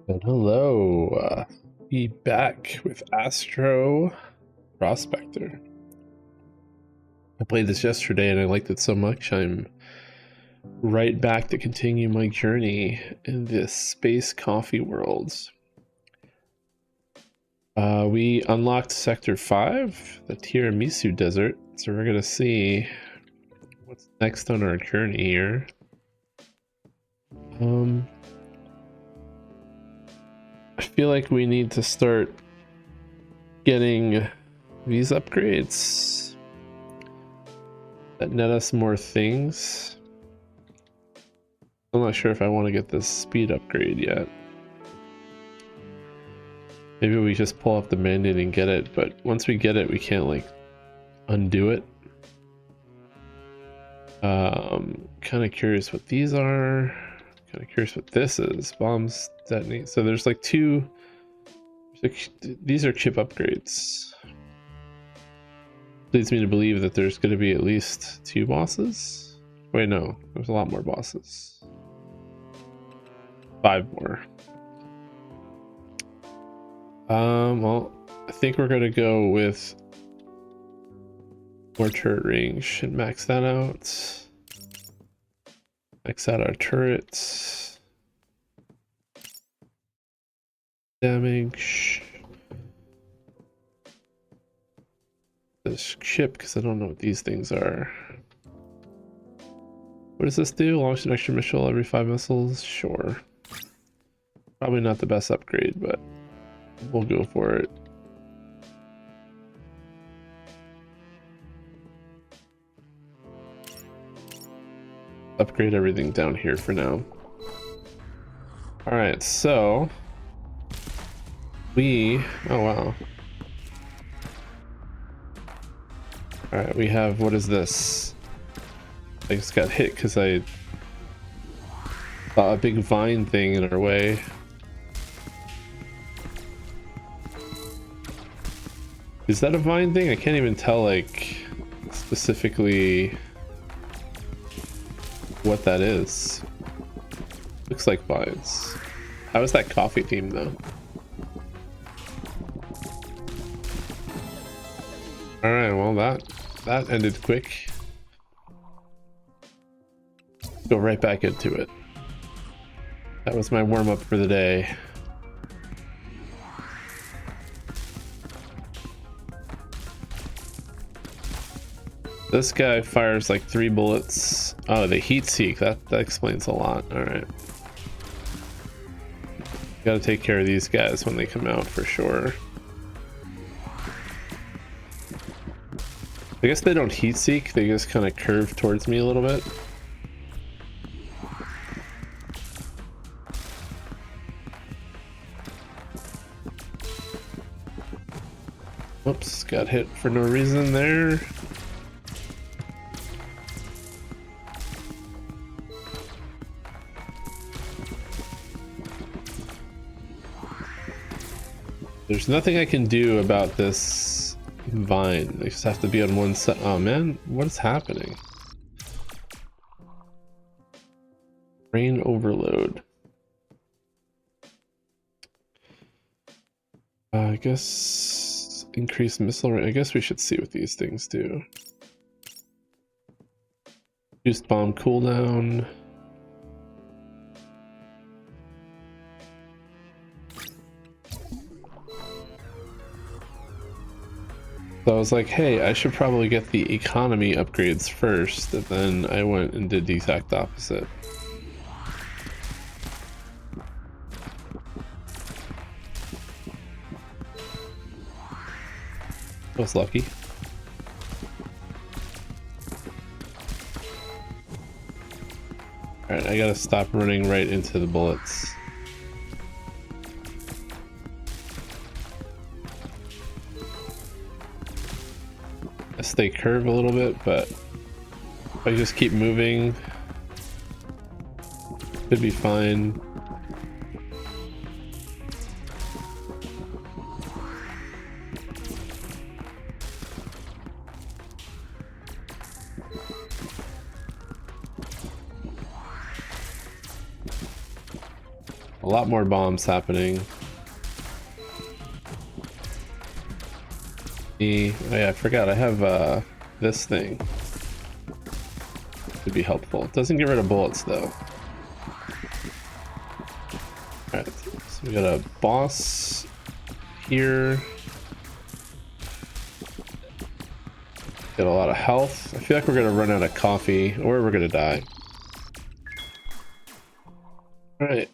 And hello, be back with Astro Prospector. I played this yesterday and I liked it so much, I'm right back to continue my journey in this space coffee world. We unlocked Sector 5, the Tiramisu Desert, so we're gonna see what's next on our journey here. I feel like we need to start getting these upgrades that net us more things. I'm not sure if I want to get this speed upgrade yet. Maybe we just pull off the mandate and get it, but once we get it, we can't like undo it. Kind of curious what these are. Kind of curious what this is. Bombs detonate. So there's like two. These are chip upgrades. Leads me to believe that there's going to be at least 2 bosses. Wait, no, there's a lot more bosses. 5 more. Well, I think we're gonna go with more turret range and max that out. Max out our turrets. Damage. This ship, because I don't know what these things are. What does this do? Launch an extra missile every 5 missiles? Sure. Probably not the best upgrade, but we'll go for it. Upgrade everything down here for now. Alright, so oh wow. Alright, we have, what is this? I just got hit because I saw a big vine thing in our way. Is that a vine thing? I can't even tell like specifically what that is. Looks like vines. How is that coffee theme though? Alright, well that ended quick. Go right back into it. That was my warm-up for the day. This guy fires like 3 bullets. Oh, the heat seek. That explains a lot. Alright. Gotta take care of these guys when they come out for sure. I guess they don't heat seek, they just kind of curve towards me a little bit. Whoops, got hit for no reason there. There's nothing I can do about this vine. I just have to be on one side. Oh man, what is happening? Rain overload. I guess increased missile rate. I guess we should see what these things do. Reduced bomb cooldown. So I was like, hey, I should probably get the economy upgrades first, and then I went and did the exact opposite. I was lucky. Alright, I gotta stop running right into the bullets. They curve a little bit, but if I just keep moving, should be fine. A lot more bombs happening. Oh yeah, I forgot. I have this thing. Could be helpful. It doesn't get rid of bullets though. Alright, so we got a boss here. Got a lot of health. I feel like we're gonna run out of coffee or we're gonna die. Alright,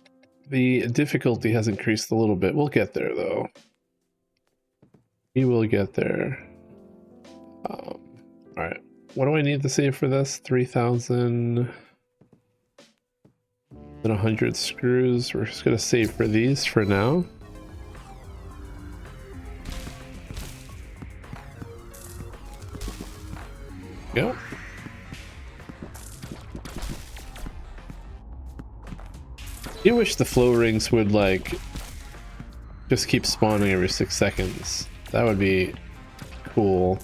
the difficulty has increased a little bit. We'll get there though. We will get there. Alright, what do I need to save for this? 3,000 and 100 screws. We're just gonna save for these for now. Go. I wish the flow rings would like just keep spawning every 6 seconds. That would be cool.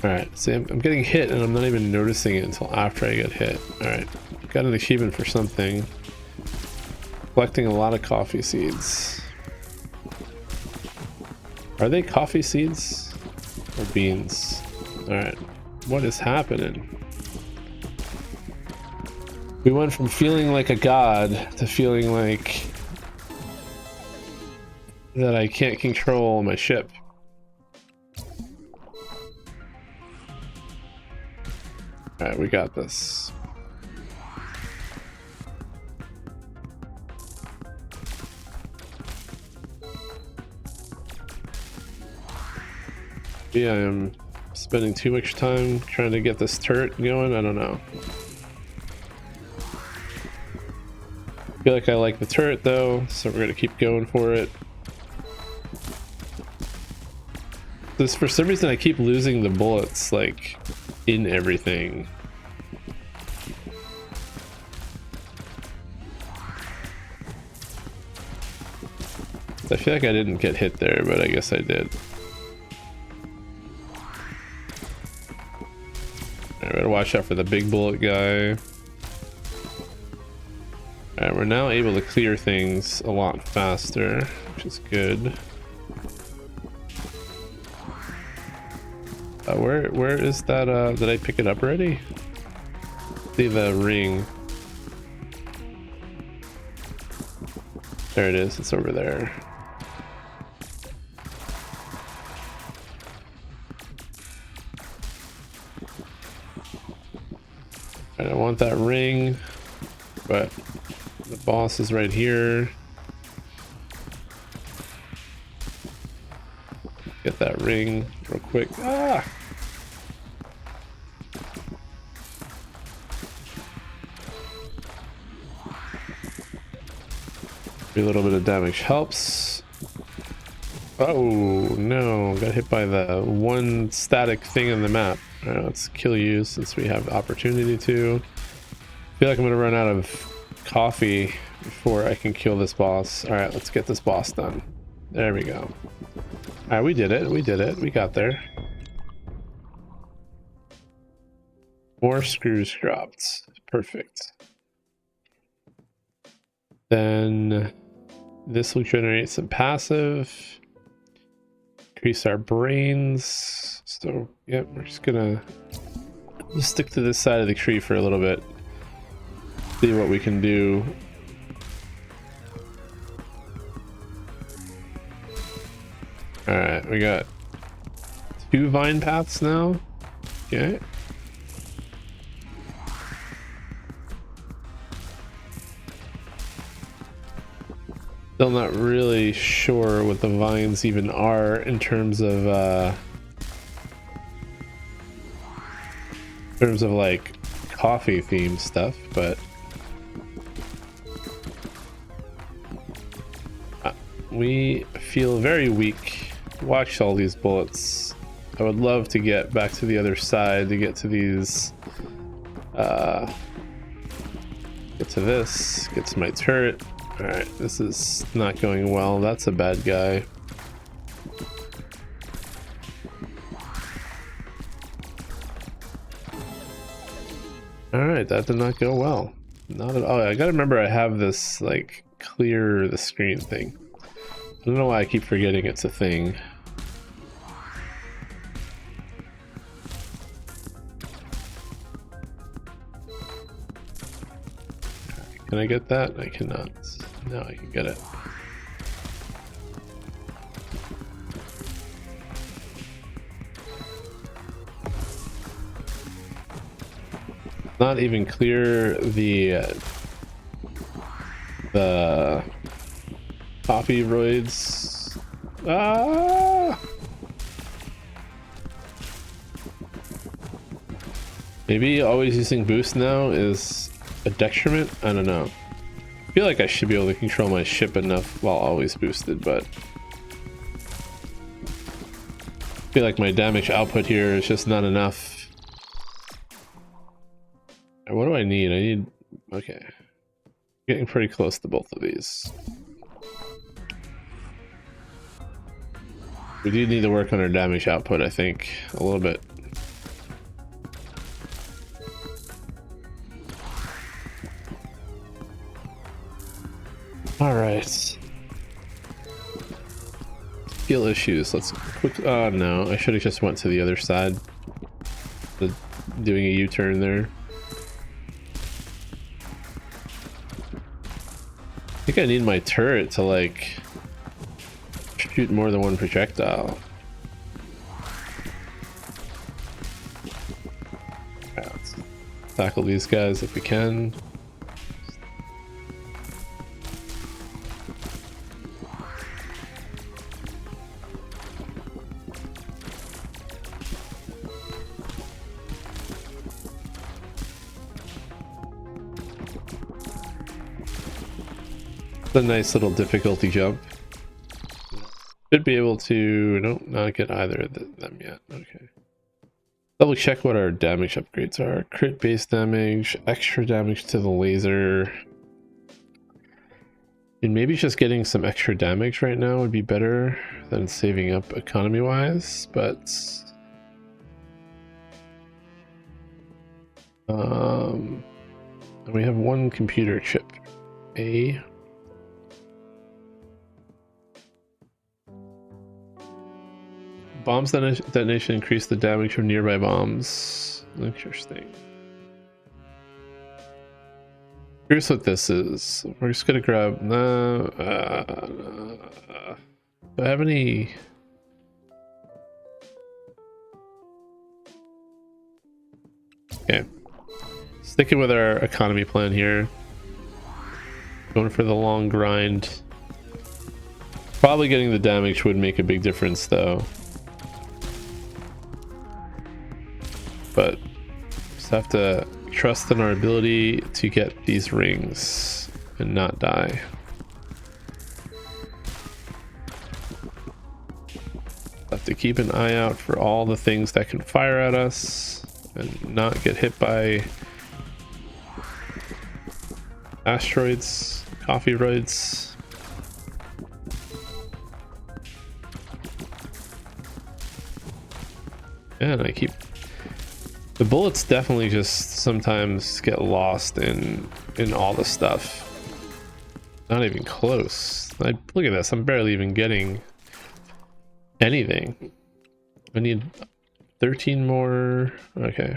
Alright, see, I'm getting hit and I'm not even noticing it until after I get hit. Alright, got an achievement for something. Collecting a lot of coffee seeds. Are they coffee seeds or beans? Alright, what is happening? We went from feeling like a god to feeling like that I can't control my ship. Alright, we got this. Yeah, I'm spending too much time trying to get this turret going. I don't know. I feel like I like the turret though, so we're gonna keep going for it. This, for some reason I keep losing the bullets like in everything. I feel like I didn't get hit there, but I guess I did. I better watch out for the big bullet guy. Alright, we're now able to clear things a lot faster, which is good. Where is that? Did I pick it up already? See the ring. There it is, it's over there. I don't want that ring, but the boss is right here. Get that ring real quick. Ah! A little bit of damage helps. Oh no, got hit by the one static thing on the map. Alright, let's kill you since we have the opportunity to. I feel like I'm gonna run out of coffee before I can kill this boss. Alright, let's get this boss done. There we go. Alright, we did it, we got there. More screws dropped. Perfect. Then this will generate some passive. Increase our brains. So, yep, we're just gonna stick to this side of the tree for a little bit. See what we can do. Alright, we got 2 vine paths now. Okay. Still not really sure what the vines even are in terms of like coffee themed stuff, but we feel very weak. Watch all these bullets. I would love to get back to the other side to get to these get to this, get to my turret. Alright, this is not going well. That's a bad guy. Alright, that did not go well. Not at all. I gotta remember I have this, like, clear the screen thing. I don't know why I keep forgetting it's a thing. Can I get that? I cannot. Now I can get it. Not even clear the cofferoids. Ah! Maybe always using boost now is a detriment? I don't know. I feel like I should be able to control my ship enough while always boosted, but I feel like my damage output here is just not enough. What do I need? I need... okay. Getting pretty close to both of these. We do need to work on our damage output, I think, a little bit. Alright. Skill issues. Let's quick... oh no, I should have just went to the other side. Doing a U-turn there. I think I need my turret to, like, shoot more than one projectile. Right, let's tackle these guys if we can. A nice little difficulty jump. Should be able to... nope, not get either of them yet. Okay. Double check what our damage upgrades are. Crit base damage, extra damage to the laser. And maybe just getting some extra damage right now would be better than saving up economy wise, but... and we have one computer chip. A... bombs detonation increase the damage from nearby bombs. Interesting. Here's what this is. We're just gonna grab... no, do I have any... okay. Sticking with our economy plan here. Going for the long grind. Probably getting the damage would make a big difference though. But just have to trust in our ability to get these rings and not die. Have to keep an eye out for all the things that can fire at us and not get hit by asteroids, cofferoids. And I keep... the bullets definitely just sometimes get lost in all the stuff. Not even close. Look at this, I'm barely even getting anything. I need 13 more. Okay.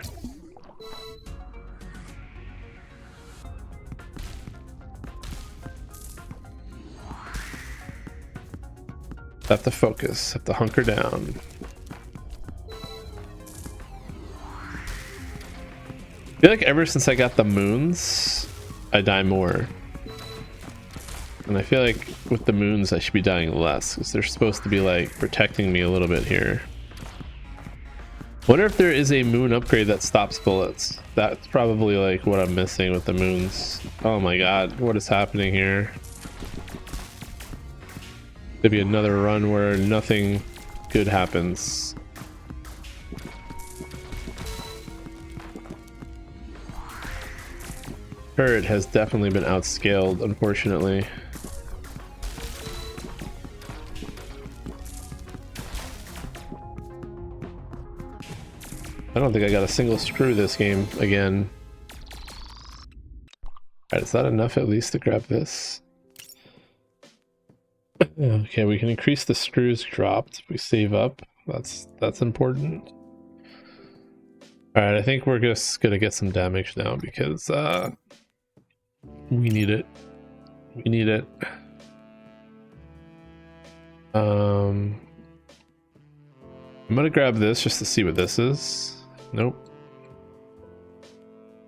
Have to focus, have to hunker down. I feel like ever since I got the moons, I die more. And I feel like with the moons, I should be dying less, because they're supposed to be like protecting me a little bit here. Wonder if there is a moon upgrade that stops bullets. That's probably like what I'm missing with the moons. Oh my god, what is happening here? There'll be another run where nothing good happens. Turret has definitely been outscaled, unfortunately. I don't think I got a single screw this game again. Alright, is that enough at least to grab this? Okay, we can increase the screws dropped if we save up. That's important. Alright, I think we're just gonna get some damage now because we need it. We need it. I'm gonna grab this just to see what this is. Nope.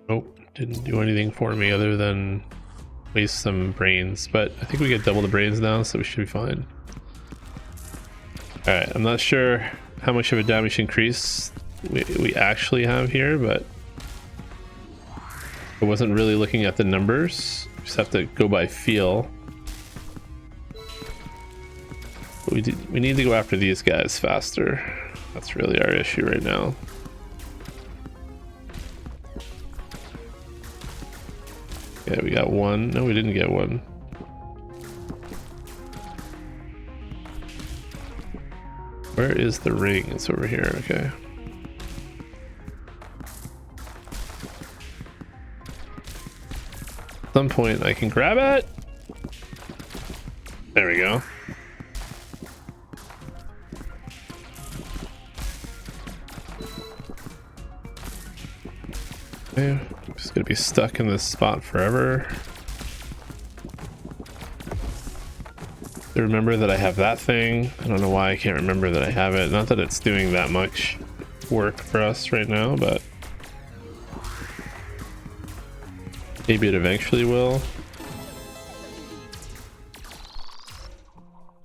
Nope, didn't do anything for me other than waste some brains, but I think we get double the brains now, so we should be fine. Alright, I'm not sure how much of a damage increase we actually have here, but I wasn't really looking at the numbers. Just have to go by feel. But we need to go after these guys faster. That's really our issue right now. Yeah, we got one. No, we didn't get one. Where is the ring? It's over here. Okay. At some point I can grab it. There we go. Okay, I'm just gonna be stuck in this spot forever. I remember that I have that thing. I don't know why I can't remember that I have it. Not that it's doing that much work for us right now, but maybe it eventually will.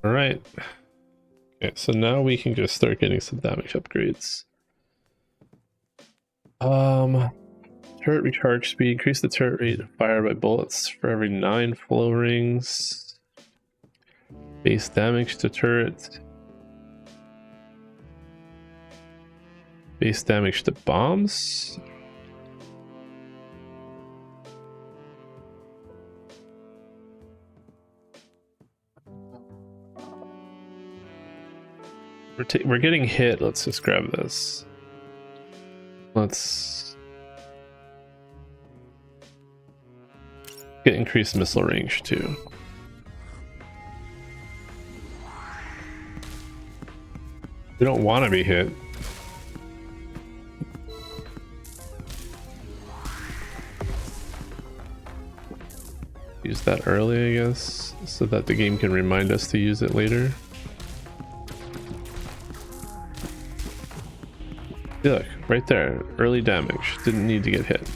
All right. Okay, so now we can just start getting some damage upgrades. Turret recharge speed. Increase the turret rate of fire by bullets for every 9 flow rings. Base damage to turret. Base damage to bombs. We're getting hit. Let's just grab this. Let's get increased missile range too. We don't want to be hit. Use that early, I guess, so that the game can remind us to use it later. Look, right there, early damage. Didn't need to get hit.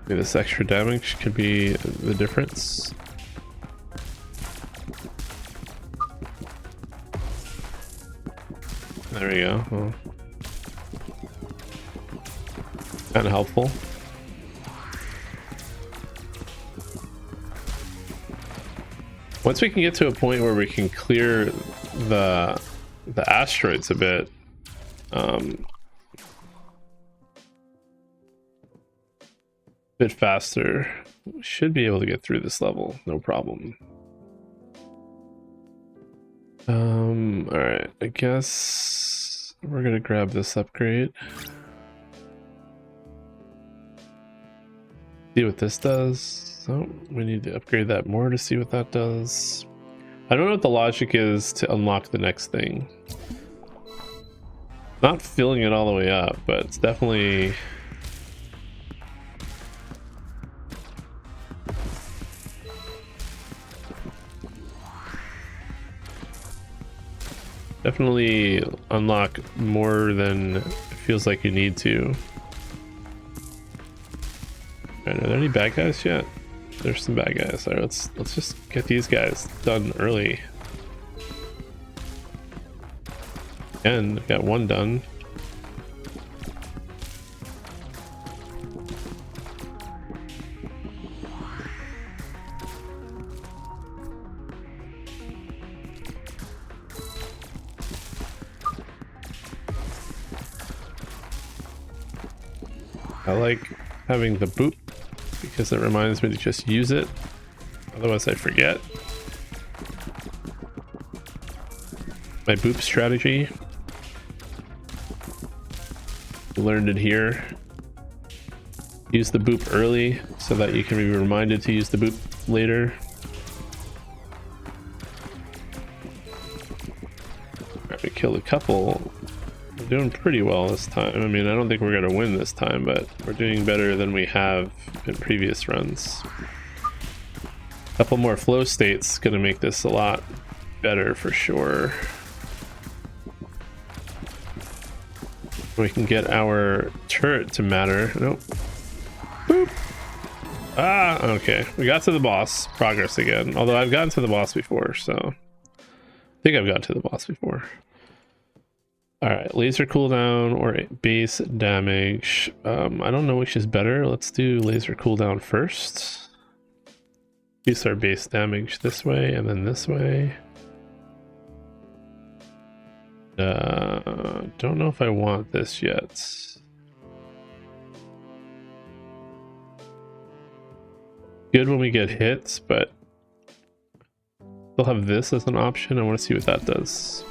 Maybe this extra damage could be the difference. There we go. Well, kind of helpful. Once we can get to a point where we can clear the asteroids a bit, faster, we should be able to get through this level, no problem. All right, I guess we're gonna grab this upgrade. See what this does. Oh, we need to upgrade that more to see what that does. I don't know what the logic is to unlock the next thing. Not filling it all the way up, but it's definitely unlock more than it feels like you need to. Right, are there any bad guys yet? There's some bad guys. Alright, let's just get these guys done early. And I got one done. I like having the boot because it reminds me to just use it. Otherwise I forget. My boop strategy. Learned it here. Use the boop early so that you can be reminded to use the boop later. Alright, we killed a couple. We're doing pretty well this time. I mean, I don't think we're gonna win this time, but we're doing better than we have in previous runs. A couple more flow states gonna make this a lot better for sure. We can get our turret to matter. Nope. Boop. Ah, okay. We got to the boss. Progress again. Although I've gotten to the boss before, so I think I've gotten to the boss before. Alright, laser cooldown or base damage. I don't know which is better. Let's do laser cooldown first. Use our base damage this way and then this way. Don't know if I want this yet. Good when we get hits, but we'll have this as an option. I want to see what that does.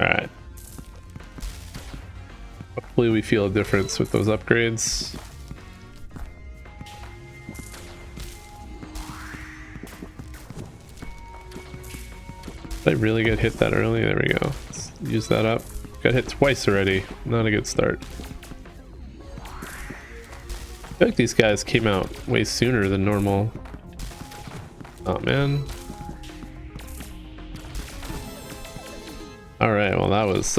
Alright. Hopefully we feel a difference with those upgrades. Did I really get hit that early? There we go. Let's use that up. Got hit twice already. Not a good start. I feel like these guys came out way sooner than normal. Oh man. Alright, well that was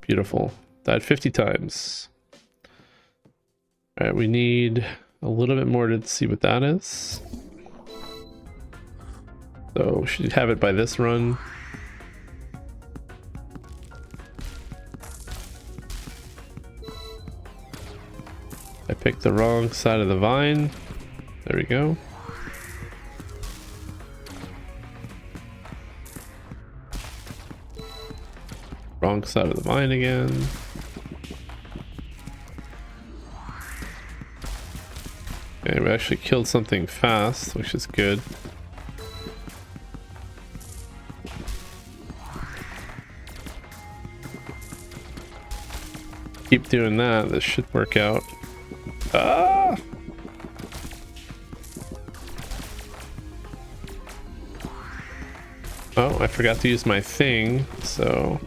beautiful. Died 50 times. Alright, we need a little bit more to see what that is. So we should have it by this run. I picked the wrong side of the vine. There we go. Wrong side of the vine again. Okay, we actually killed something fast, which is good. Keep doing that, this should work out. Ah! Oh, I forgot to use my thing, so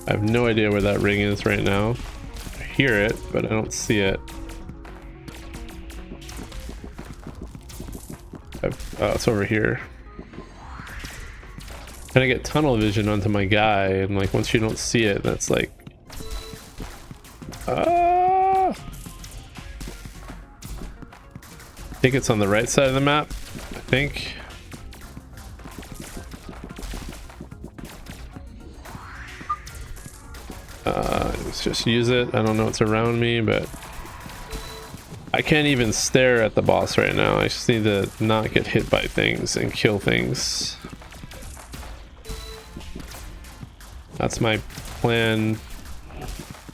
I have no idea where that ring is right now. I hear it, but I don't see it. Oh, it's over here. And I get tunnel vision onto my guy, and like once you don't see it, that's like I think it's on the right side of the map. I think. Let's just use it. I don't know what's around me, but I can't even stare at the boss right now. I just need to not get hit by things and kill things. That's my plan.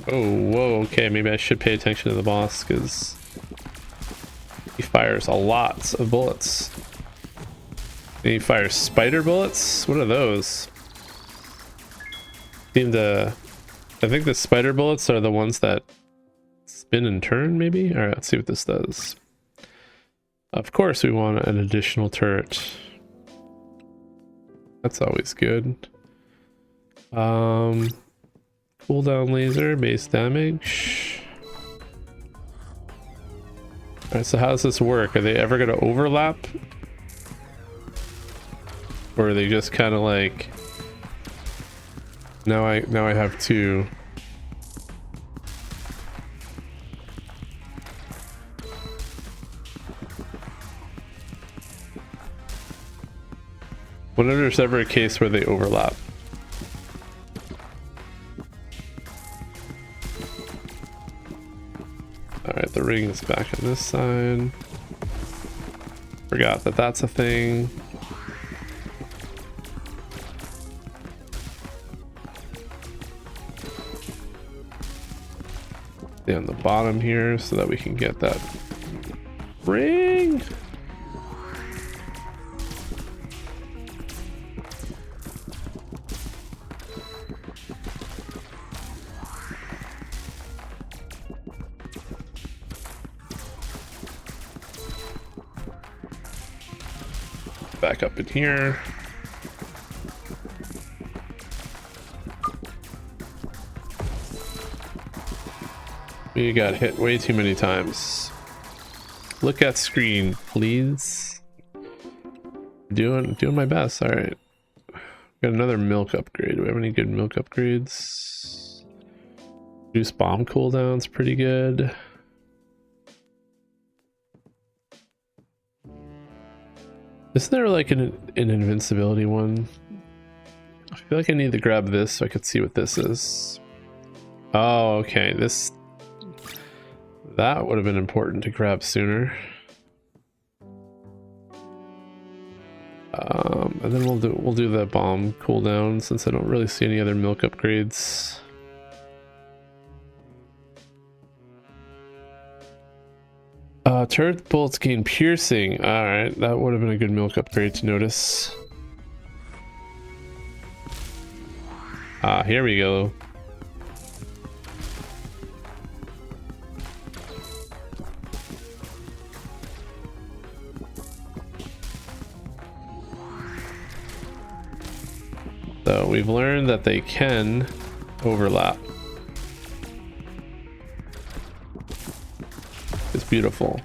Oh, whoa, okay, maybe I should pay attention to the boss because he fires a lot of bullets. And he fires spider bullets? What are those? I think the spider bullets are the ones that spin and turn, maybe? Alright, let's see what this does. Of course we want an additional turret. That's always good. Cooldown laser, base damage. Alright, so how does this work? Are they ever going to overlap? Or are they just kind of like... Now I have two. Wonder if there's ever a case where they overlap. Alright, the ring's back on this side. Forgot that that's a thing. on the bottom here so that we can get that ring. Back up in here. We got hit way too many times. Look at screen, please. Doing my best. All right. Got another milk upgrade. Do we have any good milk upgrades? Reduce bomb cooldowns, pretty good. Isn't there like an invincibility one? I feel like I need to grab this so I could see what this is. Oh, okay. That would have been important to grab sooner. And then we'll do the bomb cooldown since I don't really see any other milk upgrades. Turret bullets gain piercing. Alright, that would have been a good milk upgrade to notice. Here we go. So we've learned that they can overlap. It's beautiful.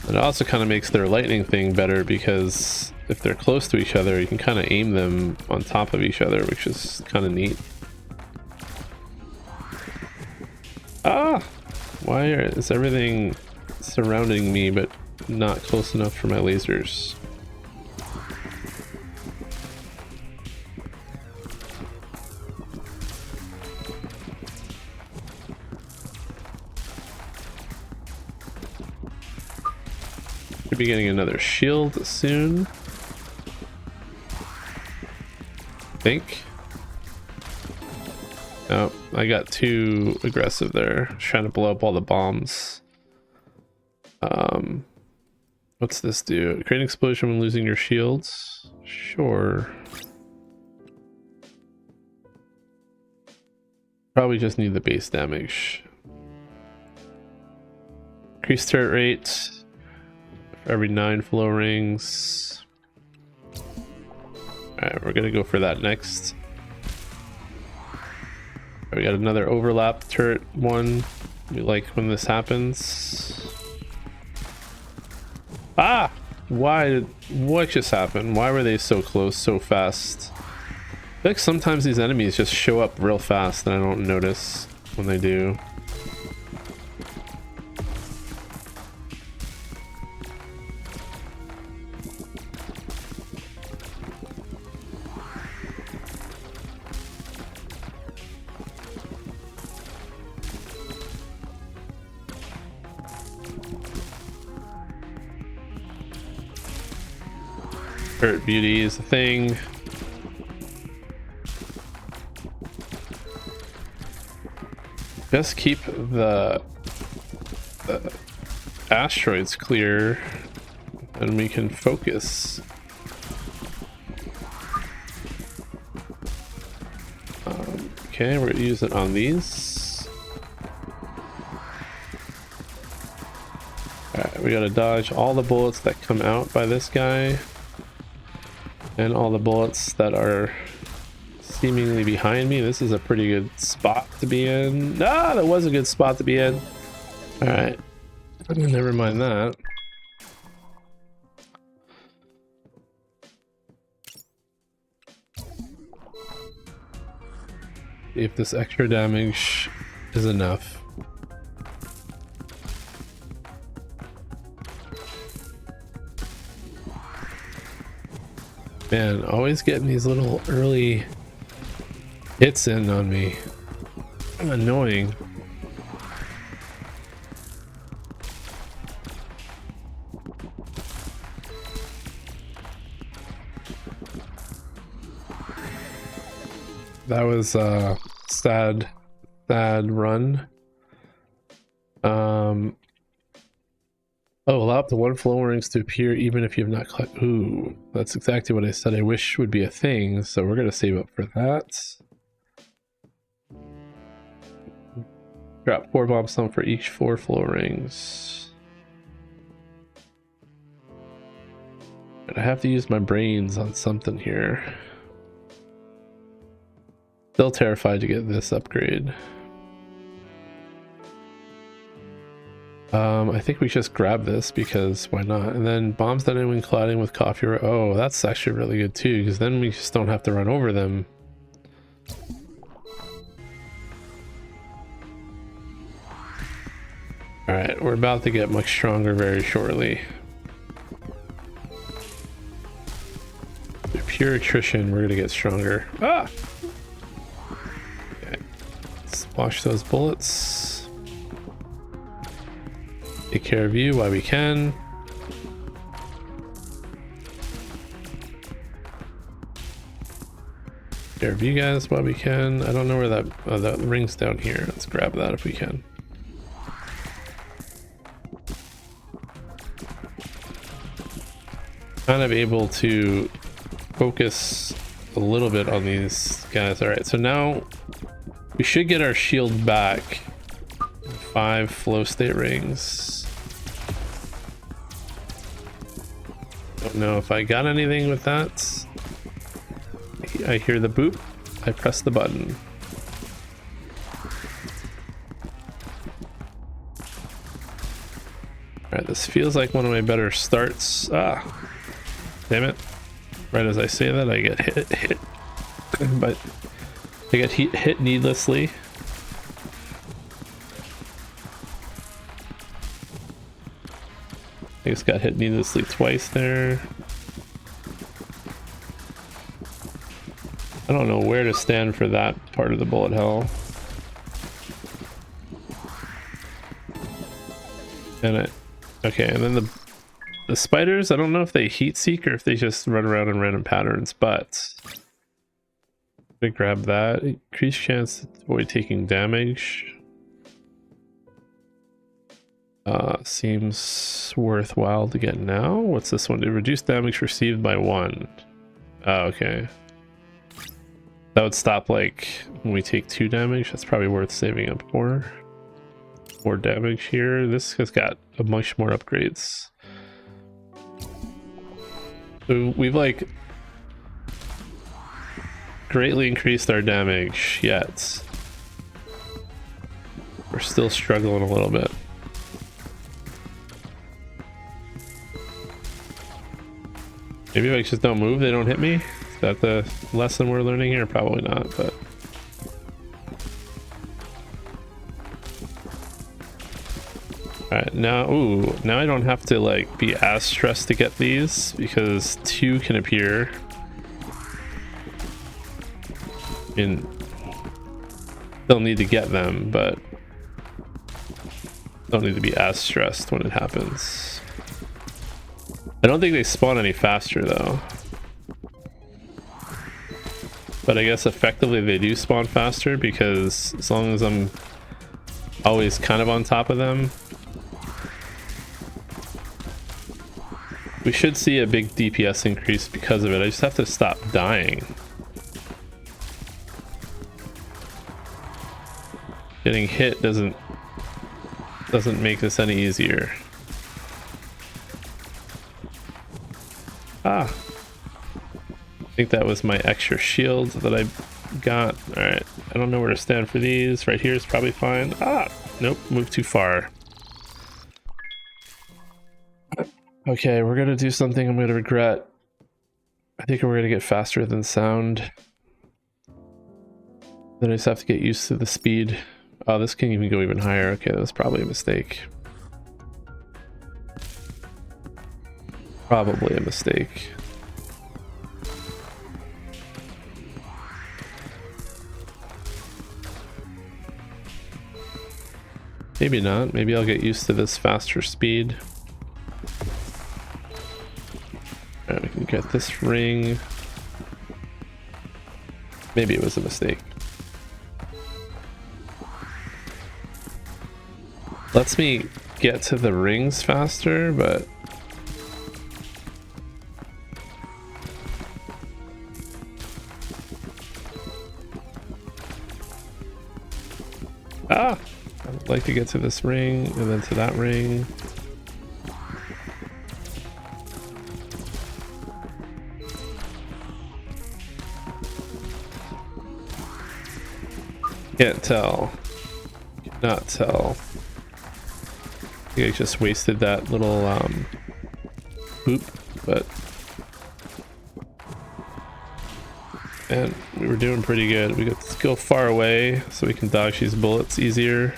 It also kind of makes their lightning thing better because if they're close to each other, you can kind of aim them on top of each other, which is kind of neat. Ah! Why is everything surrounding me but not close enough for my lasers? Should be getting another shield soon, I think. Oh, I got too aggressive there, trying to blow up all the bombs. What's this do? Create an explosion when losing your shields? Sure. Probably just need the base damage. Increase turret rate for every 9 flow rings. Alright, we're gonna go for that next. We got another overlap turret one. We like when this happens. Ah! What just happened? Why were they so close so fast? I feel like sometimes these enemies just show up real fast and I don't notice when they do. Turret beauty is the thing. Just keep the asteroids clear and we can focus. Okay, we're gonna use it on these. Alright, we gotta dodge all the bullets that come out by this guy. And all the bullets that are seemingly behind me. This is a pretty good spot to be in. Ah, that was a good spot to be in. Alright. Never mind that. If this extra damage is enough. Man, always getting these little early hits in on me. Annoying. that was a sad run. Oh, allow up to 1 flow rings to appear even if you have not collected. Ooh, that's exactly what I said I wish would be a thing, so we're gonna save up for that. Drop 4 bomb stone for each 4 flow rings. And I have to use my brains on something here. Still terrified to get this upgrade. I think we just grab this because why not? And then bombs that when colliding with coffee. Oh, that's actually really good too, because then we just don't have to run over them. Alright, we're about to get much stronger very shortly. Through pure attrition, we're gonna get stronger. Ah! Okay. Let's wash those bullets. Take care of you while we can. Take care of you guys while we can. I don't know where that ring's down here. Let's grab that if we can. Kind of able to focus a little bit on these guys. All right, so now we should get our shield back. 5 flow state rings. Don't know if I got anything with that. I hear the boop. I press the button. Alright, this feels like one of my better starts. Ah, damn it. Right as I say that, I get hit. But I get hit needlessly. I just got hit needlessly twice there. I don't know where to stand for that part of the bullet hell. And okay, and then the spiders, I don't know if they heat seek or if they just run around in random patterns, but I grab that. Increased chance to avoid taking damage. Seems worthwhile to get now. What's this one? To reduce damage received by 1. Oh, okay. That would stop like when we take 2 damage. That's probably worth saving up for. More damage here. This has got a bunch more upgrades. So we've like greatly increased our damage, yet we're still struggling a little bit. Maybe if I just don't move, they don't hit me? Is that the lesson we're learning here? Probably not, but... Alright, now, ooh, now I don't have to, like, be as stressed to get these, because 2 can appear. And still need to get them, but don't need to be as stressed when it happens. I don't think they spawn any faster though, but I guess effectively they do spawn faster, because as long as I'm always kind of on top of them, we should see a big DPS increase because of it. I just have to stop dying. Getting hit doesn't make this any easier. Ah, I think that was my extra shield that I got. All right, I don't know where to stand for these. Right here is probably fine. Ah, nope, moved too far. Okay, we're gonna do something I'm gonna regret. I think we're gonna get faster than sound. Then I just have to get used to the speed. Oh, this can even go even higher. Okay, that was probably a mistake. Probably a mistake. Maybe not. Maybe I'll get used to this faster speed. Alright, we can get this ring. Maybe it was a mistake. Lets me get to the rings faster, but I'd like to get to this ring and then to that ring. Can't tell. Cannot tell. I think I just wasted that little boop, but and we were doing pretty good. We got to go far away so we can dodge these bullets easier.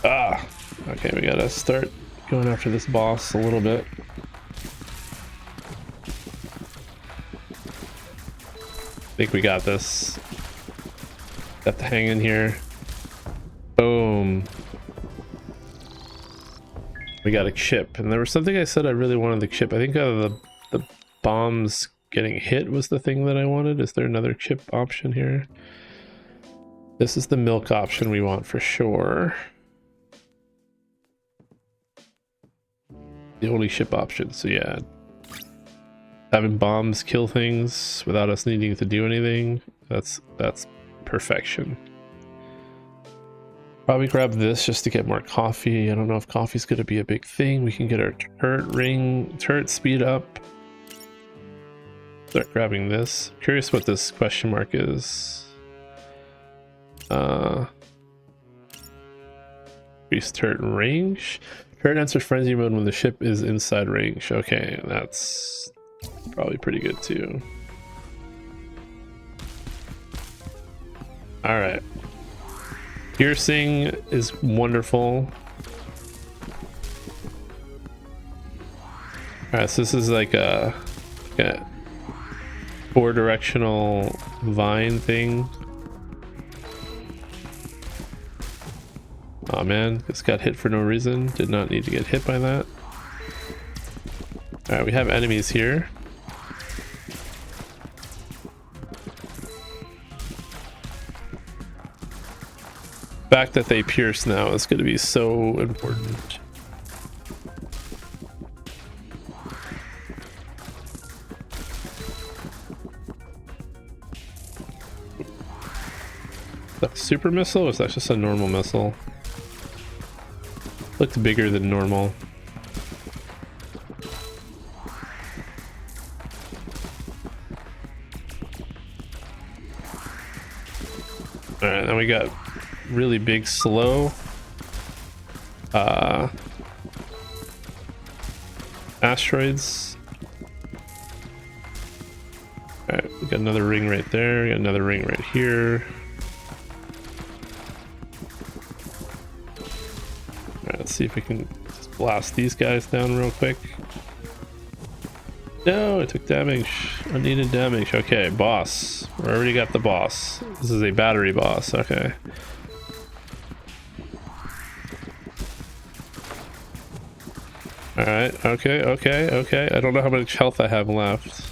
Okay, we gotta start going after this boss a little bit. I think we got this. Got the hang in here. Boom. We got a chip, and there was something I said I really wanted the chip. I think the bombs getting hit was the thing that I wanted. Is there another chip option here? This is the milk option we want for sure. The only ship option. So yeah, having bombs kill things without us needing to do anything, that's perfection. Probably grab this just to get more coffee. I don't know if coffee's gonna be a big thing. We can get our turret speed up. Start grabbing this. Curious what this question mark is. Increase turret range. Turret enters frenzy mode when the ship is inside range. Okay, that's probably pretty good too. All right. Piercing is wonderful. All right, so this is like a 4-directional vine thing. Oh man, this got hit for no reason. Did not need to get hit by that. All right, we have enemies here. The fact that they pierce now is going to be so important. That super missile, or is that just a normal missile? Looked bigger than normal. Alright, then we got really big slow asteroids. Alright, we got another ring right there, we got another ring right here. Let's see if we can just blast these guys down real quick. No, it took damage. Unneeded damage. Okay, boss. We already got the boss. This is a battery boss. Okay. Alright, okay. I don't know how much health I have left.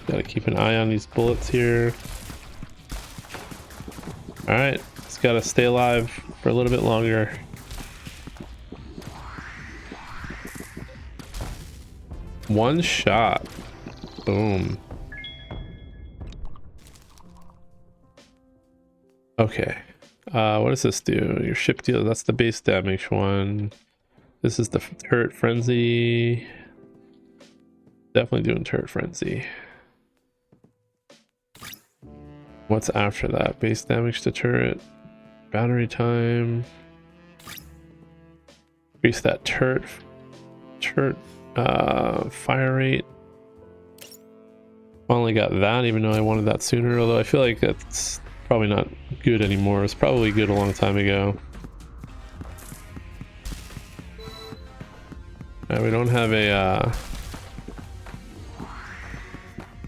Gotta keep an eye on these bullets here. Alright, it's gotta stay alive for a little bit longer. One shot. Boom. Okay. What does this do? Your ship deal, that's the base damage one. This is the turret frenzy. Definitely doing turret frenzy. What's after that? Base damage to turret, battery time, increase that turret fire rate. Finally got that, even though I wanted that sooner, although I feel like that's probably not good anymore. It's probably good a long time ago. We don't have a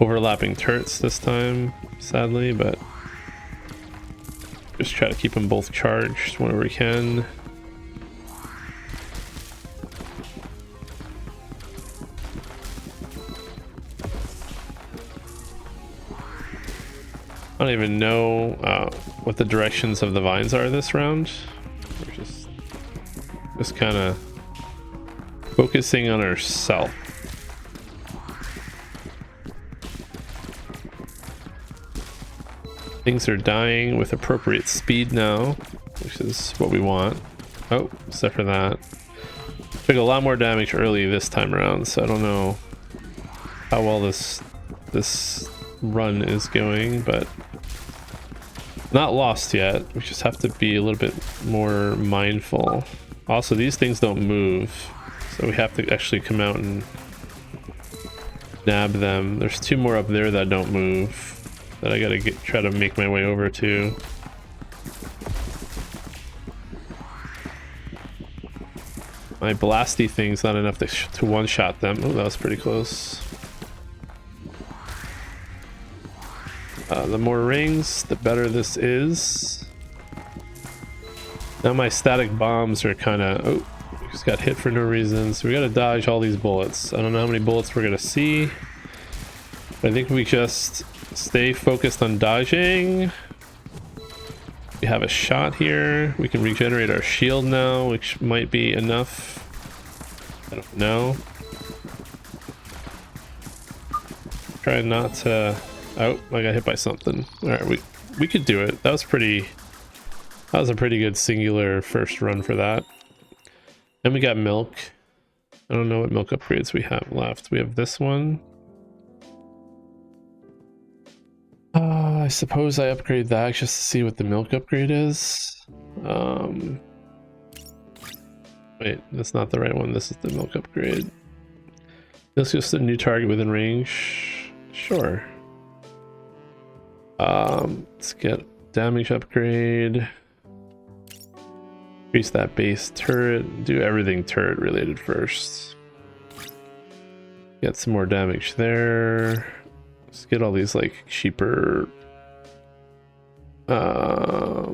overlapping turrets this time, sadly, but just try to keep them both charged whenever we can. I don't even know what the directions of the vines are this round. We're just kind of focusing on ourselves. Things are dying with appropriate speed now, which is what we want. Oh, except for that. Took a lot more damage early this time around, so I don't know how well this run is going, but not lost yet. We just have to be a little bit more mindful. Also, these things don't move, so we have to actually come out and nab them. There's two more up there that don't move that I gotta try to make my way over to. My blasty thing's not enough to one-shot them. Oh, that was pretty close. The more rings, the better this is. Now my static bombs are kind of... Oh, we just got hit for no reason. So we gotta dodge all these bullets. I don't know how many bullets we're gonna see. But I think we just stay focused on dodging. We have a shot here. We can regenerate our shield now, which might be enough. I don't know. Try not to... Oh, I got hit by something. Alright, we could do it. That was a pretty good singular first run for that. And we got milk. I don't know what milk upgrades we have left. We have this one. I suppose I upgrade that just to see what the milk upgrade is. Wait, that's not the right one. This is the milk upgrade. This is just a new target within range. Sure. Let's get damage upgrade. Increase that base turret. Do everything turret related first. Get some more damage there. Let's get all these like cheaper a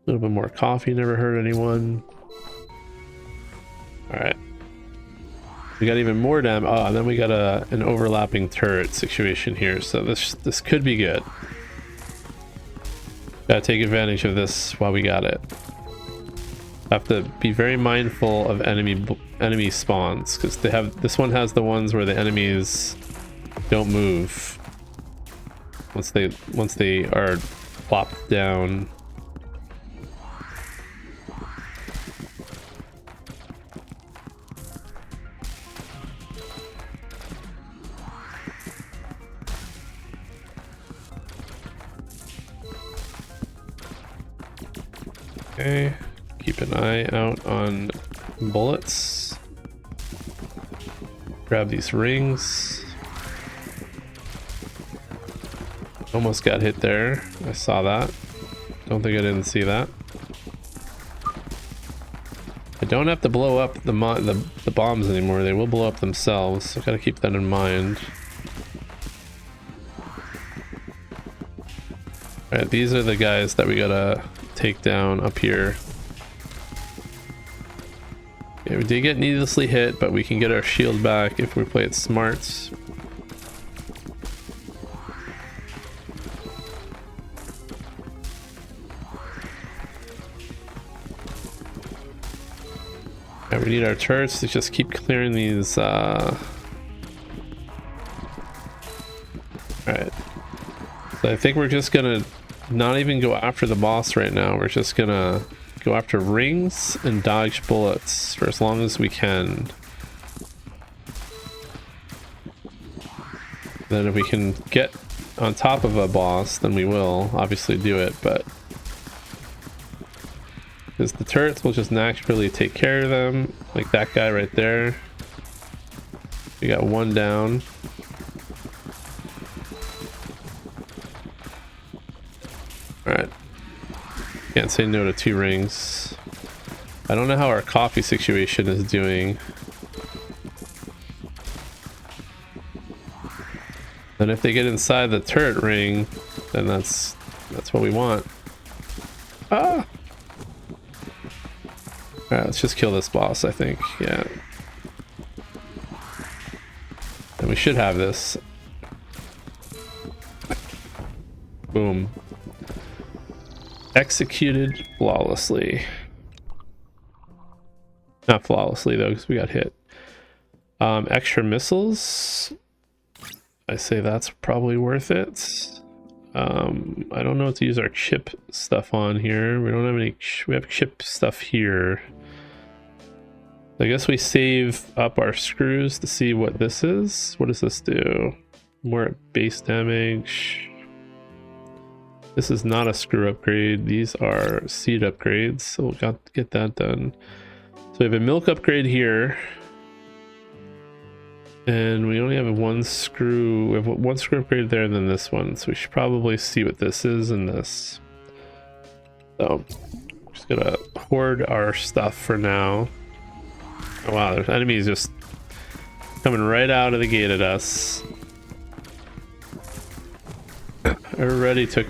little bit more coffee, never hurt anyone. Alright. We got even more damage. Oh, and then we got an overlapping turret situation here, so this could be good. Gotta take advantage of this while we got it. Have to be very mindful of enemy spawns, because they have this one has the ones where the enemies don't move once they are plopped down. Okay, keep an eye out on bullets. Grab these rings. Almost got hit there. I saw that. Don't think I didn't see that. I don't have to blow up the bombs anymore. They will blow up themselves, so gotta keep that in mind. Alright, these are the guys that we gotta take down up here. Okay, we did get needlessly hit, but we can get our shield back if we play it smart. Right, we need our turrets to just keep clearing these. Alright. So I think we're just gonna not even go after the boss right now. We're just gonna go after rings and dodge bullets for as long as we can. Then if we can get on top of a boss, then we will obviously do it, but because the turrets will just naturally take care of them, like that guy right there. We got one down. Alright. Can't say no to 2 rings. I don't know how our coffee situation is doing. And if they get inside the turret ring, then that's That's what we want. Ah! Alright, let's just kill this boss, I think. Yeah. And we should have this. Boom. Executed flawlessly. Not flawlessly though, because we got hit. Extra missiles. I say that's probably worth it. I don't know what to use our chip stuff on here. We don't have any. We have chip stuff here. I guess we save up our screws to see what this is. What does this do? More base damage. This is not a screw upgrade. These are seed upgrades, so we'll got to get that done. So we have a milk upgrade here. And we only have one screw. We have one screw upgrade there and then this one. So we should probably see what this is and this. So we're just gonna hoard our stuff for now. Oh wow, there's enemies just coming right out of the gate at us. I already took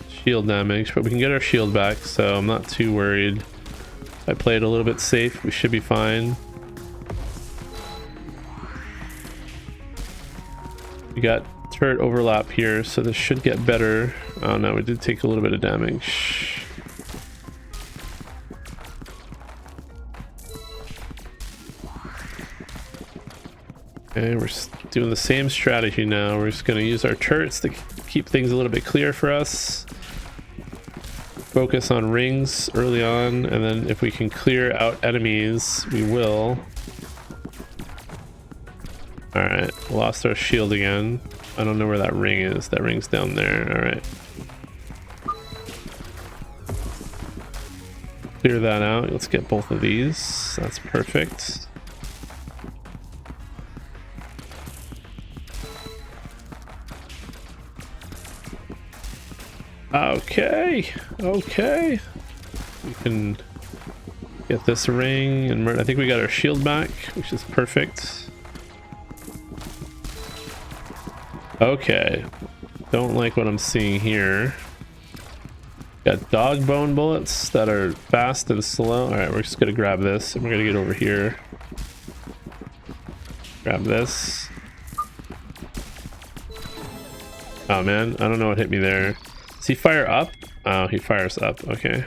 shield damage, but we can get our shield back, so I'm not too worried. I played a little bit safe, we should be fine. We got turret overlap here, so this should get better. Oh no, we did take a little bit of damage. Okay, we're doing the same strategy now. We're just going to use our turrets to keep things a little bit clear for us. Focus on rings early on, and then if we can clear out enemies, we will. Alright, lost our shield again. I don't know where that ring is. That ring's down there. Alright. Clear that out. Let's get both of these. That's perfect. Okay, okay. We can get this ring, and I think we got our shield back, which is perfect. Okay, don't like what I'm seeing here. Got dog bone bullets that are fast and slow. All right, we're just gonna grab this, and we're gonna get over here. Grab this. Oh man, I don't know what hit me there. Does he fire up? Oh, he fires up. Okay.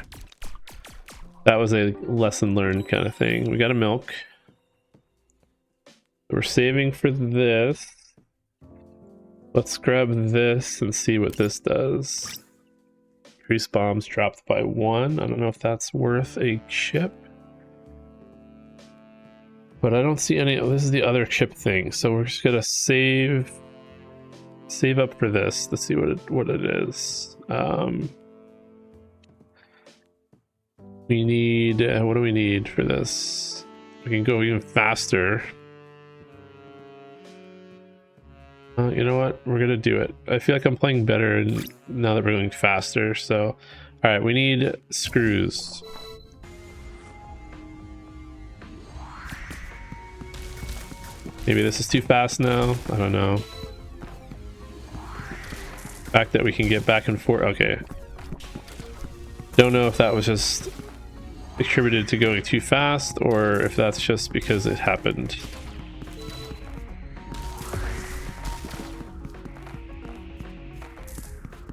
That was a lesson learned kind of thing. We got a milk. We're saving for this. Let's grab this and see what this does. Increase bombs dropped by 1. I don't know if that's worth a chip. But I don't see any. Oh, this is the other chip thing. So we're just gonna save up for this to see what it is. We need, what do we need for this? We can go even faster. You know what? We're gonna do it. I feel like I'm playing better now that we're going faster. So, all right, we need screws. Maybe this is too fast now. I don't know. The fact that we can get back and forth. Okay. Don't know if that was just attributed to going too fast or if that's just because it happened.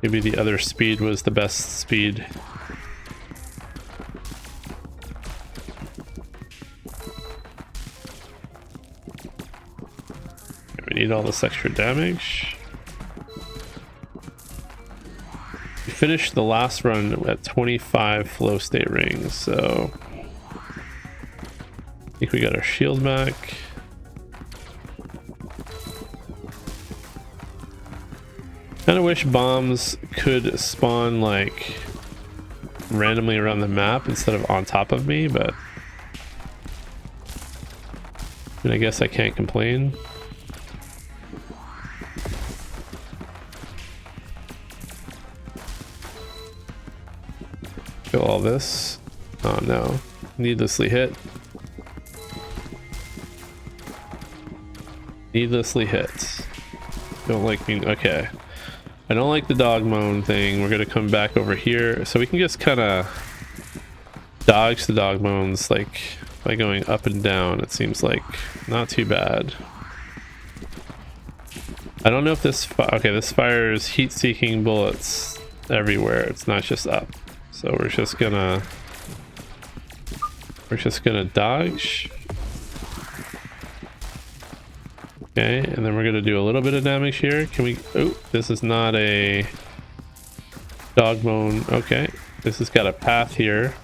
Maybe the other speed was the best speed. We need all this extra damage. We finished the last run at 25 flow state rings, so I think we got our shield back. Kind of wish bombs could spawn like randomly around the map instead of on top of me, but I guess I can't complain. Kill all this. Oh no, needlessly hit. Needlessly hit. Don't like being okay. I don't like the dog moan thing. We're gonna come back over here. So we can just kind of dodge the dog moans like by going up and down. It seems like not too bad. I don't know if this okay, this fires heat-seeking bullets everywhere. It's not just up. So we're just gonna dodge. Okay, and then we're gonna do a little bit of damage here. Can we? Oh, this is not a dog bone. Okay, this has got a path here.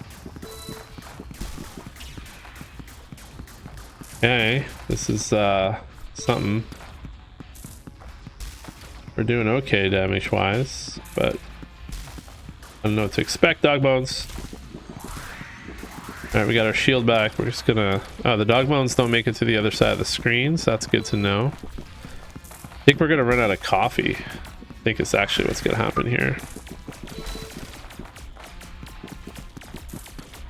Okay, this is something. We're doing okay damage wise, but I don't know what to expect. Dog bones. All right, we got our shield back. We're just gonna, oh, the dog bones don't make it to the other side of the screen, so that's good to know. I think we're gonna run out of coffee. I think it's actually what's gonna happen here.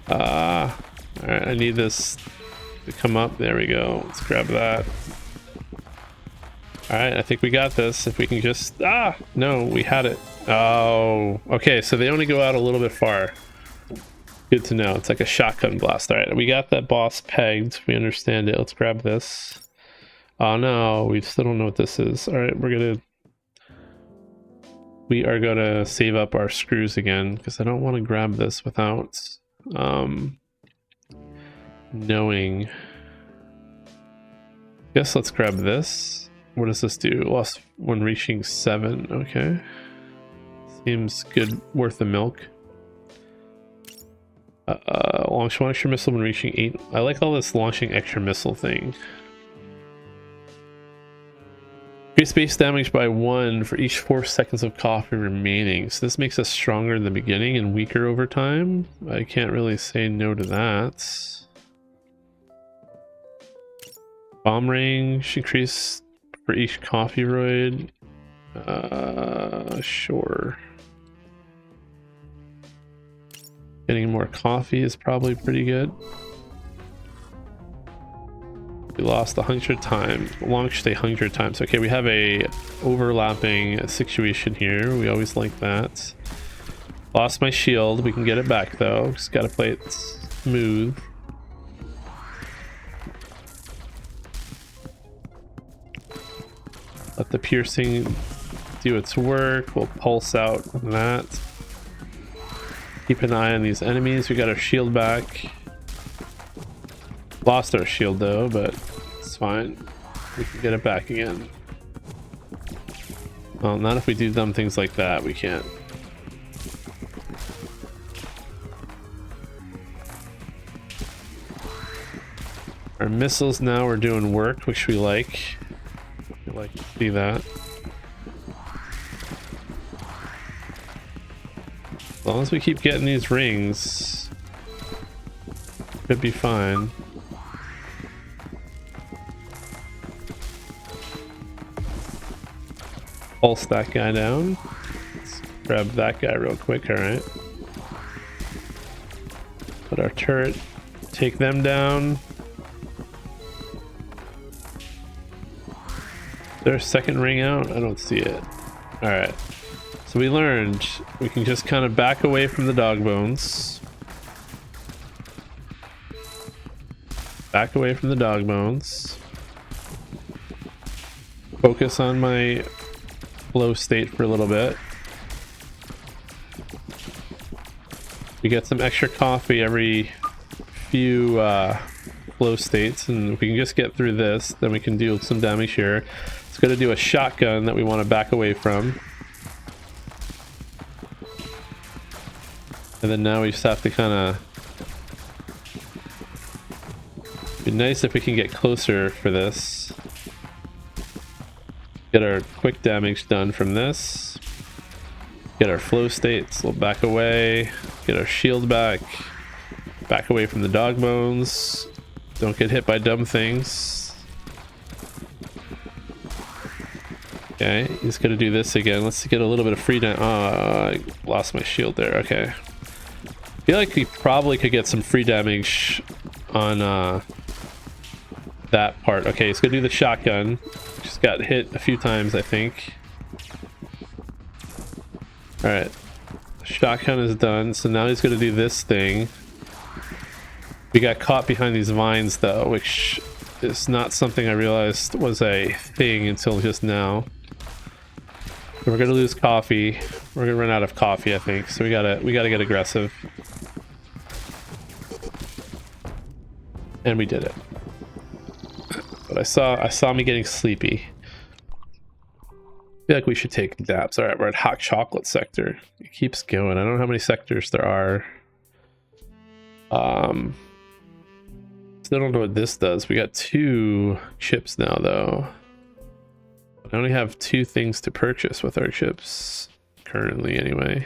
All right, I need this to come up. There we go. Let's grab that. All right, I think we got this. If we can just, no, we had it. Oh, okay, so they only go out a little bit far. Good to know. It's like a shotgun blast. All right, we got that boss pegged. We understand it. Let's grab this. Oh no, we still don't know what this is. All right, we are gonna save up our screws again because I don't want to grab this without knowing. Guess let's grab this. What does this do? Lost when reaching 7. Okay, seems good. Worth the milk. Launch one extra missile when reaching 8. I like all this launching extra missile thing. Increase base damage by 1 for each 4 seconds of coffee remaining. So this makes us stronger in the beginning and weaker over time. I can't really say no to that. Bomb range increase for each cofferoid. Sure. Getting more coffee is probably pretty good. We lost 100 times. Launched 100 times. Okay, we have a overlapping situation here. We always like that. Lost my shield. We can get it back though. Just gotta play it smooth. Let the piercing do its work. We'll pulse out that. Keep an eye on these enemies. We got our shield back. Lost our shield though, but it's fine. We can get it back again. Well, not if we do dumb things like that. We can't. Our missiles now are doing work, which we like. We like to see that. As long as we keep getting these rings, could be fine. Pulse that guy down. Let's grab that guy real quick, alright. Put our turret, take them down. Is there a second ring out? I don't see it. Alright. So we learned we can just kind of back away from the dog bones. Back away from the dog bones. Focus on my flow state for a little bit. We get some extra coffee every few flow states, and if we can just get through this, then we can do some damage here. It's going to do a shotgun that we want to back away from. And then now we just have to kind of... Be nice if we can get closer for this. Get our quick damage done from this. Get our flow states. We'll back away. Get our shield back. Back away from the dog bones. Don't get hit by dumb things. Okay, he's gonna do this again. Let's get a little bit of free damage. Oh, I lost my shield there. Okay. I feel like we probably could get some free damage on that part. Okay, he's gonna do the shotgun. Just got hit a few times, I think. All right, shotgun is done. So now he's gonna do this thing. We got caught behind these vines though, which is not something I realized was a thing until just now. We're gonna lose coffee. We're gonna run out of coffee, I think. So we gotta get aggressive. And we did it. But I saw me getting sleepy. I feel like we should take naps. All right, we're at hot chocolate sector. It keeps going. I don't know how many sectors there are. Still don't know what this does. We got 2 chips now, though. I only have 2 things to purchase with our chips currently, anyway.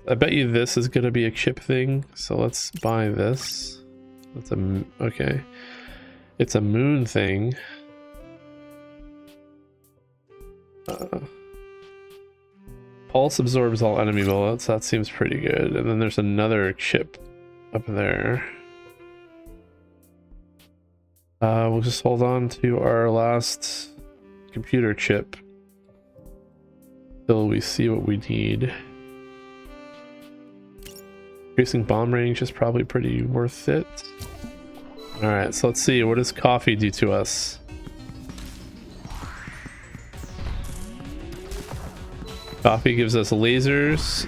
I bet you this is gonna be a chip thing, so let's buy this. That's okay. It's a moon thing. Pulse absorbs all enemy bullets. That seems pretty good. And then there's another chip up there. We'll just hold on to our last computer chip till we see what we need. Increasing bomb range is probably pretty worth it. All right, so let's see. What does coffee do to us? Coffee gives us lasers,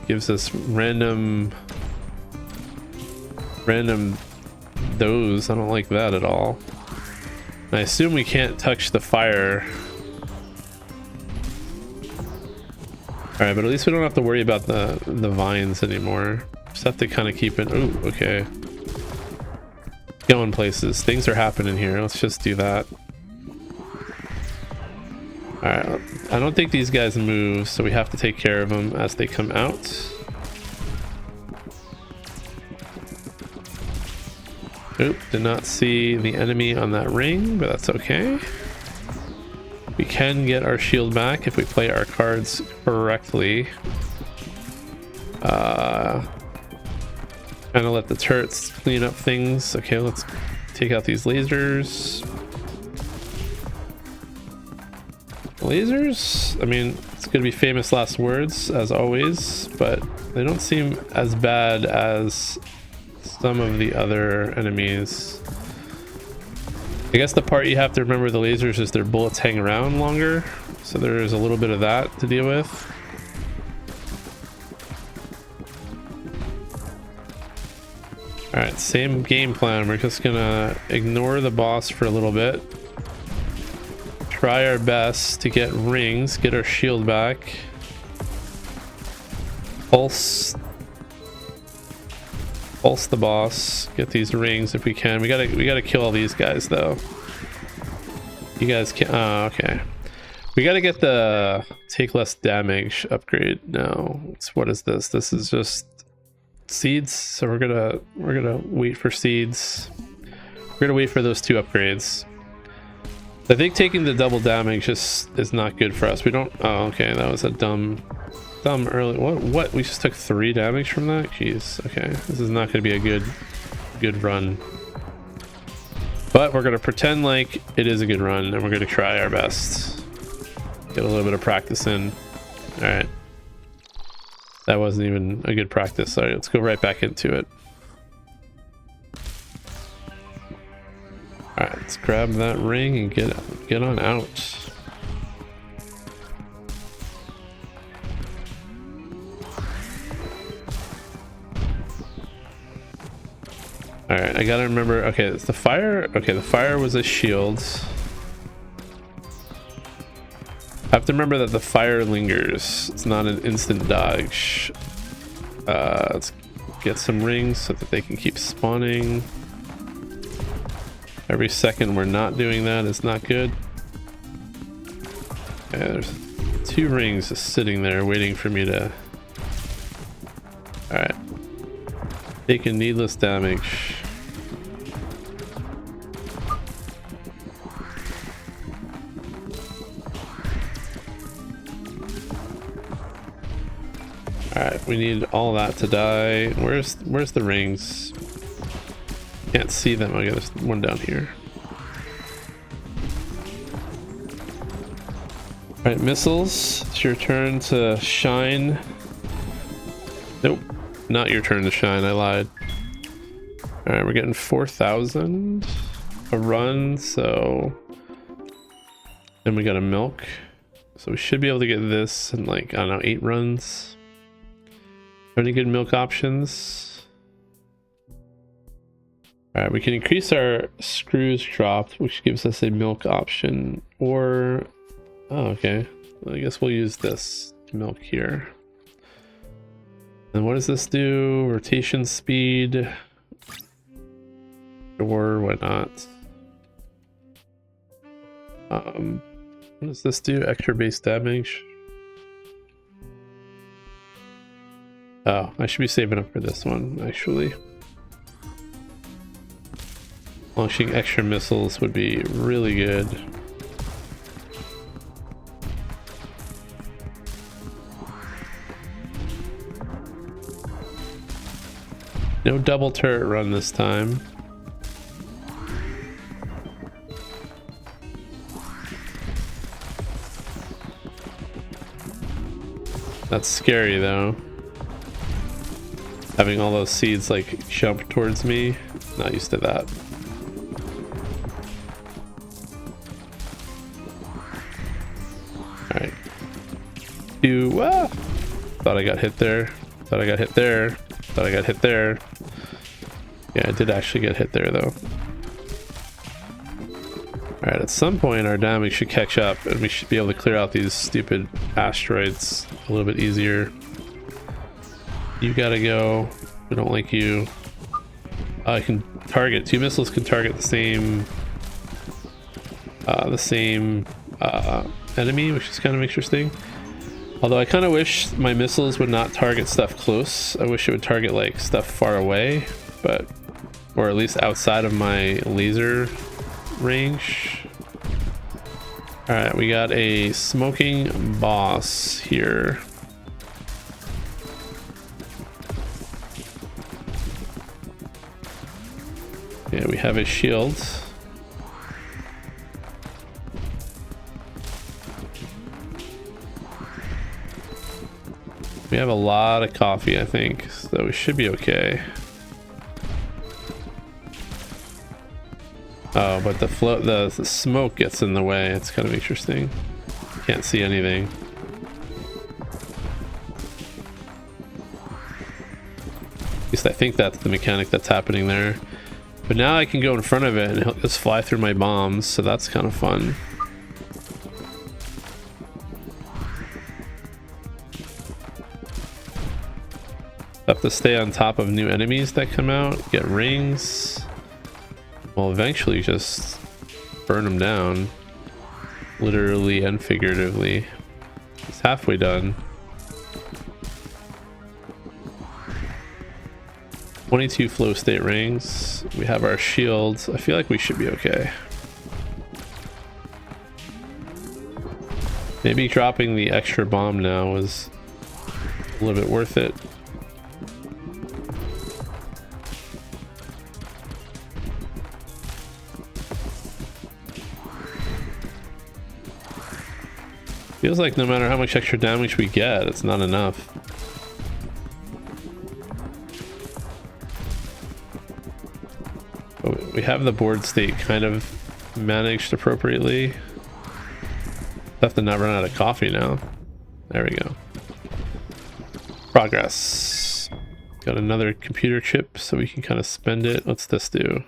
gives us random those. I don't like that at all. And I assume we can't touch the fire. All right, but at least we don't have to worry about the vines anymore. Just have to kind of keep it. Oh, okay. Going places. Things are happening here. Let's just do that. All right. I don't think these guys move, so we have to take care of them as they come out. Oop, did not see the enemy on that ring, but that's okay. We can get our shield back if we play our cards correctly. Kind of let the turrets clean up things. Okay, let's take out these lasers. Lasers? I mean, it's gonna be famous last words as always, but they don't seem as bad as some of the other enemies. I guess the part you have to remember the lasers is their bullets hang around longer, so there's a little bit of that to deal with. Alright, same game plan. We're just gonna ignore the boss for a little bit. Try our best to get rings, get our shield back. Pulse the boss, get these rings if we can. We gotta kill all these guys though. You guys can okay. We gotta get the take less damage upgrade now. What is this? This is just seeds, so we're gonna wait for seeds. We're gonna wait for those 2 upgrades. I think taking the double damage just is not good for us. We don't. Oh, okay, that was a dumb early. What? We just took 3 damage from that. Jeez. Okay, this is not gonna be a good run. But we're gonna pretend like it is a good run, and we're gonna try our best. Get a little bit of practice in. All right. That wasn't even a good practice. All right, let's go right back into it. All right, let's grab that ring and get on out. All right, I gotta remember. Okay, it's the fire. Okay, the fire was a shield. I have to remember that the fire lingers. It's not an instant dodge. Let's get some rings so that they can keep spawning. Every second we're not doing that is not good. Okay, there's 2 rings just sitting there waiting for me to... Alright. Taking needless damage. Alright, we need all that to die. Where's the rings? Can't see them. Okay, there's one down here. Alright, missiles, it's your turn to shine. Nope, not your turn to shine, I lied. Alright, we're getting 4,000 a run, so... Then we got a milk. So we should be able to get this in like, I don't know, 8 runs. Any good milk options? Alright, we can increase our screws dropped, which gives us a milk option, or... Oh, okay. Well, I guess we'll use this milk here. And what does this do? Rotation speed. Or why not? What does this do? Extra base damage. Oh, I should be saving up for this one, actually. Launching extra missiles would be really good. No double turret run this time. That's scary though. Having all those seeds like jump towards me. Not used to that. Alright. Thought I got hit there. Thought I got hit there. Thought I got hit there. Yeah, I did actually get hit there though. Alright, at some point our damage should catch up and we should be able to clear out these stupid asteroids a little bit easier. You gotta go. We don't like you. I can target. 2 missiles can target the same enemy, which is kind of interesting. Although I kind of wish my missiles would not target stuff close. I wish it would target like stuff far away, but or at least outside of my laser range. All right, we got a smoking boss here. Yeah, we have a shield. We have a lot of coffee, I think, so we should be okay. Oh, but the smoke gets in the way. It's kind of interesting. Can't see anything. At least I think that's the mechanic that's happening there. But now I can go in front of it and it'll just fly through my bombs, so that's kind of fun. Have to stay on top of new enemies that come out, get rings. Well, eventually just burn them down, literally and figuratively. It's halfway done. 22 flow state rings. We have our shields. I feel like we should be okay. Maybe dropping the extra bomb now was a little bit worth it. Feels like no matter how much extra damage we get, it's not enough. But we have the board state kind of managed appropriately. Have to not run out of coffee now. There we go. Progress. Got another computer chip so we can kind of spend it. What's this do?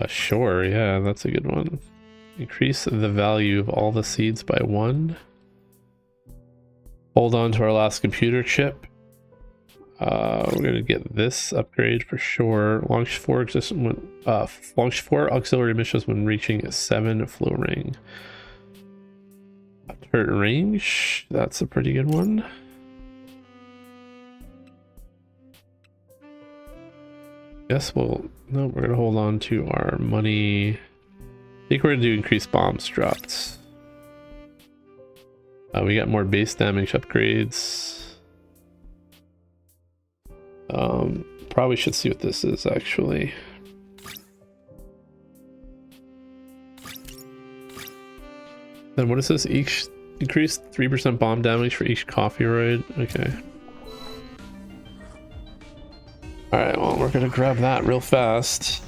Sure, yeah, that's a good one. Increase the value of all the seeds by 1. Hold on to our last computer chip. We're gonna get this upgrade for sure. Launch 4 auxiliary missions when reaching a 7 flow ring. Turret range, that's a pretty good one. Guess we're gonna hold on to our money. I think we're gonna do increased bombs dropped. We got more base damage upgrades. Probably should see what this is actually. Then what is this? Each increase 3% bomb damage for each cofferoid. Okay. Alright, well, we're gonna grab that real fast.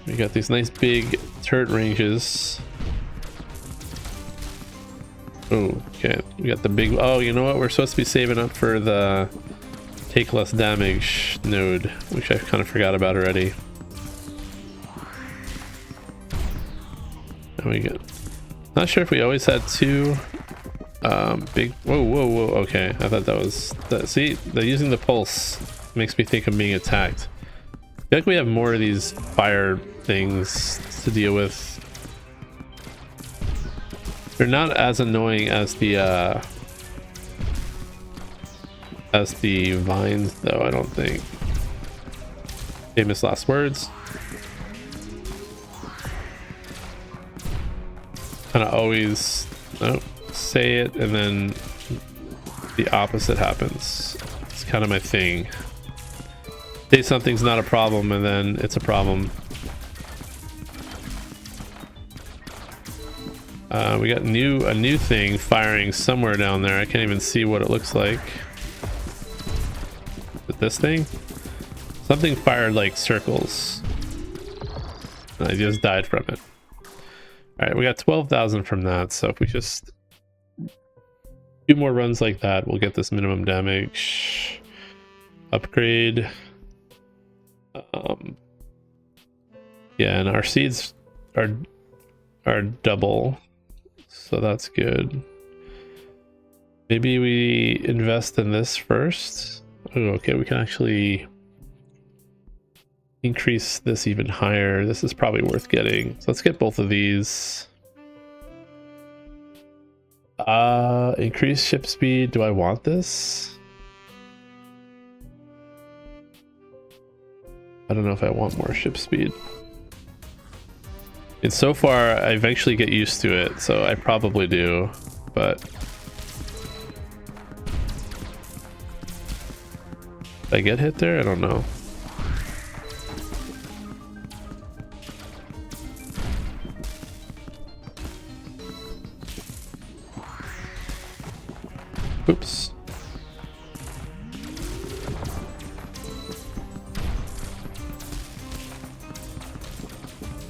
We got these nice big turret ranges. Oh, okay. We got the big... Oh, you know what? We're supposed to be saving up for the take less damage node, which I kind of forgot about already. And we get... Not sure if we always had two big... Whoa, whoa, whoa. Okay, I thought that was... See, they're using the pulse. Makes me think I'm being attacked. I feel like we have more of these fire things to deal with. They're not as annoying as the vines, though, I don't think. Famous last words. Kind of always say it and then the opposite happens. It's kind of my thing. Say something's not a problem and then it's a problem. We got a new thing firing somewhere down there. I can't even see what it looks like. Is it this thing? Something fired like circles. I just died from it. Alright, we got 12,000 from that, so if we just do more runs like that, we'll get this minimum damage. Upgrade. Yeah, and our seeds are double, so that's good. Maybe we invest in this first. Oh, okay, we can actually increase this even higher. This is probably worth getting. So let's get both of these. Increase ship speed. Do I want this? I don't know if I want more ship speed. And so far, I eventually get used to it, so I probably do, but... Did I get hit there? I don't know. Oops.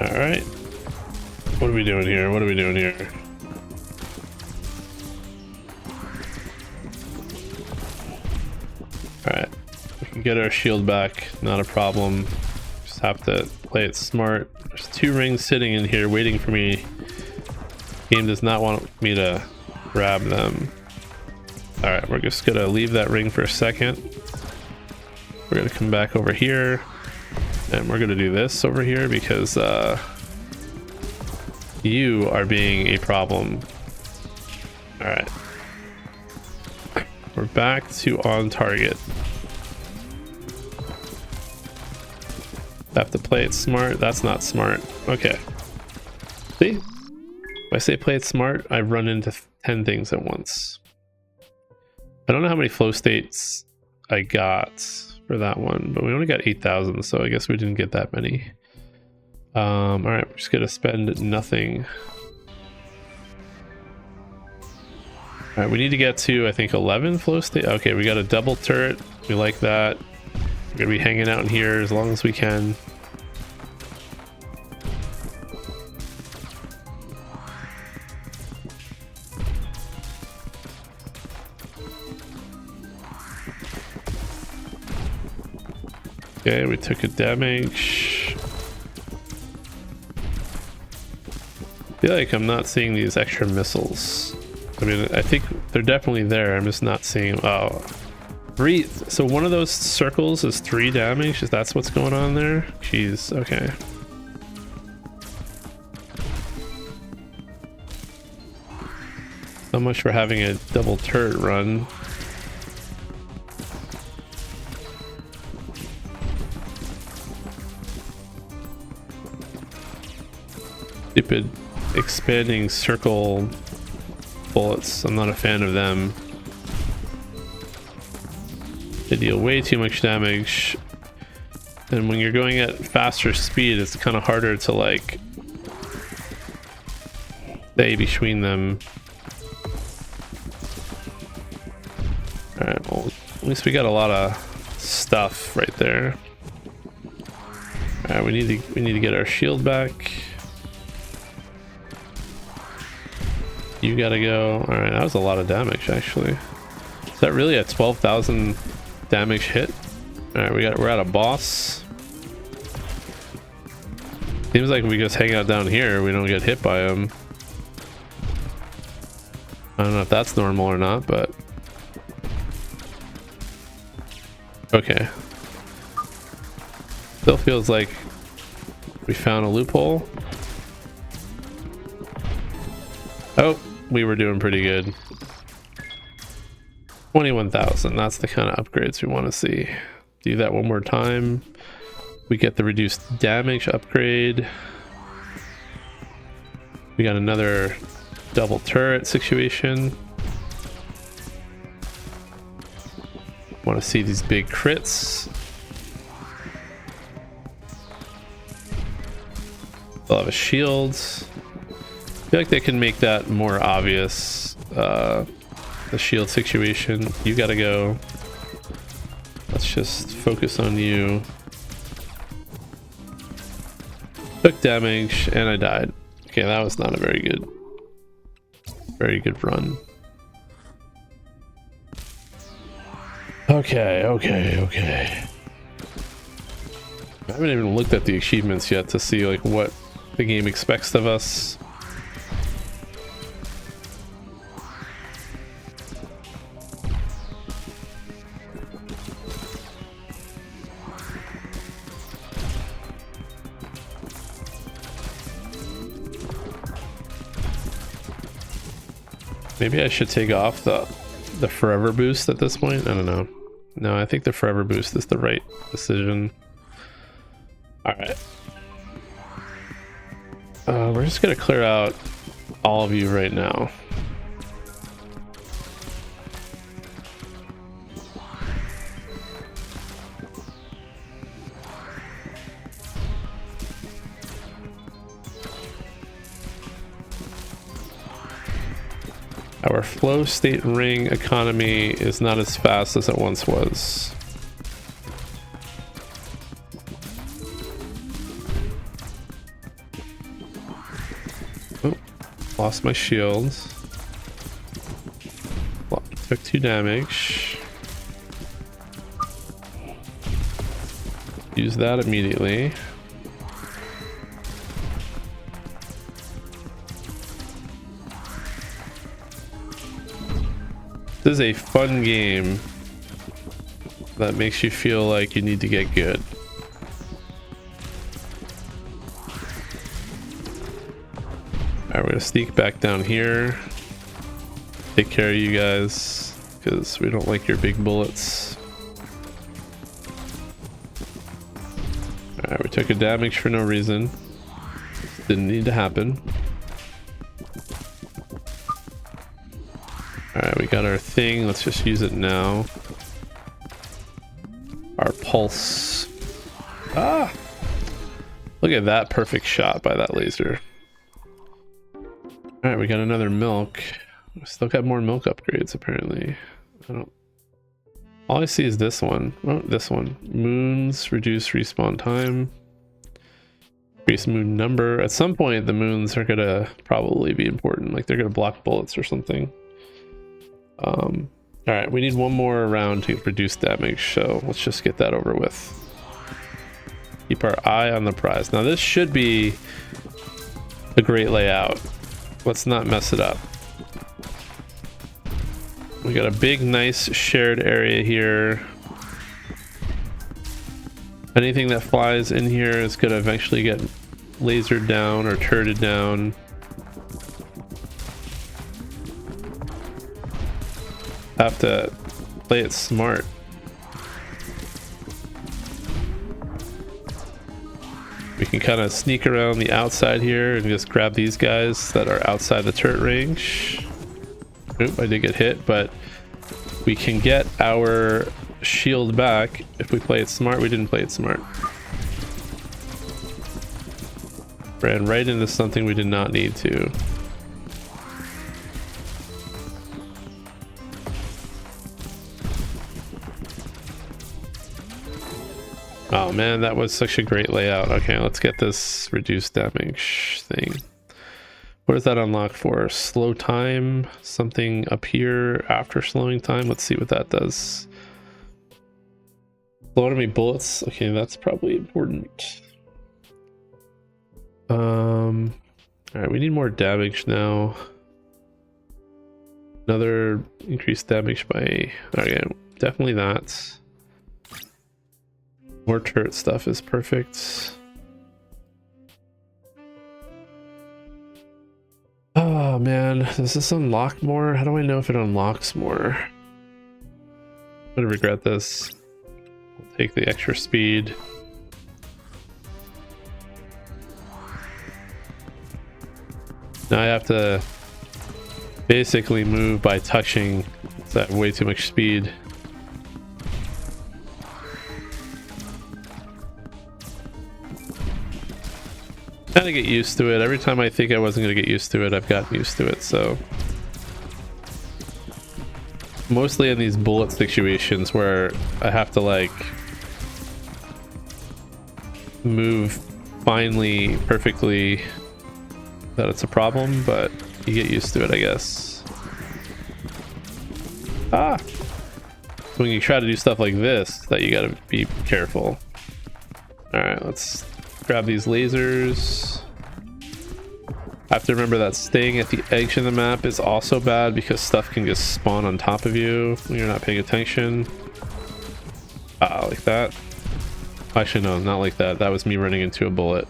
Alright. What are we doing here? What are we doing here? Alright. We can get our shield back. Not a problem. Just have to play it smart. There's two rings sitting in here waiting for me. Game does not want me to grab them. Alright, we're just gonna leave that ring for a second. We're gonna come back over here. And we're gonna do this over here because you are being a problem. Alright. We're back to on target. Have to play it smart. That's not smart. Okay. See? If I say play it smart, I've run into 10 things at once. I don't know how many flow states I got for that one, but we only got 8,000, so I guess we didn't get that many. All right, we're just gonna spend nothing. All right, we need to get to, I think, 11 flow state. Okay, we got a double turret. We like that. We're gonna be hanging out in here as long as we can. Okay, we took a damage. I feel like I'm not seeing these extra missiles. I mean, I think they're definitely there. I'm just not seeing them. Oh, 3. So one of those circles is 3 damage. Is that what's going on there? Jeez. Okay. So much for having a double turret run. Stupid expanding circle bullets. I'm not a fan of them. They deal way too much damage. And when you're going at faster speed, it's kind of harder to like stay between them. Alright, well, at least we got a lot of stuff right there. Alright, we need to get our shield back. You gotta go. Alright, that was a lot of damage actually. Is that really a 12,000 damage hit? Alright, we're at a boss. Seems like we just hang out down here, we don't get hit by him. I don't know if that's normal or not, but okay. Still feels like we found a loophole. Oh, we were doing pretty good. 21,000, that's the kind of upgrades we want to see. Do that one more time. We get the reduced damage upgrade. We got another double turret situation. Want to see these big crits. They'll have a shield. I feel like they can make that more obvious. The shield situation. You gotta go. Let's just focus on you. Took damage and I died. Okay, that was not a very good run. Okay. I haven't even looked at the achievements yet to see like what the game expects of us. Maybe I should take off the forever boost at this point. I don't know. No, I think the forever boost is the right decision. All right. We're just gonna clear out all of you right now. Our flow state ring economy is not as fast as it once was. Oh, lost my shield. Took 2 damage. Use that immediately. This is a fun game that makes you feel like you need to get good. Alright, we're gonna sneak back down here. Take care of you guys, because we don't like your big bullets. Alright, we took a damage for no reason. Didn't need to happen. Alright, we got our thing. Let's just use it now. Our pulse. Ah! Look at that perfect shot by that laser. Alright, we got another milk. We still got more milk upgrades apparently. All I see is this one. Oh, this one. Moons reduce respawn time. Increase moon number. At some point the moons are gonna probably be important. Like they're gonna block bullets or something. Alright, we need one more round to reduce damage, so let's just get that over with. Keep our eye on the prize. Now this should be a great layout. Let's not mess it up. We got a big nice shared area here. Anything that flies in here is gonna eventually get lasered down or turreted down. Have to play it smart. We can kind of sneak around the outside here and just grab these guys that are outside the turret range. Oop, I did get hit, but we can get our shield back if we play it smart. We didn't play it smart. Ran right into something we did not need to. Oh man, that was such a great layout. Okay, let's get this reduced damage thing. What does that unlock for? Slow time, something up here after slowing time. Let's see what that does. Slow enemy bullets. Okay, that's probably important. Alright, we need more damage now. Another increased damage by... Okay, definitely that. More turret stuff is perfect. Oh man, does this unlock more? How do I know if it unlocks more? I'm gonna regret this. I'll take the extra speed. Now I have to basically move by touching. It's at way too much speed. Kind of get used to it. Every time I think I wasn't going to get used to it, I've gotten used to it, so. Mostly in these bullet situations where I have to like move finely, perfectly, that it's a problem, but you get used to it, I guess. Ah! When you try to do stuff like this, that you gotta be careful. Alright, let's grab these lasers. I have to remember that staying at the edge of the map is also bad because stuff can just spawn on top of you when you're not paying attention. Like that. Actually, no, not like that. That was me running into a bullet.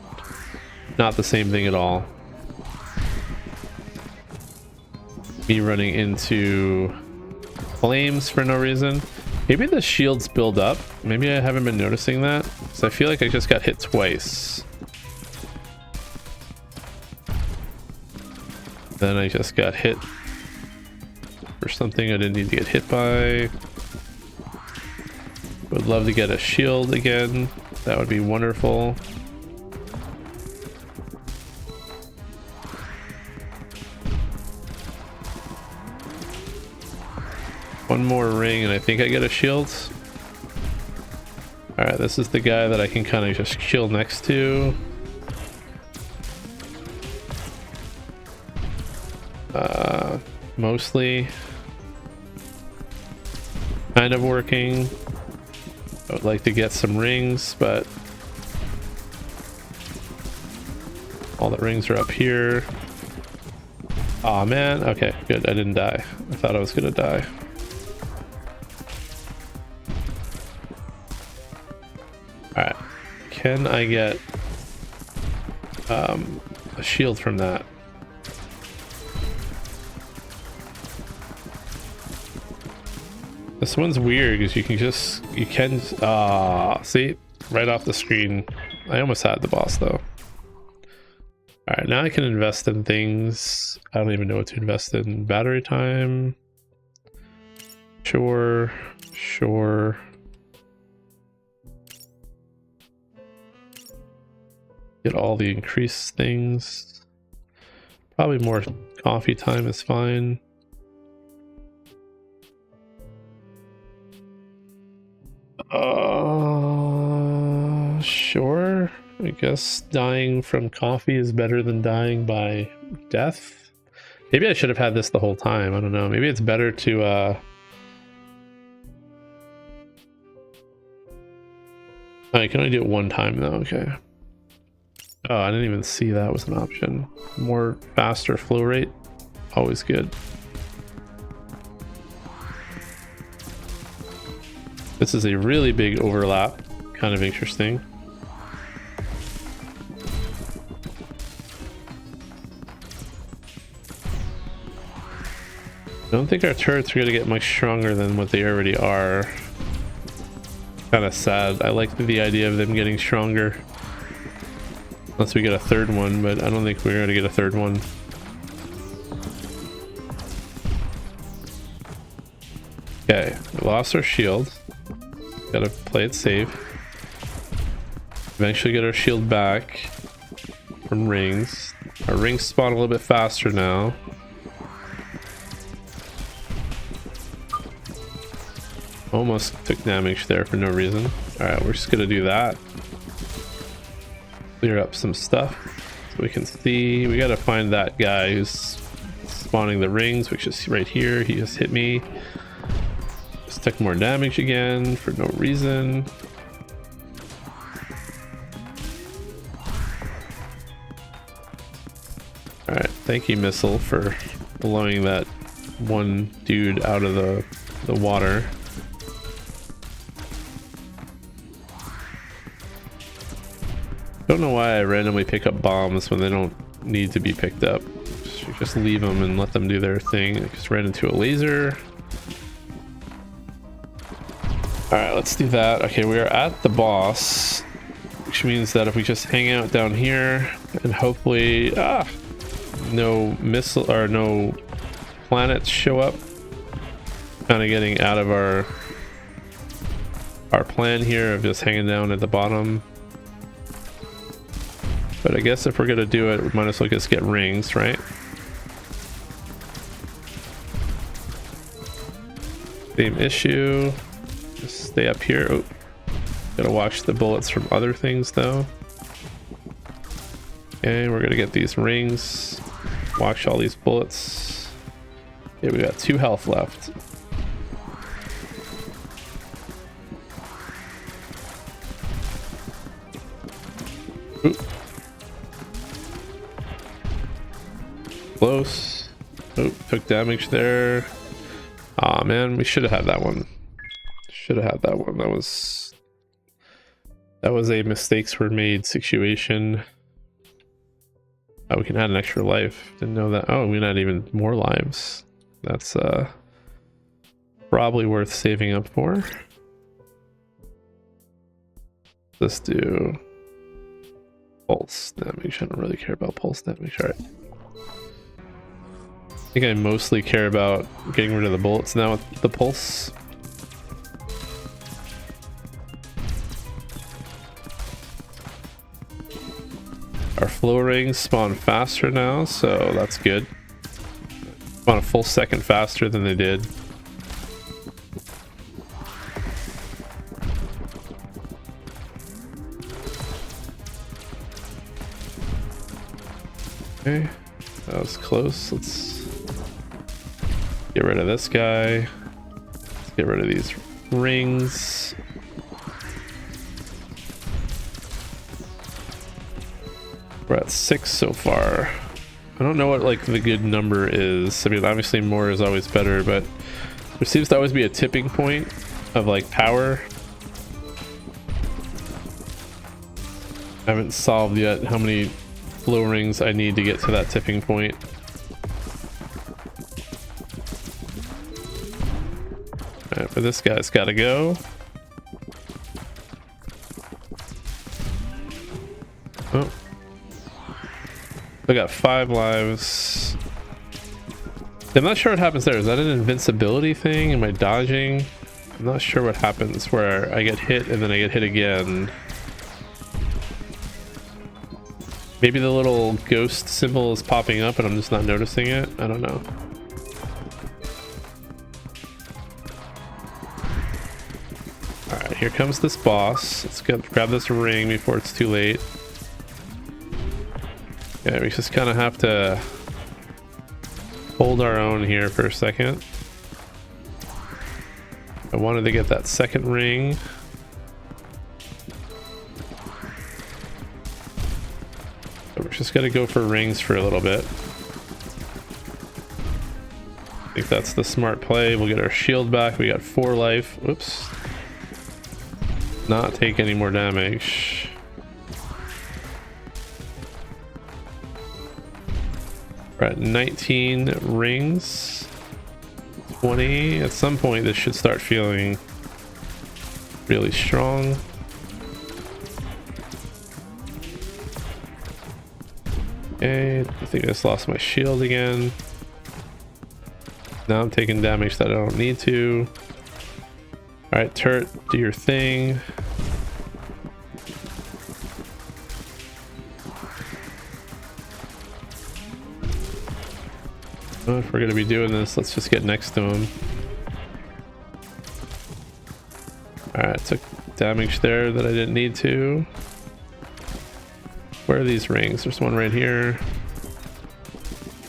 Not the same thing at all. Me running into flames for no reason. Maybe the shields build up. Maybe I haven't been noticing that. So I feel like I just got hit twice. Then I just got hit for something I didn't need to get hit by. Would love to get a shield again. That would be wonderful. One more ring and I think I get a shield. Alright, this is the guy that I can kind of just chill next to. Mostly kind of working. I would like to get some rings, but all the rings are up here. Aw, man. Okay, good. I didn't die. I thought I was gonna die. Alright. Can I get a shield from that? This one's weird because you can see right off the screen. I almost had the boss though. All right, now I can invest in things. I don't even know what to invest in. Battery time. Sure. Get all the increased things. Probably more coffee time is fine. Sure. I guess dying from coffee is better than dying by death. Maybe I should have had this the whole time. I don't know. Maybe it's better to oh, you can only do it one time though. Okay. Oh, I didn't even see that was an option. More faster flow rate. Always good. This is a really big overlap. Kind of interesting. I don't think our turrets are going to get much stronger than what they already are. Kind of sad. I like the idea of them getting stronger. Unless we get a third one, but I don't think we're going to get a third one. Okay, we lost our shield. Gotta play it safe. Eventually get our shield back from rings. Our rings spawn a little bit faster now. Almost took damage there for no reason. Alright, we're just gonna do that. Clear up some stuff so we can see. We gotta find that guy who's spawning the rings, which is right here. He just hit me. Just took more damage again for no reason. Alright, thank you, missile, for blowing that one dude out of the water. Don't know why I randomly pick up bombs when they don't need to be picked up. Just leave them and let them do their thing. I just ran into a laser. Alright, let's do that. Okay, we are at the boss, which means that if we just hang out down here and hopefully no missile or no planets show up, kind of getting out of our plan here of just hanging down at the bottom. But I guess if we're gonna do it, we might as well just get rings, right? Same issue. Just stay up here. Oh, gotta watch the bullets from other things though. Okay, we're gonna get these rings. Watch all these bullets. Yeah, we got 2 health left. Ooh. Close. Oh, took damage there. Aw, man, we should have had that one. Should have had that one. That was a mistakes were made situation. Oh, we can add an extra life. Didn't know that. Oh, we can add even more lives. That's probably worth saving up for. Let's do pulse damage. I don't really care about pulse damage. All right. I think I mostly care about getting rid of the bullets now with the pulse. Our flow rings spawn faster now, so that's good. Spawn a full second faster than they did. Okay, that was close. Let's get rid of this guy. Let's get rid of these rings. We're at 6 so far. I don't know what like the good number is. I mean, obviously more is always better, but there seems to always be a tipping point of like power. I haven't solved yet how many flow rings I need to get to that tipping point. Alright, but this guy's gotta go. Oh. I got 5 lives. I'm not sure what happens there. Is that an invincibility thing? Am I dodging? I'm not sure what happens where I get hit and then I get hit again. Maybe the little ghost symbol is popping up and I'm just not noticing it. I don't know. Alright, here comes this boss. Let's grab this ring before it's too late. Yeah, we just kind of have to hold our own here for a second. I wanted to get that second ring. So we're just gonna go for rings for a little bit. I think that's the smart play. We'll get our shield back. We got 4 life. Whoops. Not take any more damage. We're at 19 rings. 20. At some point this should start feeling really strong. Okay, I think I just lost my shield again. Now I'm taking damage that I don't need to. Alright, turret, do your thing. If we're gonna be doing this, let's just get next to him. Alright, took damage there that I didn't need to. Where are these rings? There's one right here.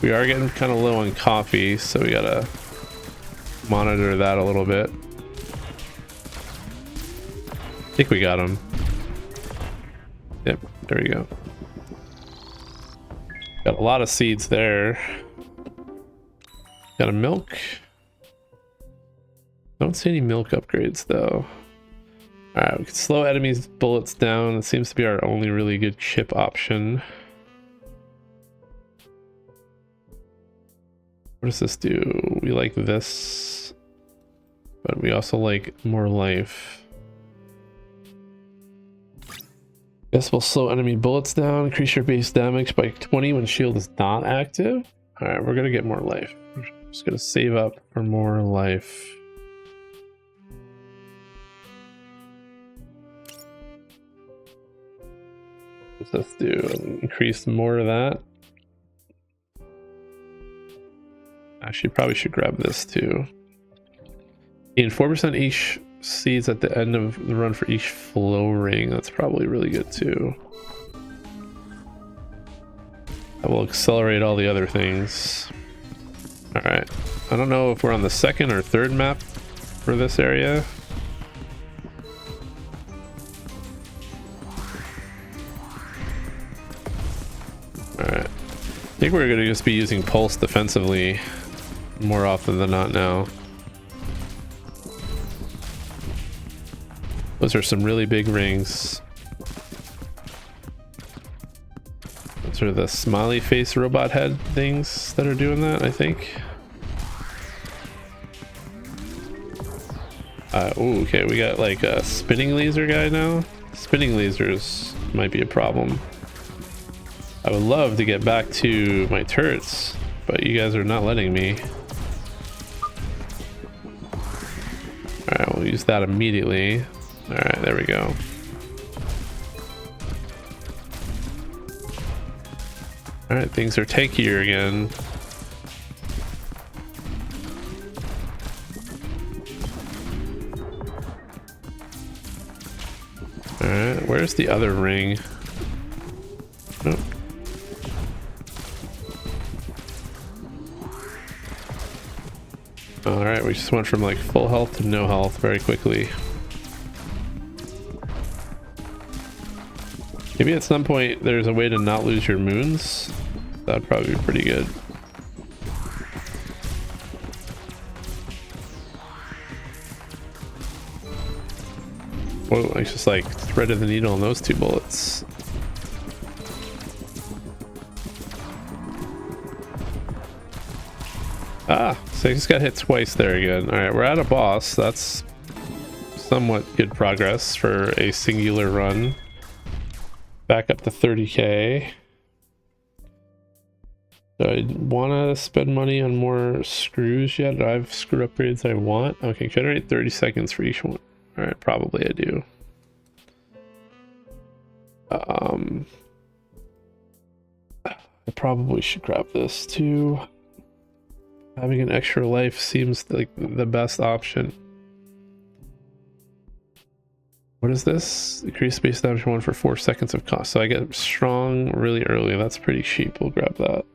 We are getting kind of low on coffee, so we gotta monitor that a little bit. I think we got him. Yep, there we go. Got a lot of seeds there. Got a milk. Don't see any milk upgrades though. Alright, we can slow enemies' bullets down. It seems to be our only really good chip option. What does this do? We like this, but we also like more life. Guess we'll slow enemy bullets down, increase your base damage by 20 when shield is not active. Alright, we're gonna get more life. We're just gonna save up for more life. What does this do? Increase more of that. Actually, probably should grab this too. Gain 4% each seeds at the end of the run for each flow ring. That's probably really good too. That will accelerate all the other things. Alright. I don't know if we're on the second or third map for this area. Alright. I think we're going to just be using pulse defensively more often than not now. Those are some really big rings. Those are the smiley face robot head things that are doing that, I think. Ooh, okay, we got like a spinning laser guy now. Spinning lasers might be a problem. I would love to get back to my turrets, but you guys are not letting me. Alright, we'll use that immediately. Alright, there we go. Alright, things are tankier again. Alright, where's the other ring? Oh. Alright, we just went from like full health to no health very quickly. Maybe at some point there's a way to not lose your moons. That'd probably be pretty good. Whoa, I just like threaded the needle on those two bullets. Ah, so I just got hit twice there again. Alright, we're at a boss. That's somewhat good progress for a singular run. Back up to 30k. Do I want to spend money on more screws yet? Do I have screw upgrades I want? Okay, generate 30 seconds for each one. Alright, probably I do. I probably should grab this too. Having an extra life seems like the best option. What is this? Increase base damage 1 for 4 seconds of cost. So I get strong really early. That's pretty cheap. We'll grab that.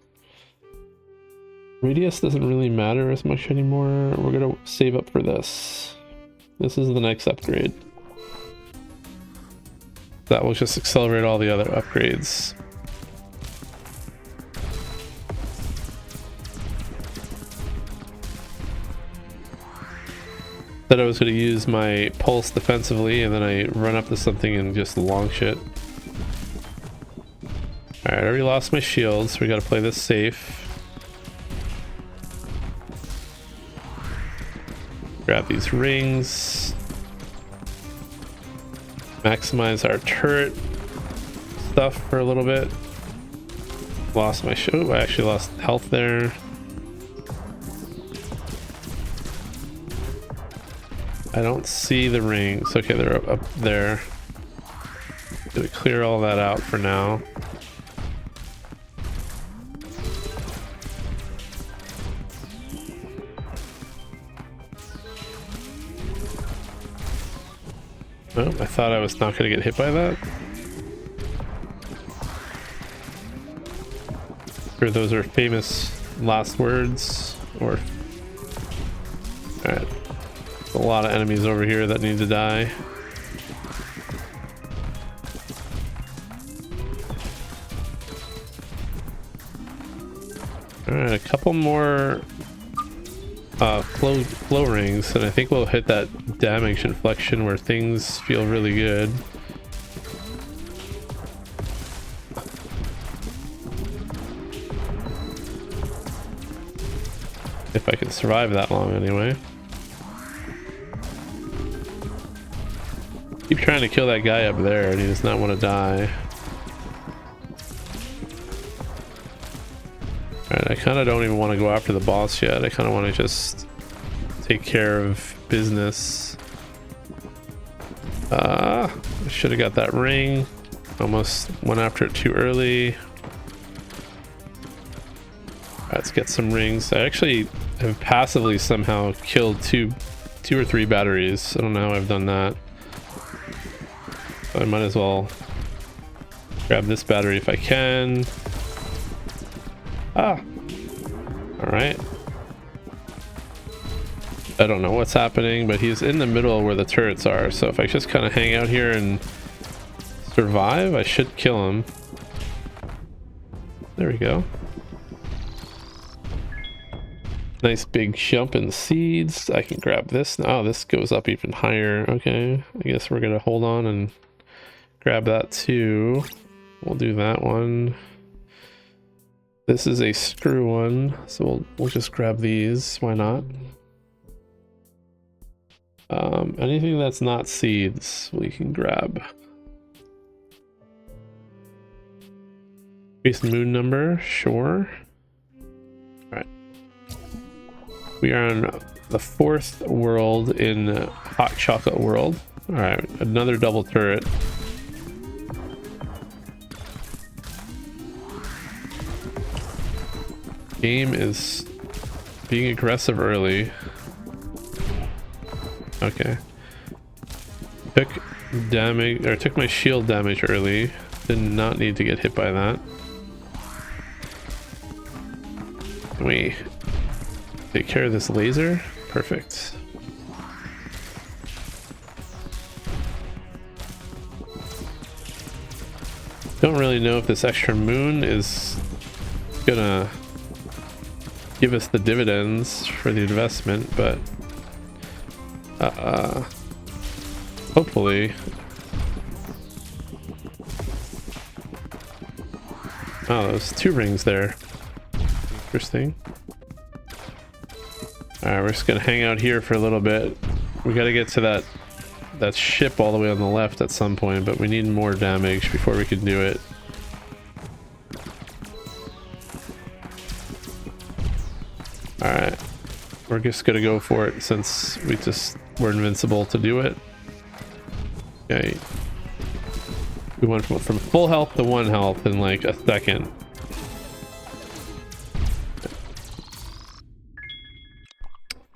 Radius doesn't really matter as much anymore. We're gonna save up for this. This is the next upgrade. That will just accelerate all the other upgrades. Said I was going to use my pulse defensively and then I run up to something and just launch it. Alright, I already lost my shield, so we got to play this safe. Grab these rings. Maximize our turret stuff for a little bit. Lost my shield. I actually lost health there. I don't see the rings. Okay, they're up there. Gonna clear all that out for now. Oh, I thought I was not going to get hit by that. Sure, those are famous last words. Or, alright, a lot of enemies over here that need to die. Alright, a couple more flow rings, and I think we'll hit that damage inflection where things feel really good. If I can survive that long anyway. Keep trying to kill that guy up there, and he does not want to die. Alright, I kind of don't even want to go after the boss yet. I kind of want to just take care of business. I should have got that ring. Almost went after it too early. Let's get some rings. I actually have passively somehow killed two or three batteries. I don't know how I've done that. So I might as well grab this battery if I can. Ah, all right. I don't know what's happening, but he's in the middle where the turrets are. So if I just kind of hang out here and survive, I should kill him. There we go. Nice big jump in seeds. I can grab this. Oh, this goes up even higher. Okay, I guess we're gonna hold on and grab that too. We'll do that one. This is a screw one, so we'll just grab these. Why not? Anything that's not seeds, we can grab. Base moon number, sure. All right. We are on the 4th world in Hot Chocolate World. All right, another double turret. Game is being aggressive early. Okay. Took damage, or took my shield damage early. Did not need to get hit by that. Can we take care of this laser? Perfect. Don't really know if this extra moon is gonna give us the dividends for the investment, but hopefully. Oh, there's 2 rings there. Interesting. Alright, we're just gonna hang out here for a little bit. We gotta get to that ship all the way on the left at some point, but we need more damage before we can do it. Alright, we're just gonna go for it since we're invincible to do it. Okay. We went from full health to 1 health in like a second.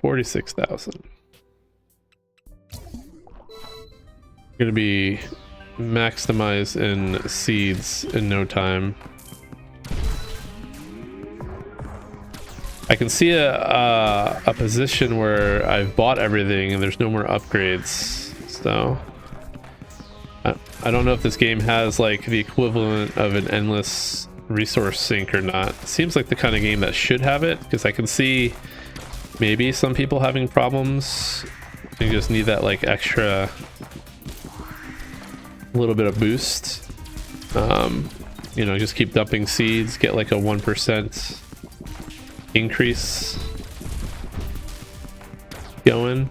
$46,000. Gonna be maximized in seeds in no time. I can see a position where I've bought everything and there's no more upgrades, so I don't know if this game has like the equivalent of an endless resource sink or not. It seems like the kind of game that should have it, because I can see maybe some people having problems. You just need that like extra little bit of boost. You know, just keep dumping seeds, get like a 1% increase going.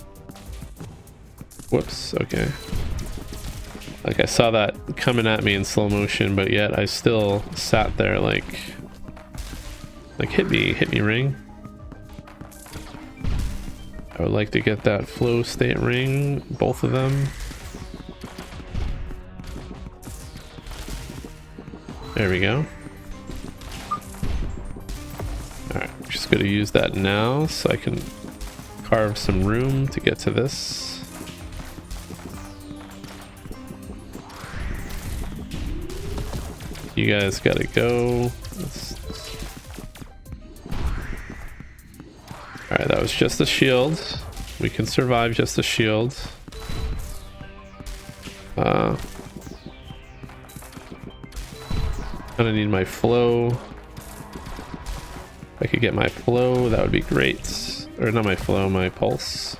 Whoops, okay. Like I saw that coming at me in slow motion, but yet I still sat there like hit me ring. I would like to get that flow state ring, both of them. There we go. Alright, I'm just gonna use that now so I can carve some room to get to this. You guys gotta go. Alright, that was just a shield. We can survive just a shield. Gonna need my flow. If I could get my flow, that would be great. Or not my flow, my pulse.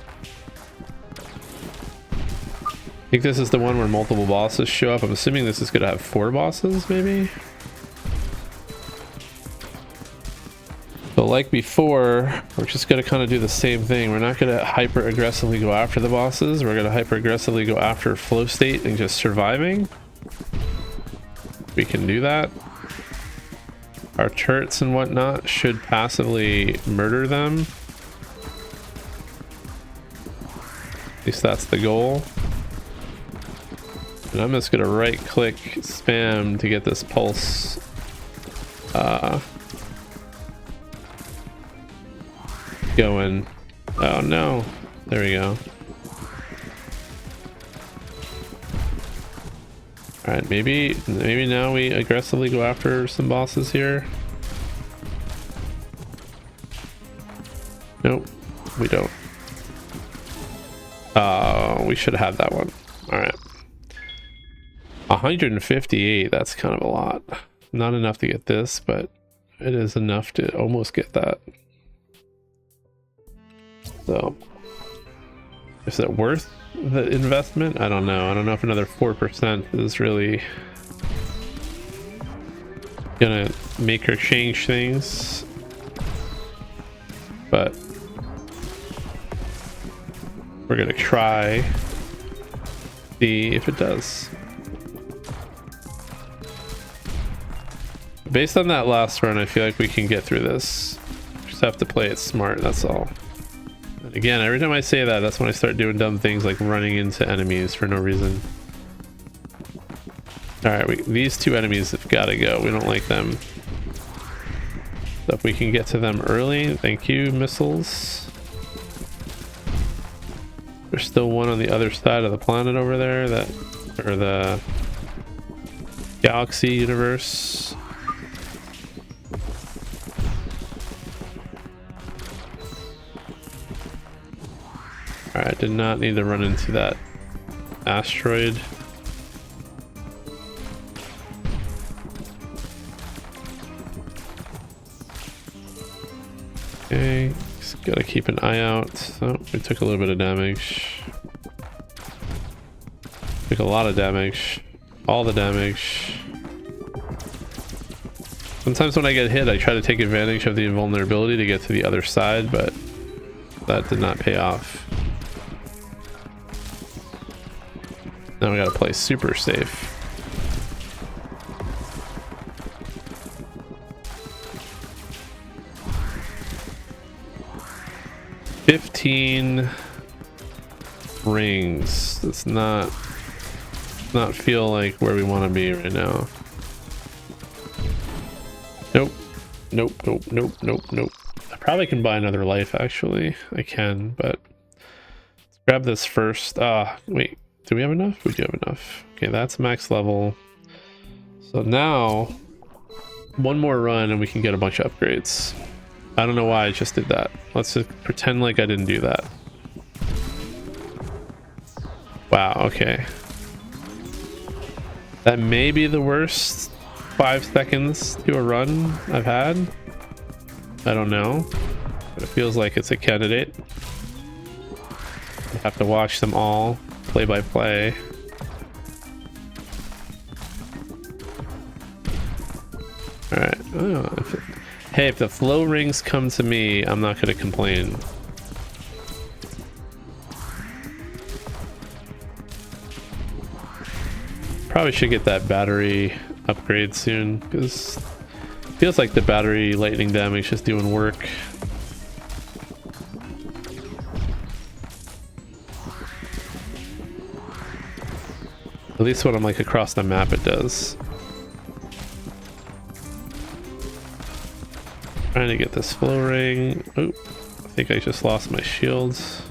I think this is the one where multiple bosses show up. I'm assuming this is gonna have 4 bosses, maybe? So like before, we're just gonna kind of do the same thing. We're not gonna hyper aggressively go after the bosses. We're gonna hyper aggressively go after flow state and just surviving. We can do that. Our turrets and whatnot should passively murder them. At least that's the goal. And I'm just gonna right click spam to get this pulse going. Oh no, there we go. All right, maybe now we aggressively go after some bosses here. Nope, we don't. We should have that one. All right, 158. That's kind of a lot. Not enough to get this, but it is enough to almost get that. So, is it worth the investment? I don't know. I don't know if another 4% is really gonna make or change things, but we're gonna try, see if it does. Based on that last run, I feel like we can get through this. Just have to play it smart, that's all. And again, every time I say that, that's when I start doing dumb things like running into enemies for no reason. Alright, these 2 enemies have got to go. We don't like them. So if we can get to them early, thank you, missiles. There's still one on the other side of the planet over there, or the galaxy universe. Alright, did not need to run into that asteroid. Okay, just gotta keep an eye out. Oh, we took a little bit of damage. Took a lot of damage. All the damage. Sometimes when I get hit, I try to take advantage of the invulnerability to get to the other side, but that did not pay off. Now we gotta play super safe. $15 rings. Does not feel like where we want to be right now. Nope. Nope, nope, nope, nope, nope. I probably can buy another life, actually. I can, but let's grab this first. Wait. Do we have enough? We do have enough. Okay, that's max level. So now, one more run and we can get a bunch of upgrades. I don't know why I just did that. Let's just pretend like I didn't do that. Wow, okay. That may be the worst 5 seconds to a run I've had. I don't know, but it feels like it's a candidate. I have to watch them all. Play by play. Alright. Oh, hey, if the flow rings come to me, I'm not going to complain. Probably should get that battery upgrade soon, because it feels like the battery lightning damage is doing work. At least when I'm like across the map it does. Trying to get this flow ring. Oh, I think I just lost my shields.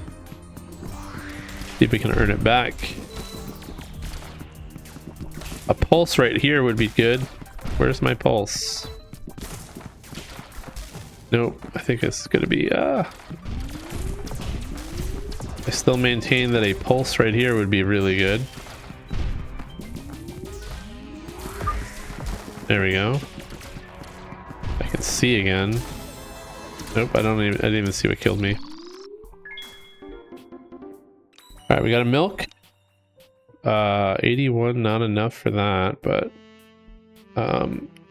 See if we can earn it back. A pulse right here would be good. Where's my pulse? Nope, I think it's gonna be I still maintain that a pulse right here would be really good. There we go. I can see again. Nope, I didn't even see what killed me. Alright, we got a milk. 81, not enough for that, but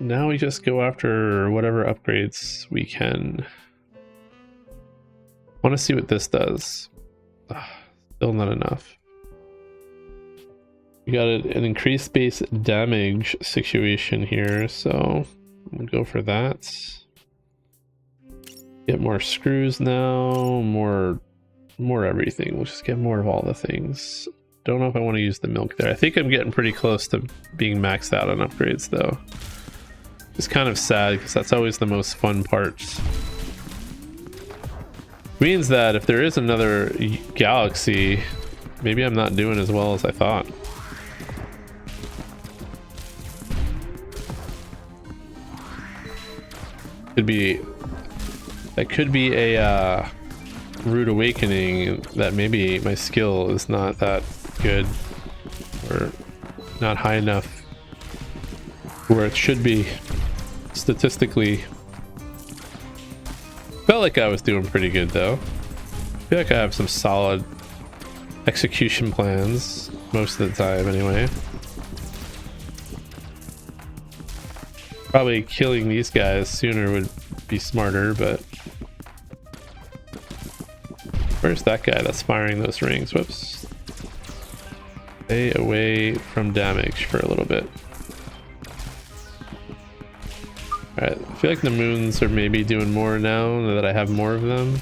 now we just go after whatever upgrades we can. Want to see what this does. Still not enough. We got an increased base damage situation here, so we'll go for that. Get more screws now, more everything. We'll just get more of all the things. Don't know if I want to use the milk there. I think I'm getting pretty close to being maxed out on upgrades though. It's kind of sad because that's always the most fun parts. Means that if there is another galaxy, maybe I'm not doing as well as I thought. That could be a rude awakening, that maybe my skill is not that good or not high enough where it should be statistically. Felt like I was doing pretty good though. I feel like I have some solid execution plans most of the time anyway. Probably killing these guys sooner would be smarter, but where's that guy that's firing those rings? Whoops. Stay away from damage for a little bit. Alright, I feel like the moons are maybe doing more now that I have more of them.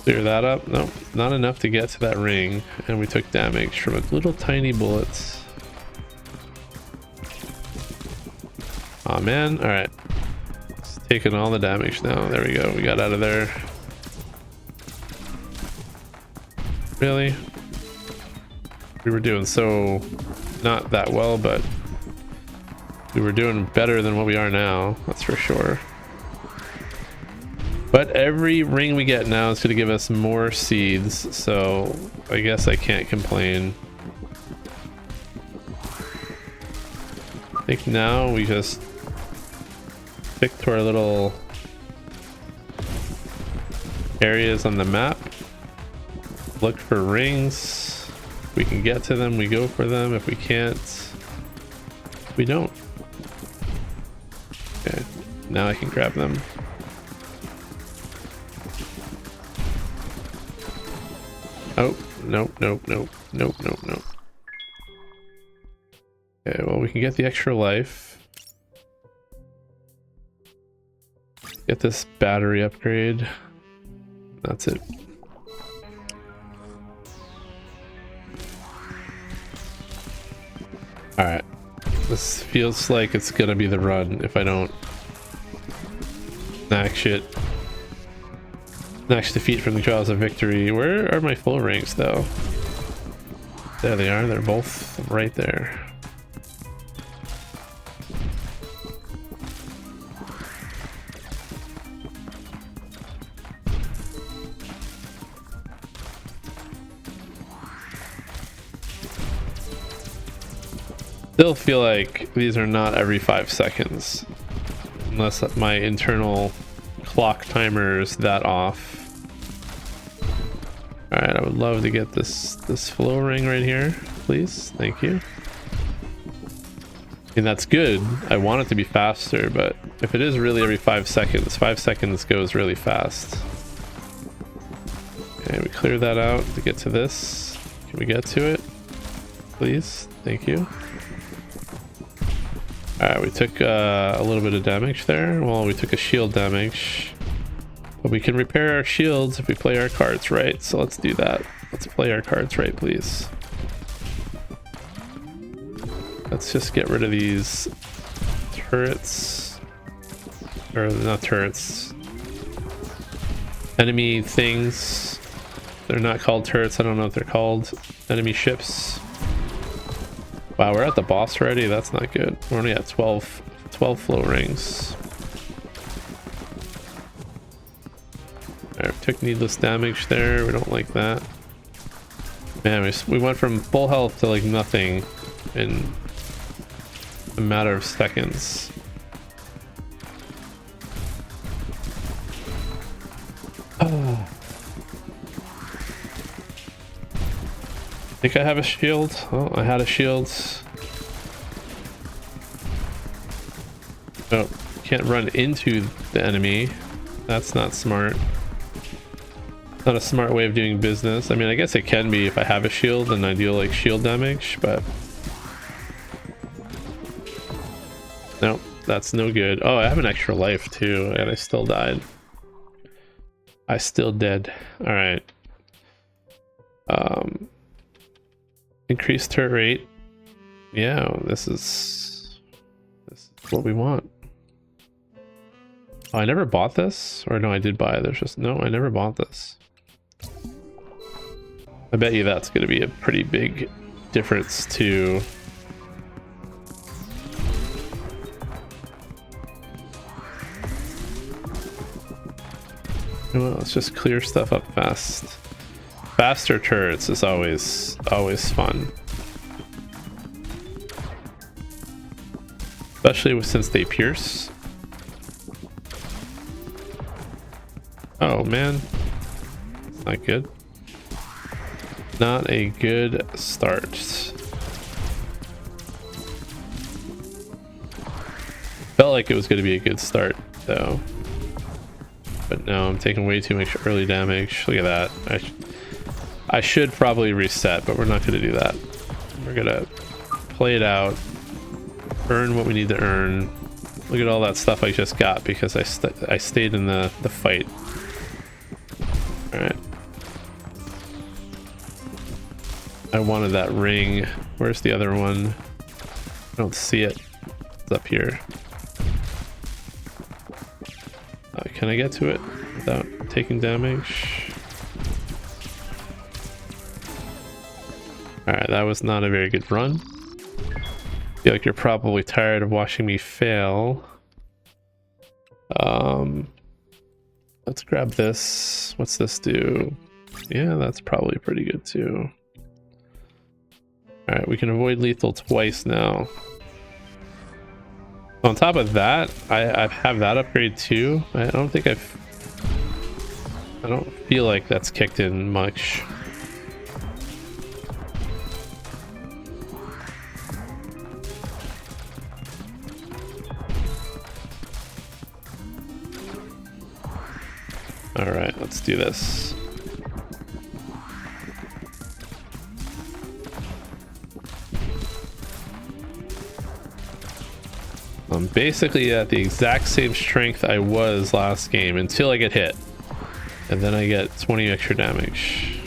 Clear that up. Nope, not enough to get to that ring, and we took damage from a little tiny bullets. Aw, man. Alright. It's taking all the damage now. There we go. We got out of there. Really? We were doing so not that well, but we were doing better than what we are now. That's for sure. But every ring we get now is going to give us more seeds, so I guess I can't complain. I think now we just stick to our little areas on the map, look for rings. If we can get to them, we go for them. If we can't, we don't. Okay, now I can grab them. Oh, nope, nope, nope, nope, nope, nope. Okay, well, we can get the extra life. Get this battery upgrade. That's it. Alright. This feels like it's gonna be the run if I don't snatch defeat from the Trials of Victory. Where are my full rings though? There they are. They're both right there. Still feel like these are not every 5 seconds, unless my internal clock timer is that off. All right, I would love to get this flow ring right here, please. Thank you. And that's good. I want it to be faster, but if it is really every 5 seconds, 5 seconds goes really fast. Okay, we clear that out to get to this. Can we get to it, please? Thank you. Alright, we took a little bit of damage there. Well, we took a shield damage. But we can repair our shields if we play our cards right. So let's do that. Let's play our cards right, please. Let's just get rid of these turrets. Or not turrets. Enemy things. They're not called turrets. I don't know what they're called. Enemy ships. Wow, we're at the boss already? That's not good. We're only at 12 flow rings. Alright, took needless damage there. We don't like that. Man, we went from full health to like nothing in a matter of seconds. Oh. I think I have a shield. Oh, I had a shield. Oh, can't run into the enemy. That's not smart. Not a smart way of doing business. I mean, I guess it can be if I have a shield and I deal like shield damage, but no, that's no good. Oh, I have an extra life too, and I still died. I still dead. All right. Increased turret rate. Yeah, this is what we want. Oh, I never bought this, or no, I did buy it. There's just no, I never bought this. I bet you that's going to be a pretty big difference too. Well, let's just clear stuff up fast. Faster turrets is always fun, especially since they pierce. Oh man, not good. Not a good start. Felt like it was going to be a good start though, but no, I'm taking way too much early damage. Look at that. I should probably reset, but we're not going to do that. We're going to play it out, earn what we need to earn. Look at all that stuff I just got because I stayed in the fight. All right. I wanted that ring. Where's the other one? I don't see it. It's up here. Can I get to it without taking damage? Alright, that was not a very good run. I feel like you're probably tired of watching me fail. Let's grab this. What's this do? Yeah, that's probably pretty good too. Alright, we can avoid lethal twice now. On top of that, I have that upgrade too. I don't feel like that's kicked in much. All right, let's do this. I'm basically at the exact same strength I was last game until I get hit. And then I get 20 extra damage.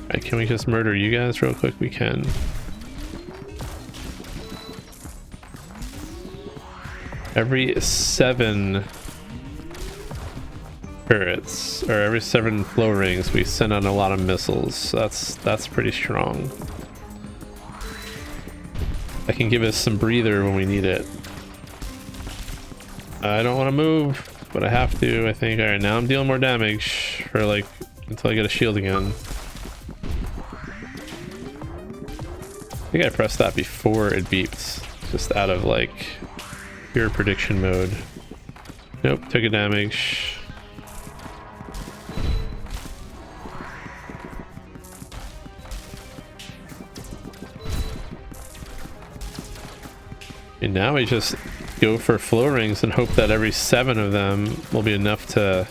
Alright, can we just murder you guys real quick? We can. Every 7 turrets, or every 7 flow rings, we send out a lot of missiles. That's pretty strong. That can give us some breather when we need it. I don't want to move, but I have to, I think. Alright, now I'm dealing more damage for like until I get a shield again. I think I pressed that before it beeped, just out of like pure prediction mode. Nope, took a damage. And now we just go for flow rings and hope that every 7 of them will be enough to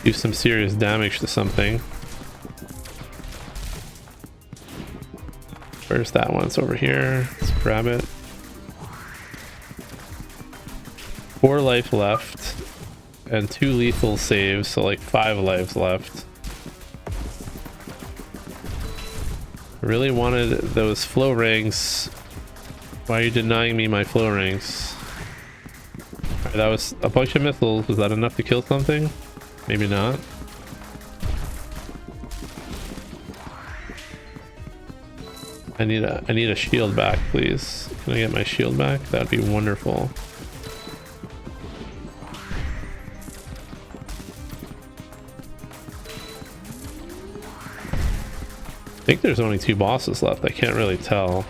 do some serious damage to something. Where's that one? It's over here. Let's grab it. 4 life left and 2 lethal saves, so like 5 lives left. I really wanted those flow rings. Why are you denying me my flow rings? Right, that was a bunch of missiles. Was that enough to kill something? Maybe not. I need a shield back, please. Can I get my shield back? That'd be wonderful. I think there's only 2 bosses left. I can't really tell.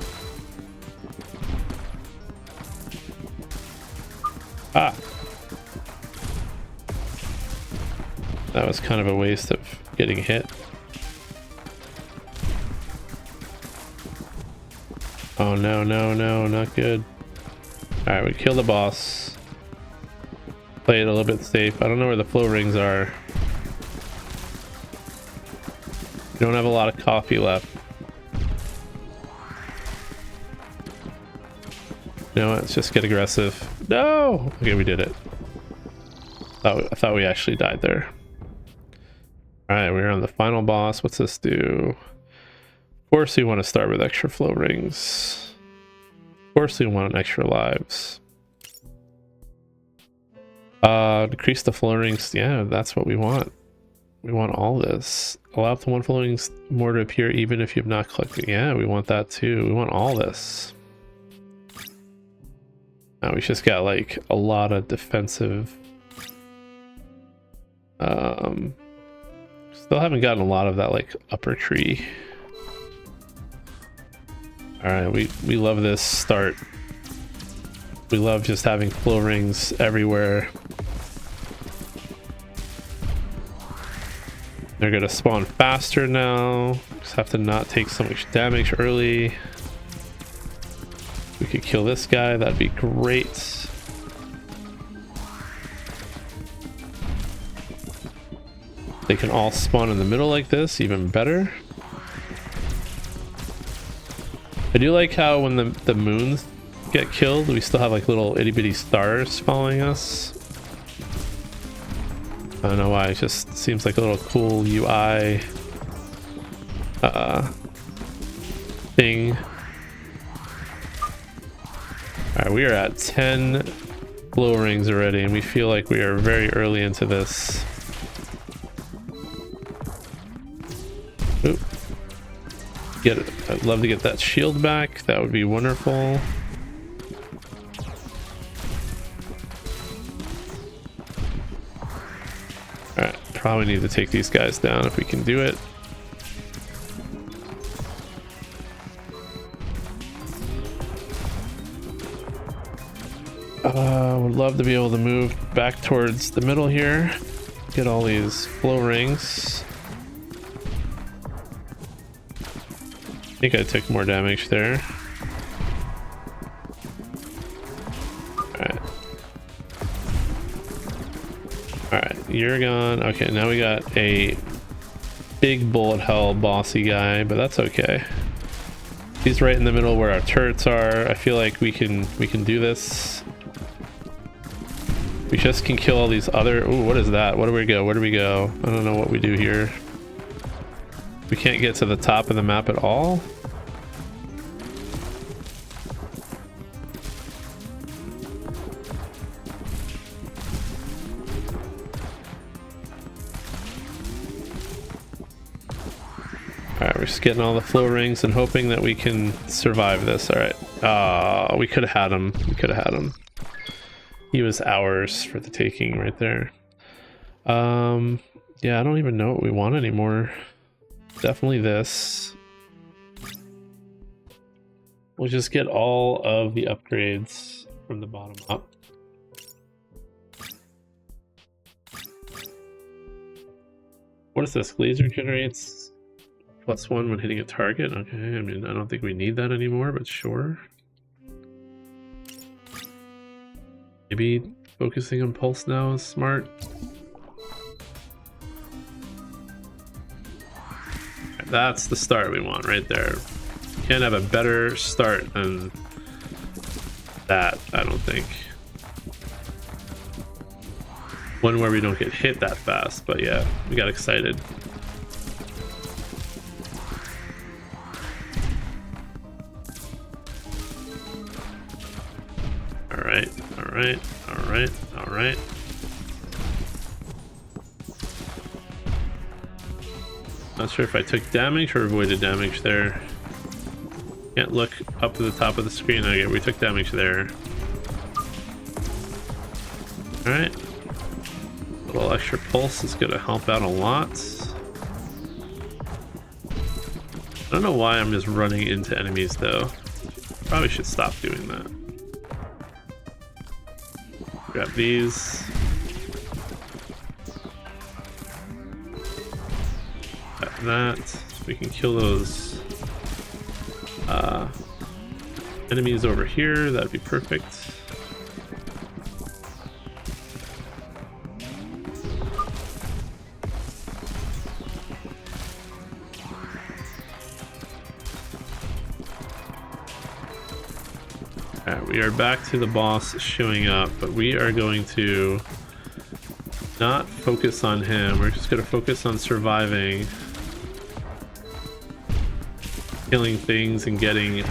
Ah! That was kind of a waste of getting hit. Oh no, no, no, not good. Alright, we killed the boss. Play it a little bit safe. I don't know where the flow rings are. We don't have a lot of coffee left. You know what? Let's just get aggressive. No! Okay, we did it. I thought we actually died there. Alright, we're on the final boss. What's this do? Of course we want to start with extra flow rings. Of course we want extra lives. Decrease the flow rings. Yeah, that's what we want. We want all this. Allow up to 1 flow rings more to appear even if you've not collected. Yeah, we want that too. We want all this. Now we just got like a lot of defensive. Still haven't gotten a lot of that like upper tree. Alright, we love this start. We love just having flow rings everywhere. They're gonna spawn faster now. Just have to not take so much damage early. We could kill this guy, that'd be great. They can all spawn in the middle like this, even better. I do like how when the moons get killed, we still have like little itty bitty stars following us. I don't know why, it just seems like a little cool UI thing. Alright, we are at 10 flow rings already, and we feel like we are very early into this. Oop. I'd love to get that shield back. That would be wonderful. Alright, probably need to take these guys down if we can do it. Would love to be able to move back towards the middle here. Get all these flow rings. I think I took more damage there. Alright. Alright, you're gone. Okay, now we got a big bullet hell bossy guy, but that's okay. He's right in the middle where our turrets are. I feel like we can do this. We just can kill all these other... Ooh, what is that? Where do we go? Where do we go? I don't know what we do here. We can't get to the top of the map at all. Alright, we're just getting all the flow rings and hoping that we can survive this. Alright. We could have had him. We could have had him. He was ours for the taking right there. Yeah, I don't even know what we want anymore. Definitely this. We'll just get all of the upgrades from the bottom up. What is this? Laser generates +1 when hitting a target. Okay, I mean, I don't think we need that anymore, but sure. Maybe focusing on pulse now is smart. That's the start we want right there. Can't have a better start than that, I don't think. One where we don't get hit that fast, but yeah, we got excited. Alright, alright, alright, alright. Not sure if I took damage or avoided damage there. Can't look up to the top of the screen. Okay, we took damage there. Alright. A little extra pulse is going to help out a lot. I don't know why I'm just running into enemies though. Probably should stop doing that. Grab these. Grab that. We can kill those enemies over here. That'd be perfect. Alright, we are back to the boss showing up, but we are going to not focus on him. We're just going to focus on surviving, killing things, and getting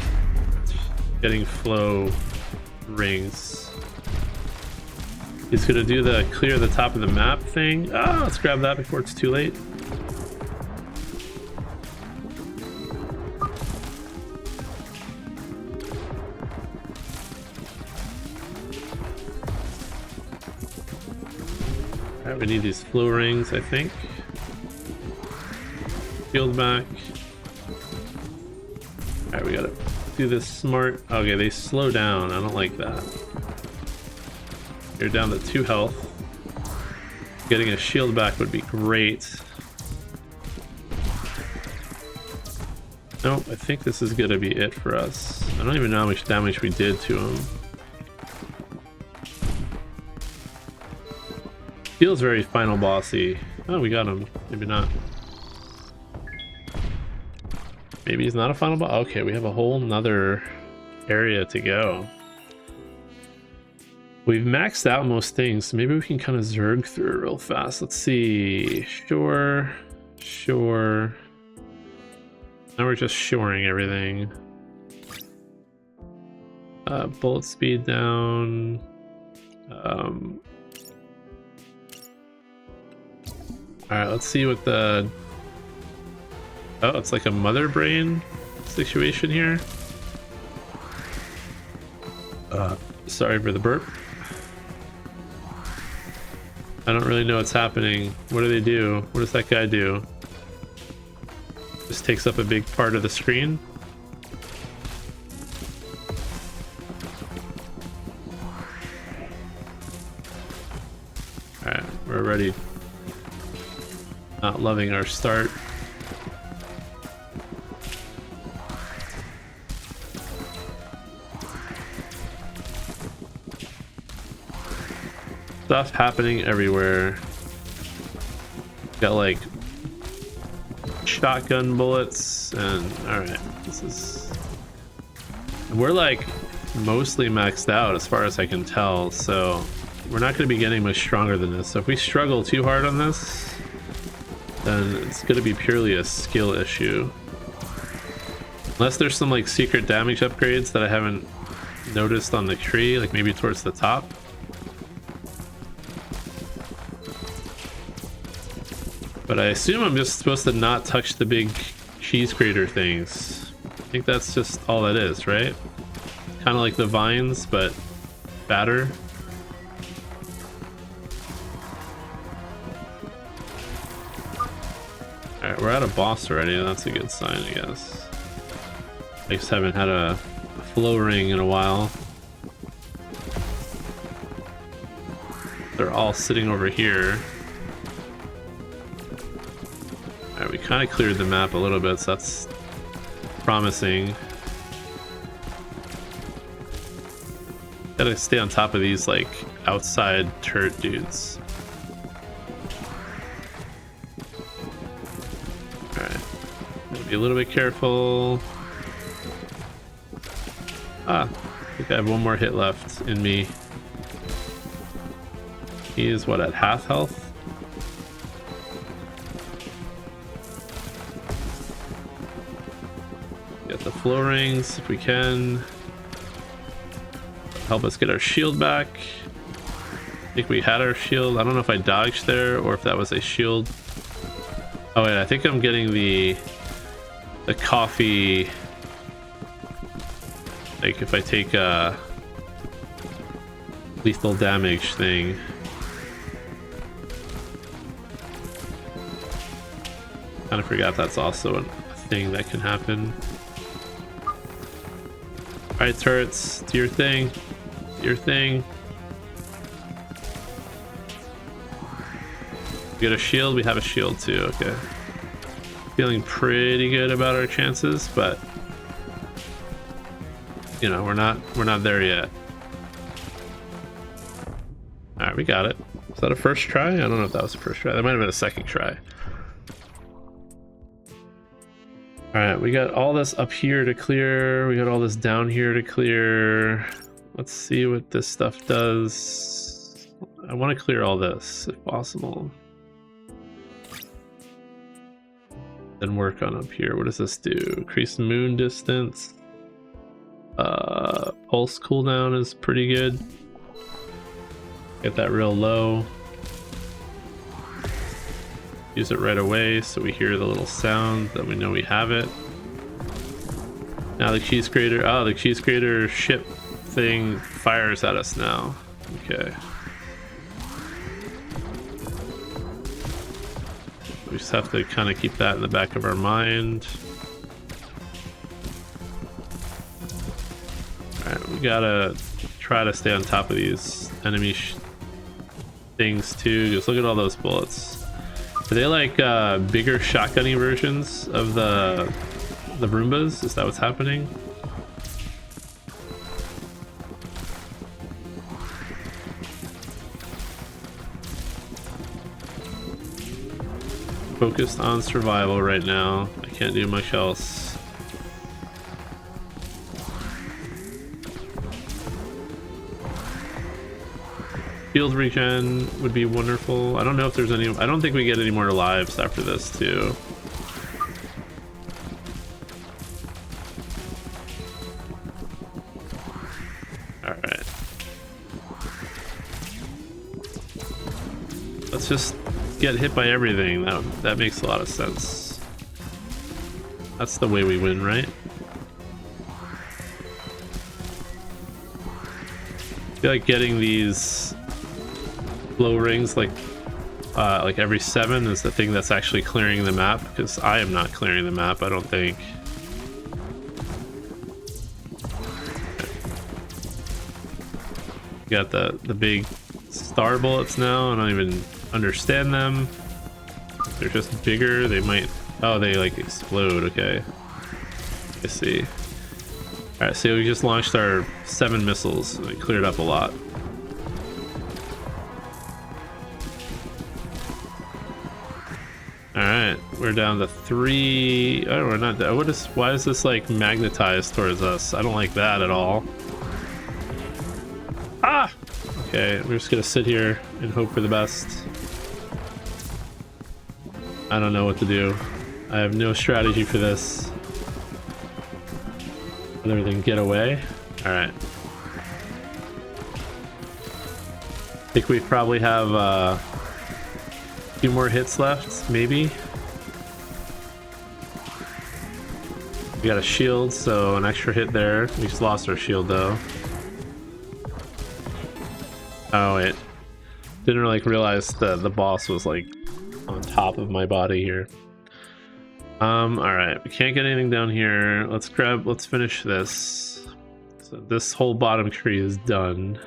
flow rings. He's going to do the clear the top of the map thing. Ah, let's grab that before it's too late. We need these flow rings, I think. Shield back. Alright, we gotta do this smart. Okay, they slow down. I don't like that. You're down to 2 health. Getting a shield back would be great. Nope, I think this is gonna be it for us. I don't even know how much damage we did to him. Feels very final bossy. Oh, we got him. Maybe not. Maybe he's not a final boss. Okay, we have a whole nother area to go. We've maxed out most things, so maybe we can kind of zerg through it real fast. Let's see. Shore. Shore. Now we're just shoring everything. Bullet speed down. Alright, let's see what the... Oh, it's like a mother brain situation here. Sorry for the burp. I don't really know what's happening. What do they do? What does that guy do? Just takes up a big part of the screen. Alright, we're ready. Not loving our start. Stuff happening everywhere. Got like shotgun bullets and alright, this is... We're like mostly maxed out as far as I can tell, so we're not going to be getting much stronger than this. So if we struggle too hard on this, then it's going to be purely a skill issue. Unless there's some like secret damage upgrades that I haven't noticed on the tree, like maybe towards the top. But I assume I'm just supposed to not touch the big cheese grater things. I think that's just all that is, right? Kind of like the vines, but fatter. Alright, we're at a boss already. That's a good sign, I guess. I just haven't had a flow ring in a while. They're all sitting over here. Alright, we kind of cleared the map a little bit, so that's promising. Gotta stay on top of these, like, outside turret dudes. Alright. Be a little bit careful. Ah, I think I have one more hit left in me. He is, what, at half health? Get the flow rings if we can. Help us get our shield back. I think we had our shield. I don't know if I dodged there or if that was a shield. Oh wait, I think I'm getting the coffee Like if I take a lethal damage thing. Kind of forgot that's also a thing that can happen. Alright, turrets, do your thing. Do your thing. We got a shield, we have a shield too, okay. Feeling pretty good about our chances, but you know, we're not there yet. Alright, we got it. Was that a first try? I don't know if that was a first try. That might have been a second try. Alright, we got all this up here to clear. We got all this down here to clear. Let's see what this stuff does. I want to clear all this if possible. Then work on up here. What does this do? Increase moon distance. Pulse cooldown is pretty good. Get that real low. Use it right away so we hear the little sound that we know we have it. Now the cheese grater, oh, the cheese grater ship thing fires at us now. Okay. We just have to kind of keep that in the back of our mind. Alright, we gotta try to stay on top of these enemy things too. Just look at all those bullets. Are they like bigger shotgunny versions of the Roombas? Is that what's happening? Focused on survival right now. I can't do much else. Field regen would be wonderful. I don't know if there's any. I don't think we get any more lives after this too. Alright. Let's just get hit by everything. That makes a lot of sense. That's the way we win, right? I feel like getting these glow rings like every 7 is the thing that's actually clearing the map, because I am not clearing the map, I don't think. We got the big star bullets now. I don't even understand them. They're just bigger. They might, oh, they like explode. Okay, I see. All right, so we just launched our 7 missiles. It cleared up a lot. Alright, we're down to 3. Oh, we're not. Why is this like magnetized towards us? I don't like that at all. Ah! Okay, we're just gonna sit here and hope for the best. I don't know what to do. I have no strategy for this other than get away. Alright. I think we probably have few more hits left, maybe. We got a shield, so an extra hit there. We just lost our shield though. Oh wait, didn't really realize the boss was like on top of my body here. All right, we can't get anything down here. Let's finish this. So this whole bottom tree is done.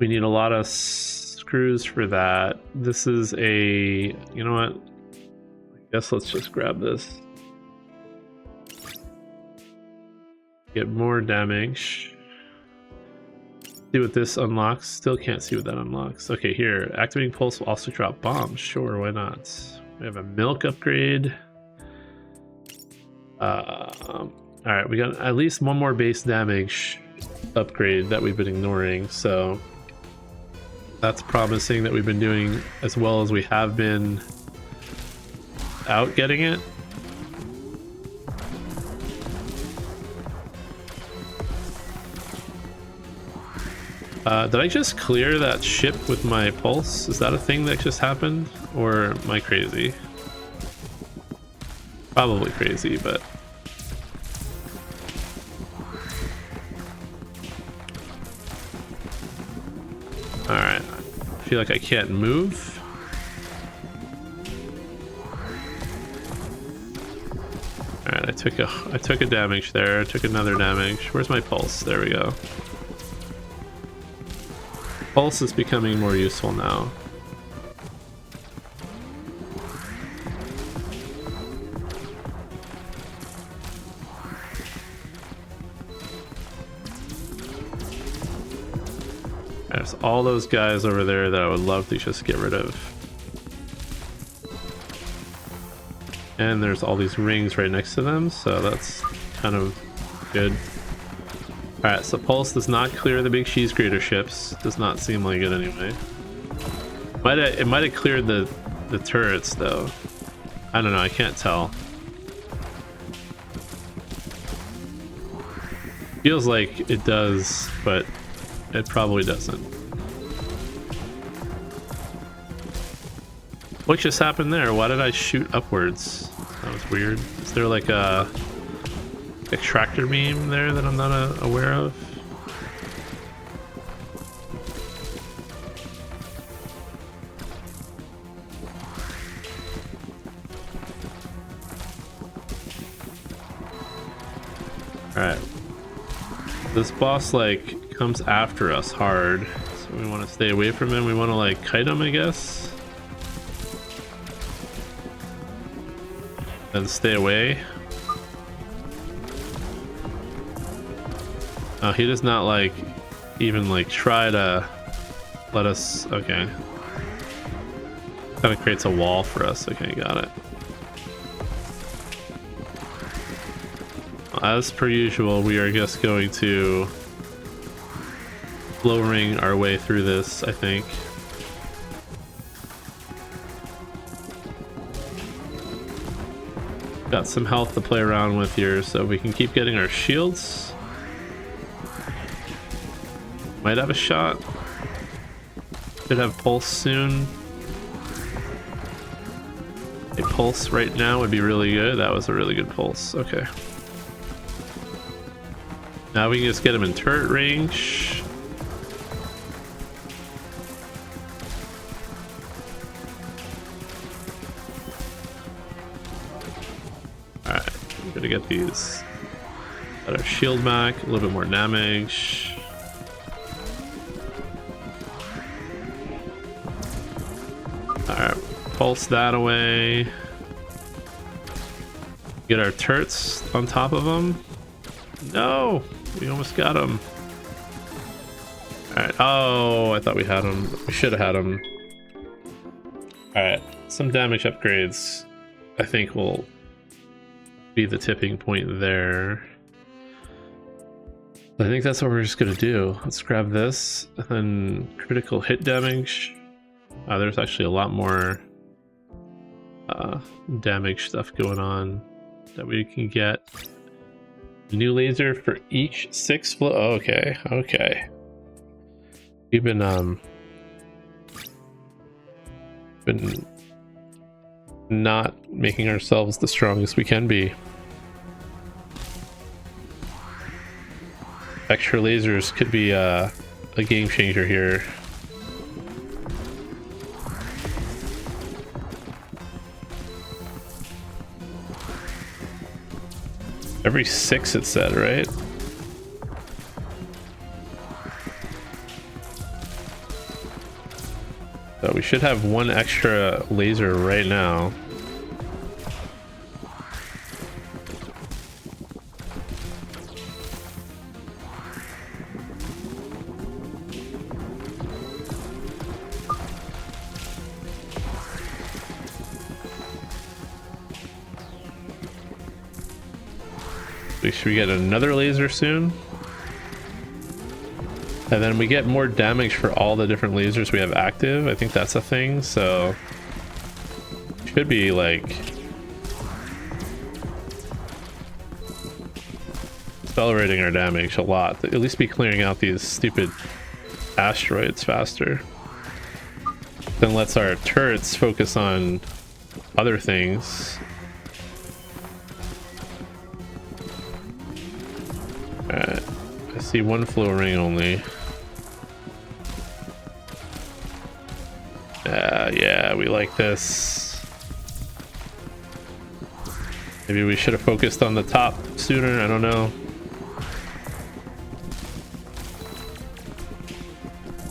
We need a lot of screws for that. This is a, you know what, I guess let's just grab this. Get more damage. See what this unlocks. Still can't see what that unlocks. Okay, here, activating pulse will also drop bombs. Sure, why not? We have a milk upgrade. All right, we got at least one more base damage upgrade that we've been ignoring, so that's promising that we've been doing as well as we have been out getting it. Did I just clear that ship with my pulse? Is that a thing that just happened? Or am I crazy? Probably crazy, but feel like I can't move. Alright, I took a damage there, I took another damage. Where's my pulse? There we go. Pulse is becoming more useful now. There's all those guys over there that I would love to just get rid of. And there's all these rings right next to them, so that's kind of good. Alright, so Pulse does not clear the big cheese grater ships. Does not seem like it anyway. It might have cleared the turrets though. I don't know, I can't tell. Feels like it does, but it probably doesn't. What just happened there? Why did I shoot upwards? That was weird. Is there like a tractor beam there that I'm not aware of? Alright. This boss like comes after us hard, so we want to stay away from him. We want to like kite him, I guess, and stay away. Oh, he does not like even like try to let us. Okay, kind of creates a wall for us. Okay, got it. As per usual, we are just going to flow ring our way through this, I think. Got some health to play around with here, so we can keep getting our shields. Might have a shot. Could have pulse soon. A pulse right now would be really good. That was a really good pulse. Okay. Now we can just get him in turret range. Alright, we're gonna get these. Got our shield back, a little bit more damage. Alright, pulse that away. Get our turrets on top of them. No! We almost got him. Alright. Oh, I thought we had him. We should have had him. Alright. Some damage upgrades I think will be the tipping point there. I think that's what we're just gonna do. Let's grab this, and then critical hit damage. There's actually a lot more damage stuff going on that we can get. New laser for each 6 flow. Oh, okay, okay. We've been not making ourselves the strongest we can be. Extra lasers could be a game changer here. Every 6 it said, right? So we should have 1 extra laser right now. Should we get another laser soon? And then we get more damage for all the different lasers we have active. I think that's a thing, so should be like accelerating our damage a lot. At least be clearing out these stupid asteroids faster. Then lets our turrets focus on other things. Alright, I see 1 flow ring only. Yeah, we like this. Maybe we should have focused on the top sooner, I don't know.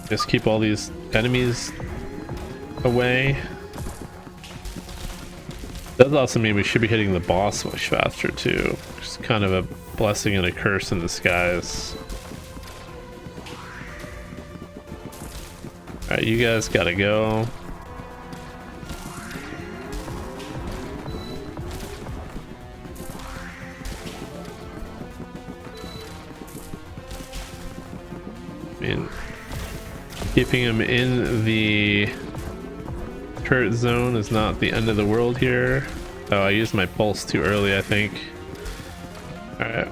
Just keep all these enemies away. Does also mean we should be hitting the boss much faster too. It's kind of a blessing and a curse in disguise. Alright, you guys gotta go. I mean, keeping him in the turret zone is not the end of the world here. Oh, I used my pulse too early, I think. Alright.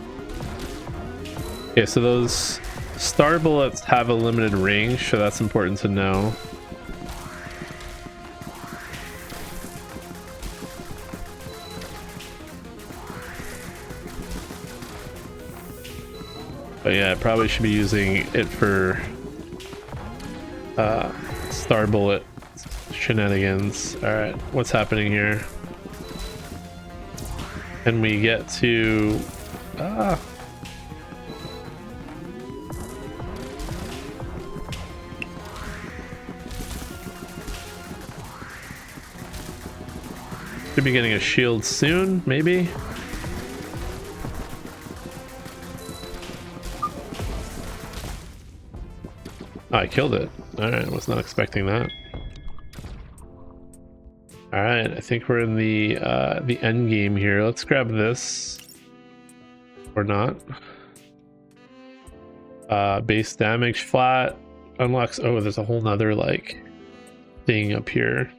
Okay, so those star bullets have a limited range, so that's important to know. But yeah, I probably should be using it for star bullet shenanigans. Alright, what's happening here? And we get to should be getting a shield soon, maybe. Oh, I killed it. Alright, was not expecting that. Alright, I think we're in the end game here. Let's grab this. Or not. Base damage flat. Unlocks, oh, there's a whole nother like thing up here.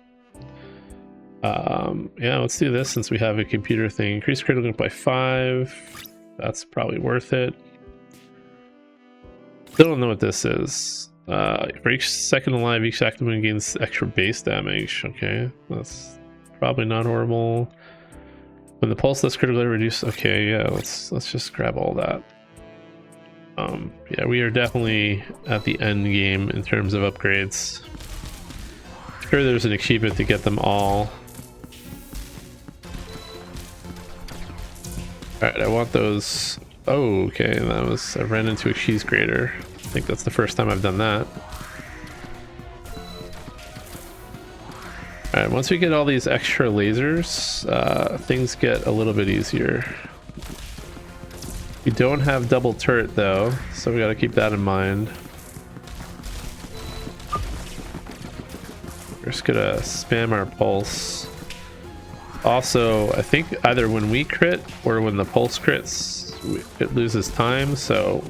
Yeah, let's do this since we have a computer thing. Increase critical by 5. That's probably worth it. Still don't know what this is. For each second alive, each active one gains extra base damage. Okay, that's probably not horrible. When the pulse less critically reduced. Okay, yeah, let's just grab all that. Yeah, we are definitely at the end game in terms of upgrades. Sure, there's an achievement to get them all. Alright, I want those. Oh, okay, that was, I ran into a cheese grater. I think that's the first time I've done that. Alright, once we get all these extra lasers, things get a little bit easier. We don't have double turret though, so we gotta keep that in mind. We're just gonna spam our pulse. Also, I think either when we crit or when the pulse crits, it loses time, so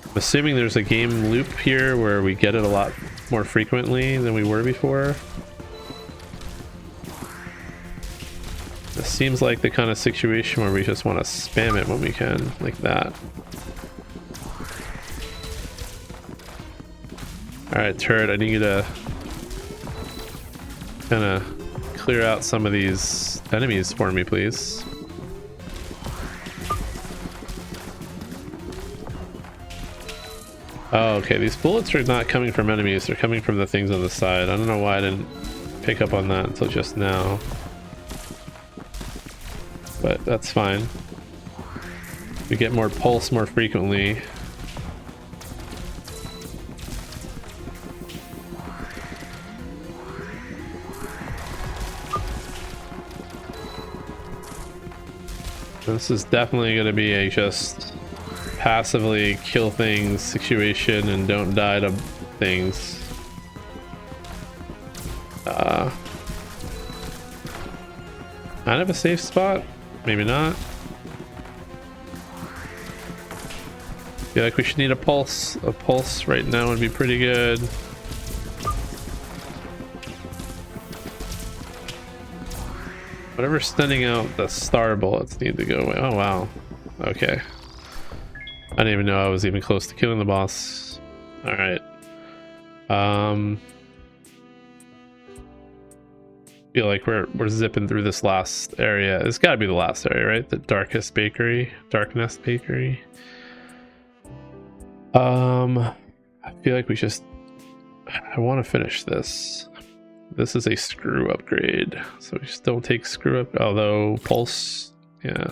I'm assuming there's a game loop here where we get it a lot more frequently than we were before. This seems like the kind of situation where we just want to spam it when we can, like that. Alright, turret, I need you to kind of clear out some of these enemies for me, please. Oh, okay, these bullets are not coming from enemies, they're coming from the things on the side. I don't know why I didn't pick up on that until just now. But that's fine. We get more pulse more frequently. This is definitely going to be a just passively kill things situation and don't die to things. Kind of a safe spot. Maybe not. Feel like we should need a pulse. A pulse right now would be pretty good. Whatever's sending out the star bullets need to go away. Oh wow. Okay. I didn't even know I was even close to killing the boss. Alright. Feel like we're zipping through this last area. It's got to be the last area, right? The darknest bakery, darknest bakery. I feel like we just, I want to finish this. This is a screw upgrade, so we still take screw up, although pulse, yeah.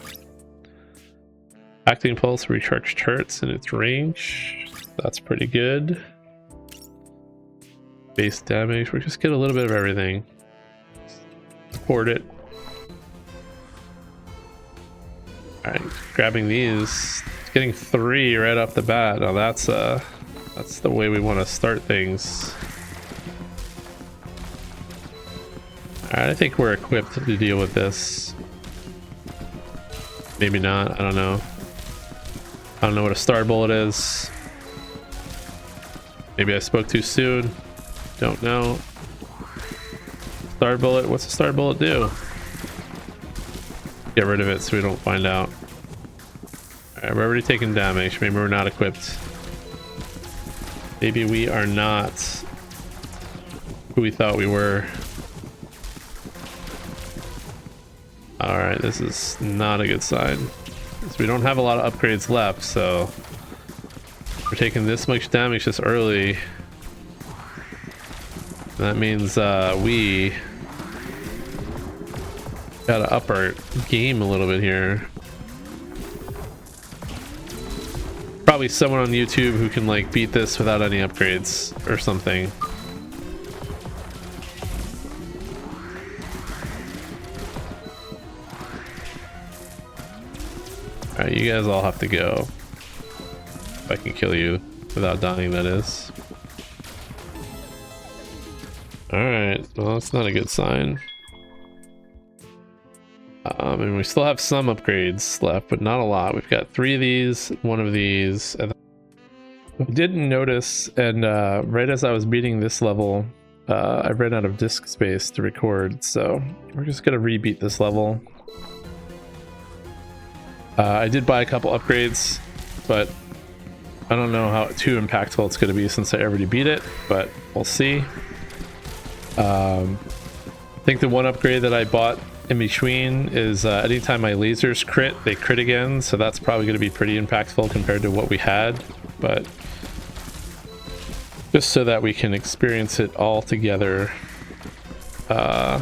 Acting pulse, recharge turrets in its range. That's pretty good. Base damage, we just get a little bit of everything. Support it. Alright, grabbing these. Getting 3 right off the bat. Now that's the way we want to start things. Alright, I think we're equipped to deal with this. Maybe not, I don't know. I don't know what a star bullet is. Maybe I spoke too soon. Don't know. Star bullet, what's a star bullet do? Get rid of it so we don't find out. Alright, we're already taking damage. Maybe we're not equipped. Maybe we are not who we thought we were. Alright, this is not a good sign. So we don't have a lot of upgrades left, so we're taking this much damage this early. That means we gotta up our game a little bit here. Probably someone on YouTube who can like beat this without any upgrades or something. Alright, you guys all have to go. If I can kill you without dying, that is. Alright, well that's not a good sign. And we still have some upgrades left, but not a lot. We've got 3 of these, 1 of these. And I didn't notice, and right as I was beating this level, I ran out of disk space to record, so we're just gonna rebeat this level. I did buy a couple upgrades, but I don't know how too impactful it's gonna be since I already beat it, but we'll see. I think the one upgrade that I bought in between is anytime my lasers crit, they crit again, so that's probably going to be pretty impactful compared to what we had, but just so that we can experience it all together. We're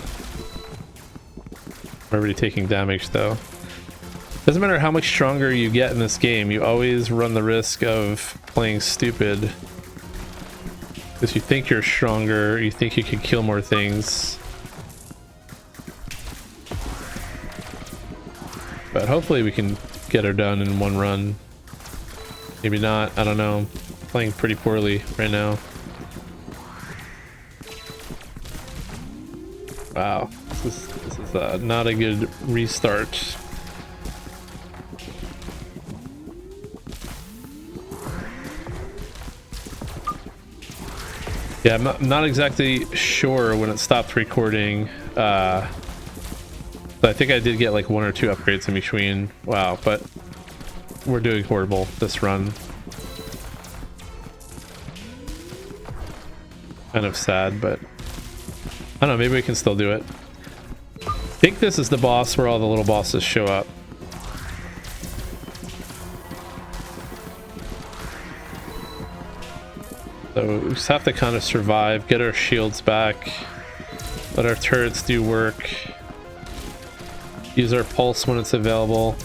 already taking damage though. Doesn't matter how much stronger you get in this game, you always run the risk of playing stupid. Because you think you're stronger, you think you can kill more things. But hopefully we can get her done in one run. Maybe not, I don't know. Playing pretty poorly right now. Wow, this is not a good restart. Yeah, I'm not exactly sure when it stopped recording. But I think I did get like 1 or 2 upgrades in between. Wow, but we're doing horrible this run. Kind of sad, but I don't know, maybe we can still do it. I think this is the boss where all the little bosses show up. So we just have to kind of survive, get our shields back, let our turrets do work. Use our pulse when it's available.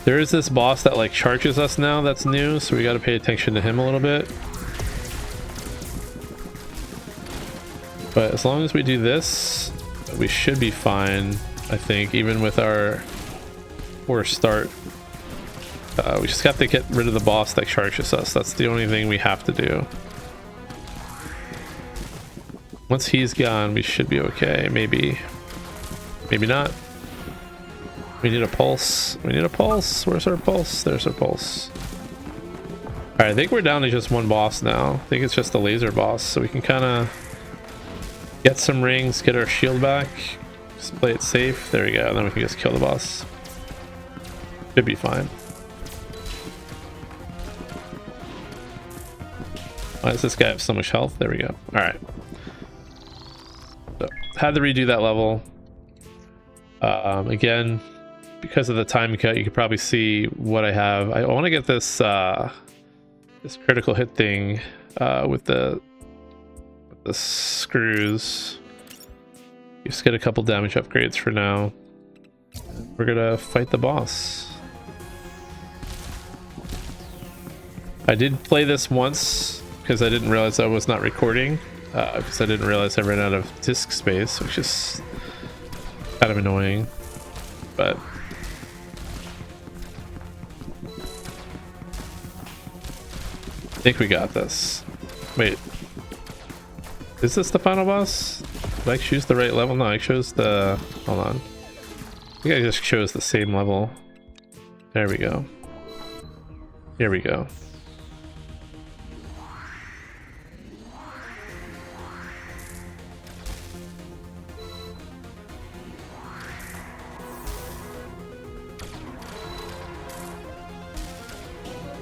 There is this boss that like charges us now that's new, so we got to pay attention to him a little bit. But as long as we do this, we should be fine, I think, even with our poor start. We just have to get rid of the boss that charges us. That's the only thing we have to do. Once he's gone, we should be okay. Maybe not. We need a pulse. We need a pulse. Where's our pulse? There's our pulse. Alright, I think we're down to just 1 boss now. I think it's just a laser boss, so we can kind of get some rings, get our shield back, just play it safe. There we go, and then we can just kill the boss. Should be fine. Why does this guy have so much health? There we go. Alright. So, had to redo that level. Again, because of the time cut, you can probably see what I have. I want to get this this critical hit thing with the screws. Just get a couple damage upgrades for now. We're gonna fight the boss. I did play this once because I didn't realize I was not recording, because I didn't realize I ran out of disk space, which is kind of annoying, but I think we got this. Wait, is this the final boss? Did I choose the right level? No, I chose the... hold on. I think I just chose the same level. There we go. Here we go.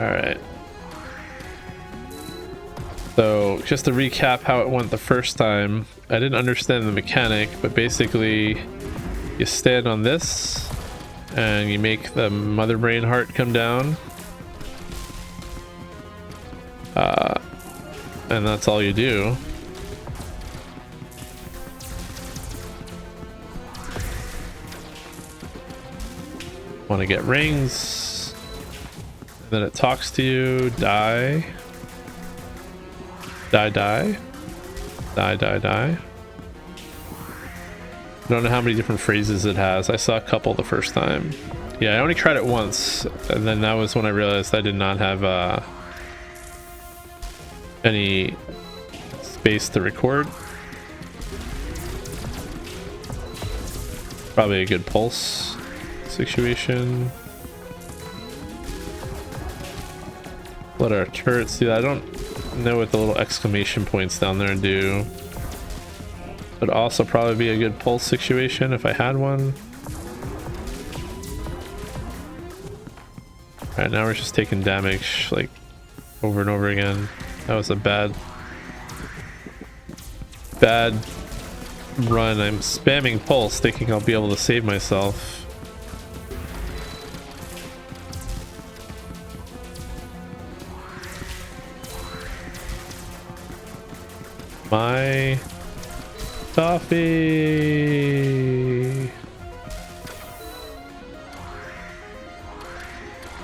Alright. So, just to recap how it went the first time, I didn't understand the mechanic, but basically you stand on this and you make the mother brain heart come down. And that's all you do. Want to get rings. Then it talks to you. Die. Die, die. Die, die, die. I don't know how many different phrases it has. I saw a couple the first time. Yeah, I only tried it once, and then that was when I realized I did not have any space to record. Probably a good pulse situation. Let our turrets do that. I don't know what the little exclamation points down there do. Would also probably be a good pulse situation if I had one. Alright, now we're just taking damage like over and over again. That was a bad run. I'm spamming pulse thinking I'll be able to save myself. My coffee.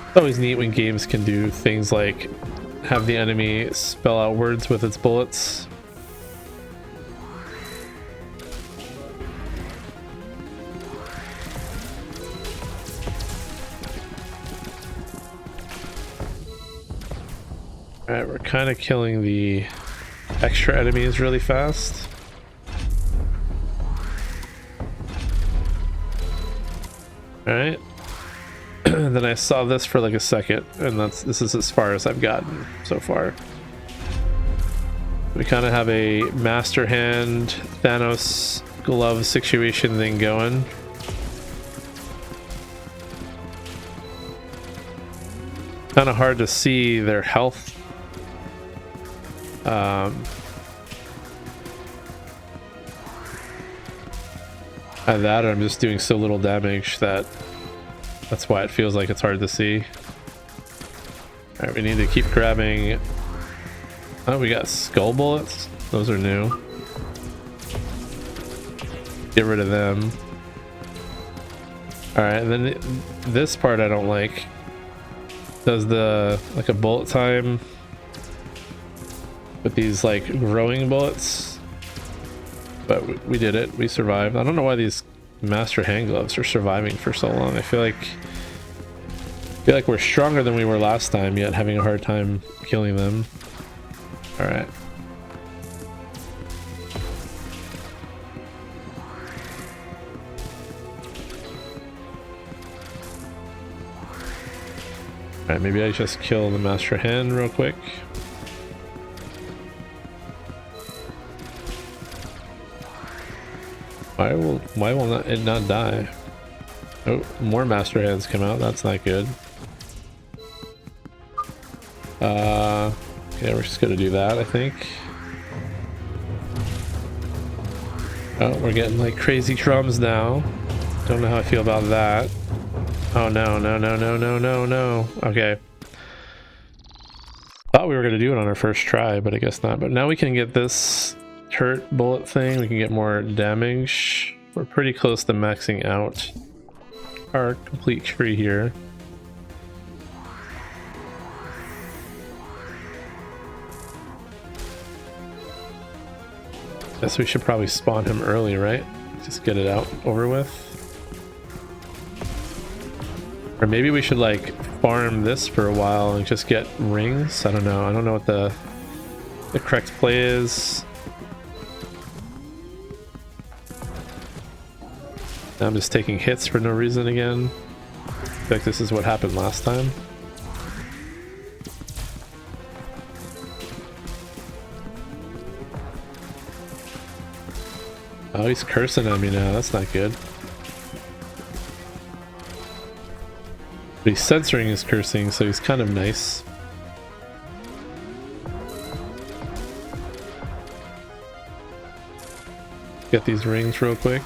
It's always neat when games can do things like have the enemy spell out words with its bullets. Alright, we're kind of killing the extra enemies really fast. Alright. Then I saw this for like a second, and this is as far as I've gotten so far. We kind of have a master hand Thanos glove situation thing going. Kind of hard to see their health. Either that or I'm just doing so little damage that's why it feels like it's hard to see. Alright, we need to keep grabbing. Oh, we got skull bullets. Those are new. Get rid of them. Alright, and then this part I don't like. Does like a bullet time with these like growing bullets. But we did it. We survived. I don't know why these master hand gloves are surviving for so long. I feel like we're stronger than we were last time, yet having a hard time killing them. Alright. Alright, maybe I just kill the master hand real quick. Why will it not die? Oh, more master hands come out. That's not good. Yeah, we're just gonna do that, I think. Oh, we're getting like crazy drums now. Don't know how I feel about that. Oh no, no, no, no, no, no, no. Okay. Thought we were gonna do it on our first try, but I guess not. But now we can get this turret bullet thing, we can get more damage. We're pretty close to maxing out our complete tree here. Guess we should probably spawn him early, right? Just get it out over with. Or maybe we should like farm this for a while and just get rings. I don't know. I don't know what the correct play is. I'm just taking hits for no reason again. I feel like this is what happened last time. Oh, he's cursing at me now. That's not good. But he's censoring his cursing, so he's kind of nice. Get these rings real quick.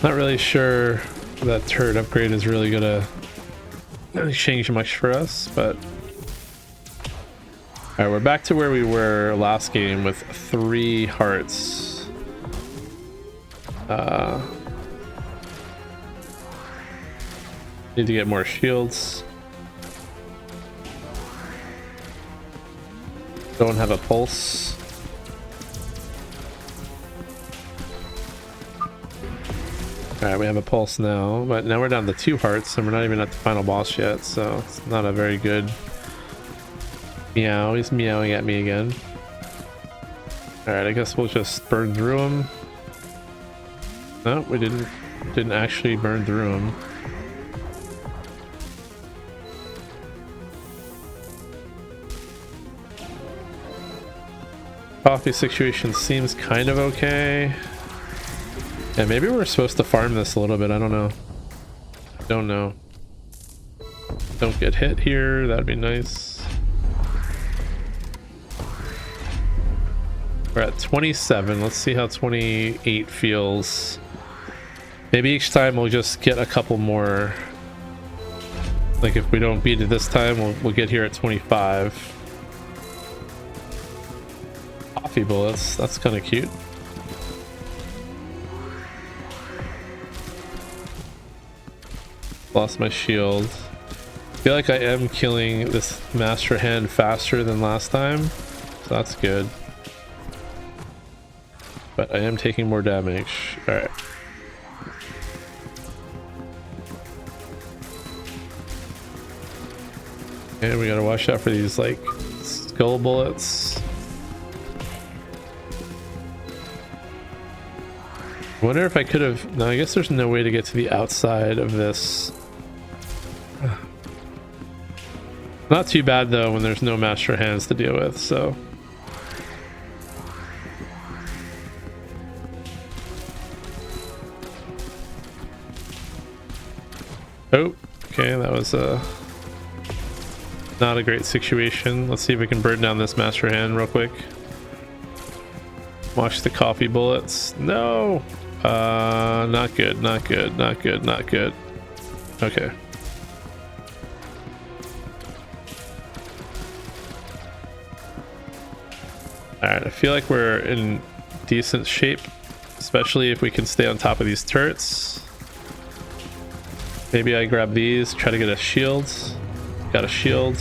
Not really sure that turret upgrade is really gonna change much for us, but alright, we're back to where we were last game with 3 hearts. Need to get more shields. Don't have a pulse. Alright, we have a pulse now, but now we're down to 2 hearts and we're not even at the final boss yet, so it's not a very good meow. He's meowing at me again. Alright, I guess we'll just burn through him. No, we didn't actually burn through him. Coffee situation seems kind of okay. Yeah, maybe we're supposed to farm this a little bit. I don't know. Don't know. Don't get hit here. That'd be nice. We're at 27. Let's see how 28 feels. Maybe each time we'll just get a couple more. Like if we don't beat it this time, we'll get here at 25. Coffee bullets. That's kind of cute. Lost my shield. I feel like I am killing this master hand faster than last time, so that's good. But I am taking more damage. Alright. And we gotta watch out for these like skull bullets. I wonder if I could have... No, I guess there's no way to get to the outside of this. Not too bad though when there's no master hands to deal with, so... Oh, okay, that was not a great situation. Let's see if we can burn down this master hand real quick. Watch the coffee bullets. No! Not good, not good, not good, not good. Okay. Alright, I feel like we're in decent shape, especially if we can stay on top of these turrets. Maybe I grab these, try to get a shield. Got a shield.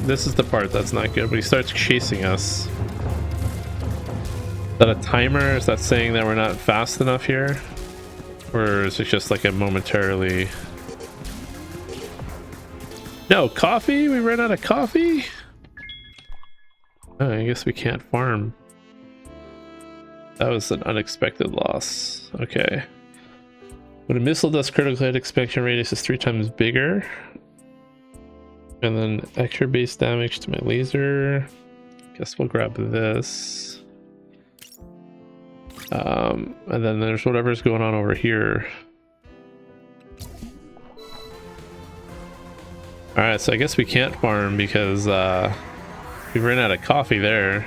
This is the part that's not good, but he starts chasing us. Is that a timer? Is that saying that we're not fast enough here? Or is it just like a momentarily... No, coffee? We ran out of coffee? Oh, I guess we can't farm. That was an unexpected loss. Okay. When a missile does critical hit, expectation radius is 3 times bigger. And then extra base damage to my laser. Guess we'll grab this. And then there's whatever's going on over here. Alright, so I guess we can't farm because we ran out of coffee there.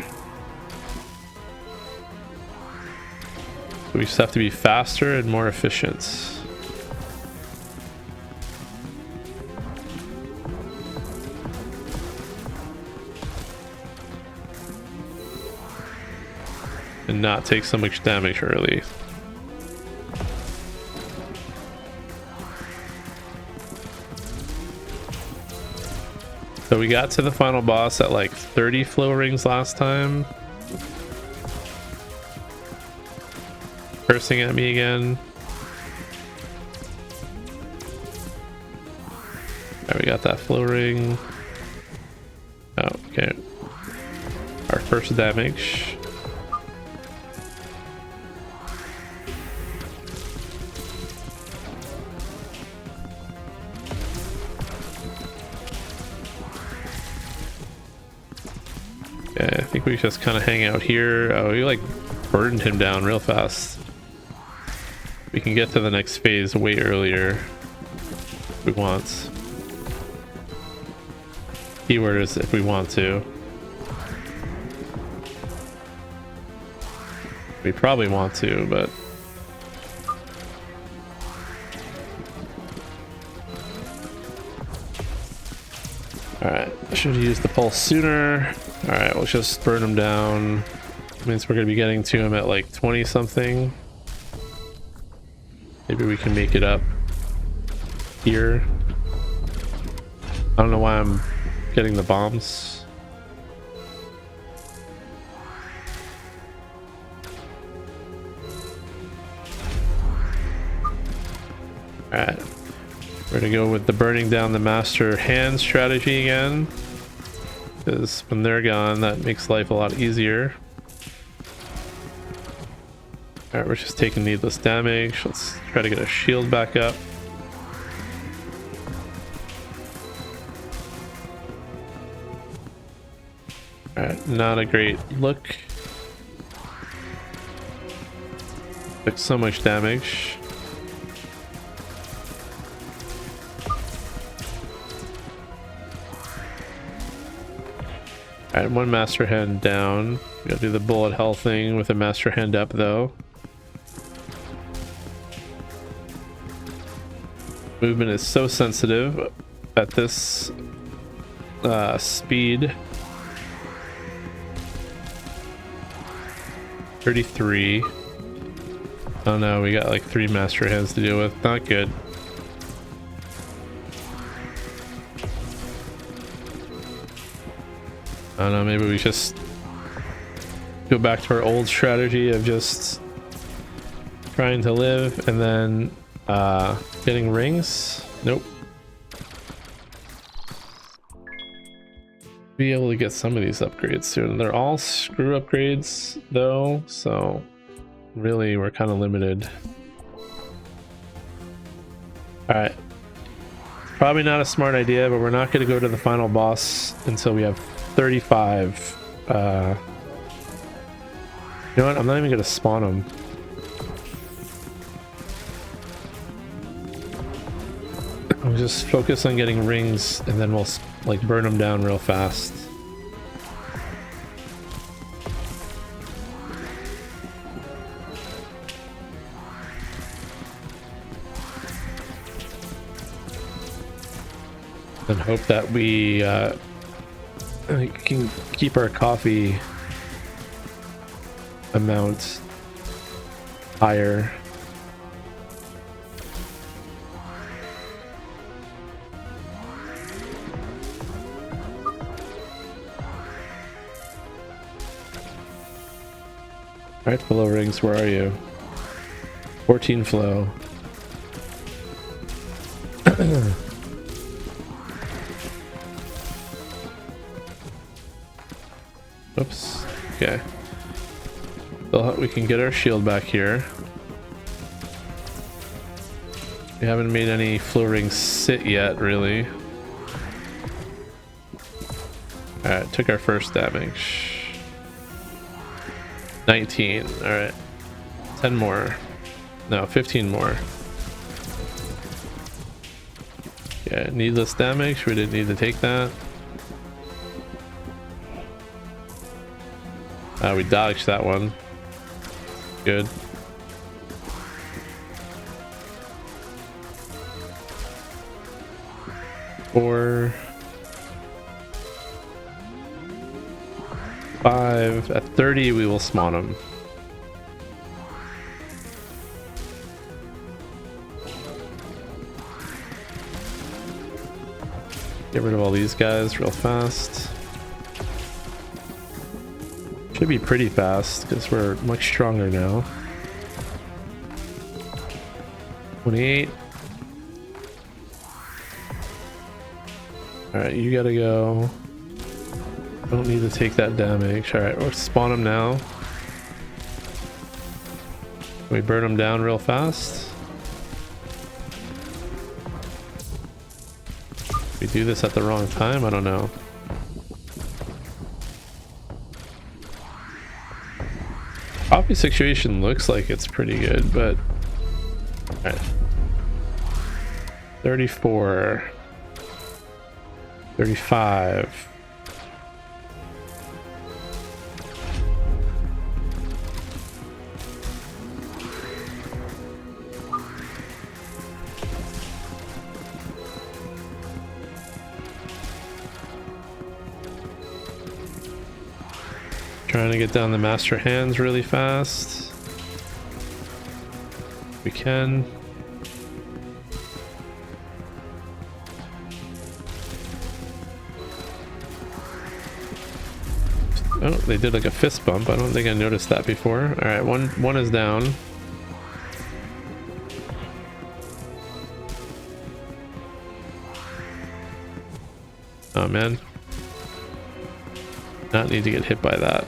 So we just have to be faster and more efficient. And not take so much damage early. So we got to the final boss at like 30 flow rings last time. Cursing at me again. Alright, we got that flow ring. Oh, okay. Our first damage. Yeah, I think we just kind of hang out here. Oh, we like burdened him down real fast. We can get to the next phase way earlier if we want. Keyword is if we want to. We probably want to, but alright, I should have used the pulse sooner. Alright, let's just burn him down. Means we're gonna be getting to him at like 20 something. Maybe we can make it up here. I don't know why I'm getting the bombs. Alright. We're gonna go with the burning down the master hand strategy again. Because when they're gone, that makes life a lot easier. Alright, we're just taking needless damage. Let's try to get a shield back up. Alright, not a great look. Took so much damage. Alright, one master hand down. We gotta do the bullet hell thing with a master hand up though. Movement is so sensitive at this speed. 33. Oh no, we got like 3 master hands to deal with. Not good. I don't know, maybe we just go back to our old strategy of just trying to live and then getting rings. Nope. Be able to get some of these upgrades soon. They're all screw upgrades though, so really we're kind of limited. All right, probably not a smart idea, but we're not going to go to the final boss until we have 35. You know what, I'm not even going to spawn them. I'll just focus on getting rings and then we'll like burn them down real fast. And hope that we can keep our coffee amount higher. Alright, flow rings, where are you? 14 flow. Oops. Okay. We can get our shield back here. We haven't made any flow rings sit yet, really. Alright, took our first damage. 19. Alright. 10 more. No, 15 more. Yeah, needless damage. We didn't need to take that. We dodged that one. Good. 4, 5. At 30, we will spawn them. Get rid of all these guys real fast. Should be pretty fast because we're much stronger now. 28. Alright, you gotta go. Don't need to take that damage. Alright, we'll spawn them now. Can we burn them down real fast? We do this at the wrong time? I don't know. Coffee situation looks like it's pretty good, but... Alright. 34. 35. Trying to get down the master hands really fast. We can. Oh, they did like a fist bump. I don't think I noticed that before. All right, one is down. Oh man. Not need to get hit by that.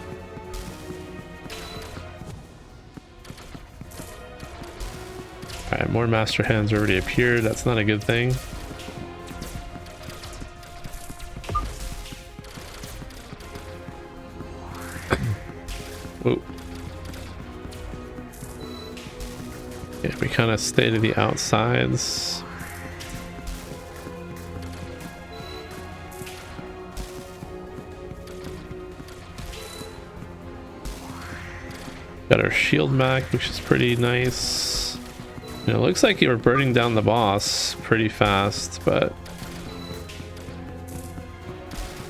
Alright, more master hands already appeared. That's not a good thing. Whoa. Yeah, we kind of stay to the outsides. Got our shield back, which is pretty nice. And it looks like you were burning down the boss pretty fast, but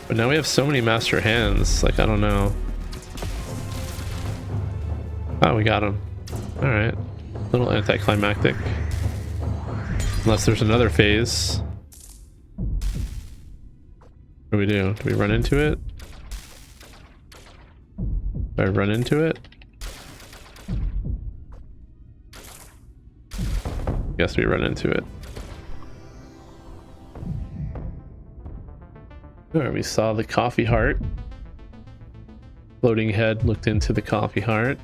now we have so many master hands. Like, I don't know. Oh, we got him. All right, a little anticlimactic. Unless there's another phase. What do we do? Do we run into it? Do I run into it? Guess we run into it. Alright, we saw the coffee heart. Floating head looked into the coffee heart.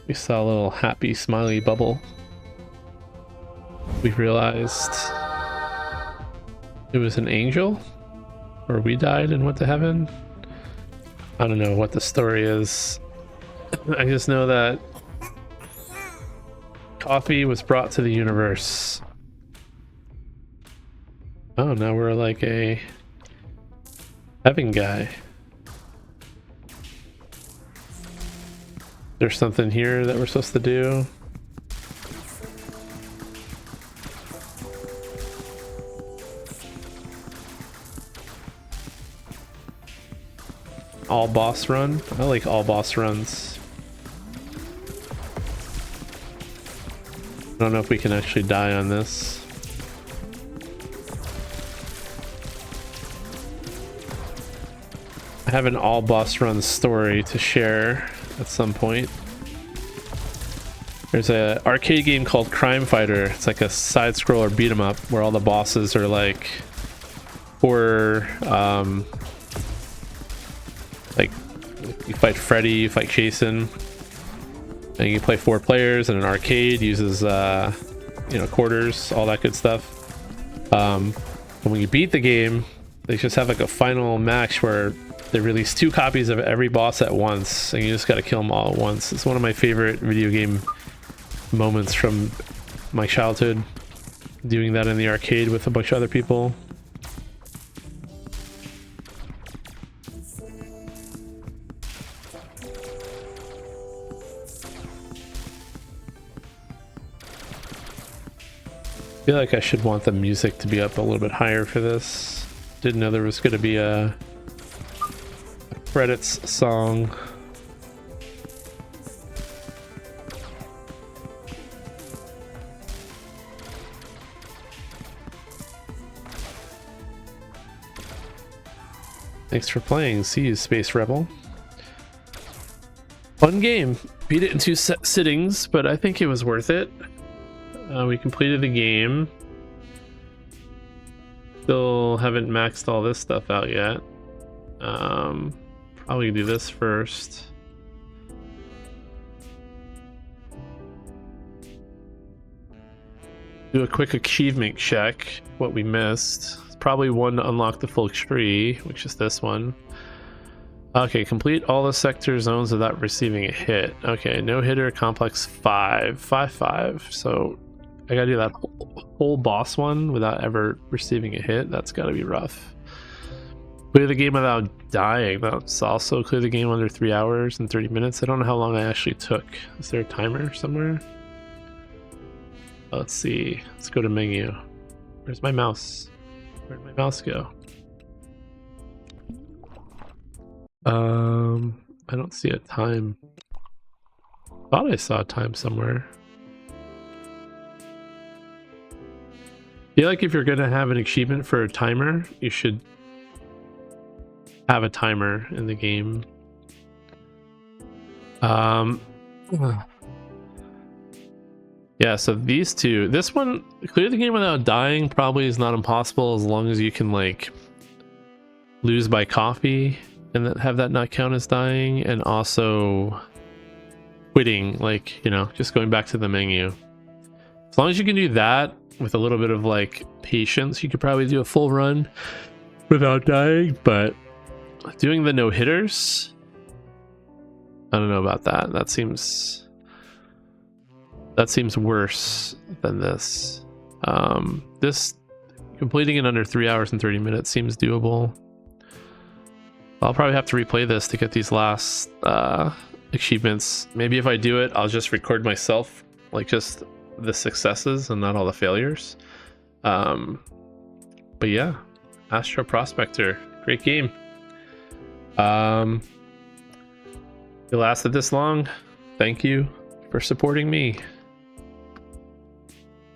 We saw a little happy smiley bubble. We realized it was an angel, or we died and went to heaven. I don't know what the story is. I just know that coffee was brought to the universe. Oh, now we're like a heaven guy. There's something here that we're supposed to do. All boss run? I like all boss runs. I don't know if we can actually die on this. I have an all boss run story to share at some point. There's a arcade game called Crime Fighter. It's like a side scroller beat 'em up where all the bosses are like horror, like you fight Freddy, you fight Jason. And you can play 4 players, and an arcade uses, you know, quarters, all that good stuff. And when you beat the game, they just have like a final match where they release 2 copies of every boss at once, and you just gotta kill them all at once. It's one of my favorite video game moments from my childhood, doing that in the arcade with a bunch of other people. feel like I should want the music to be up a little bit higher for this. Didn't know there was going to be a credits song. Thanks for playing. See you, Space Rebel. Fun game. Beat it in 2 sittings, but I think it was worth it. We completed the game. Still haven't maxed all this stuff out yet. Probably do this first. Do a quick achievement check, what we missed. It's probably one to unlock the full tree, which is this one. Okay, complete all the sector zones without receiving a hit. Okay, no hitter, complex 5. 5. So I gotta do that whole boss one without ever receiving a hit. That's gotta be rough. Clear the game without dying. That's also clear the game under 3 hours and 30 minutes. I don't know how long I actually took. Is there a timer somewhere? Let's see. Let's go to menu. Where's my mouse? Where'd my mouse go? I don't see a time. Thought I saw a time somewhere. I feel like if you're gonna have an achievement for a timer, you should have a timer in the game. Yeah, so these two, this one, clear the game without dying probably is not impossible as long as you can like lose by coffee and then have that not count as dying, and also quitting, like, you know, just going back to the menu. As long as you can do that with a little bit of like patience, you could probably do a full run without dying. But doing the no hitters, I don't know about that. That seems worse than this. This completing it under 3 hours and 30 minutes seems doable. I'll probably have to replay this to get these last achievements. Maybe if I do it, I'll just record myself, like just the successes and not all the failures. But yeah, Astro Prospector, great game. If it lasted this long, thank you for supporting me.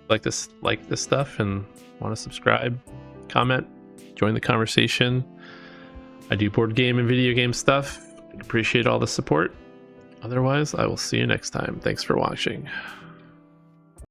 Like this stuff and want to subscribe, comment, join the conversation. I do board game and video game stuff. I appreciate all the support. Otherwise, I will see you next time. Thanks for watching.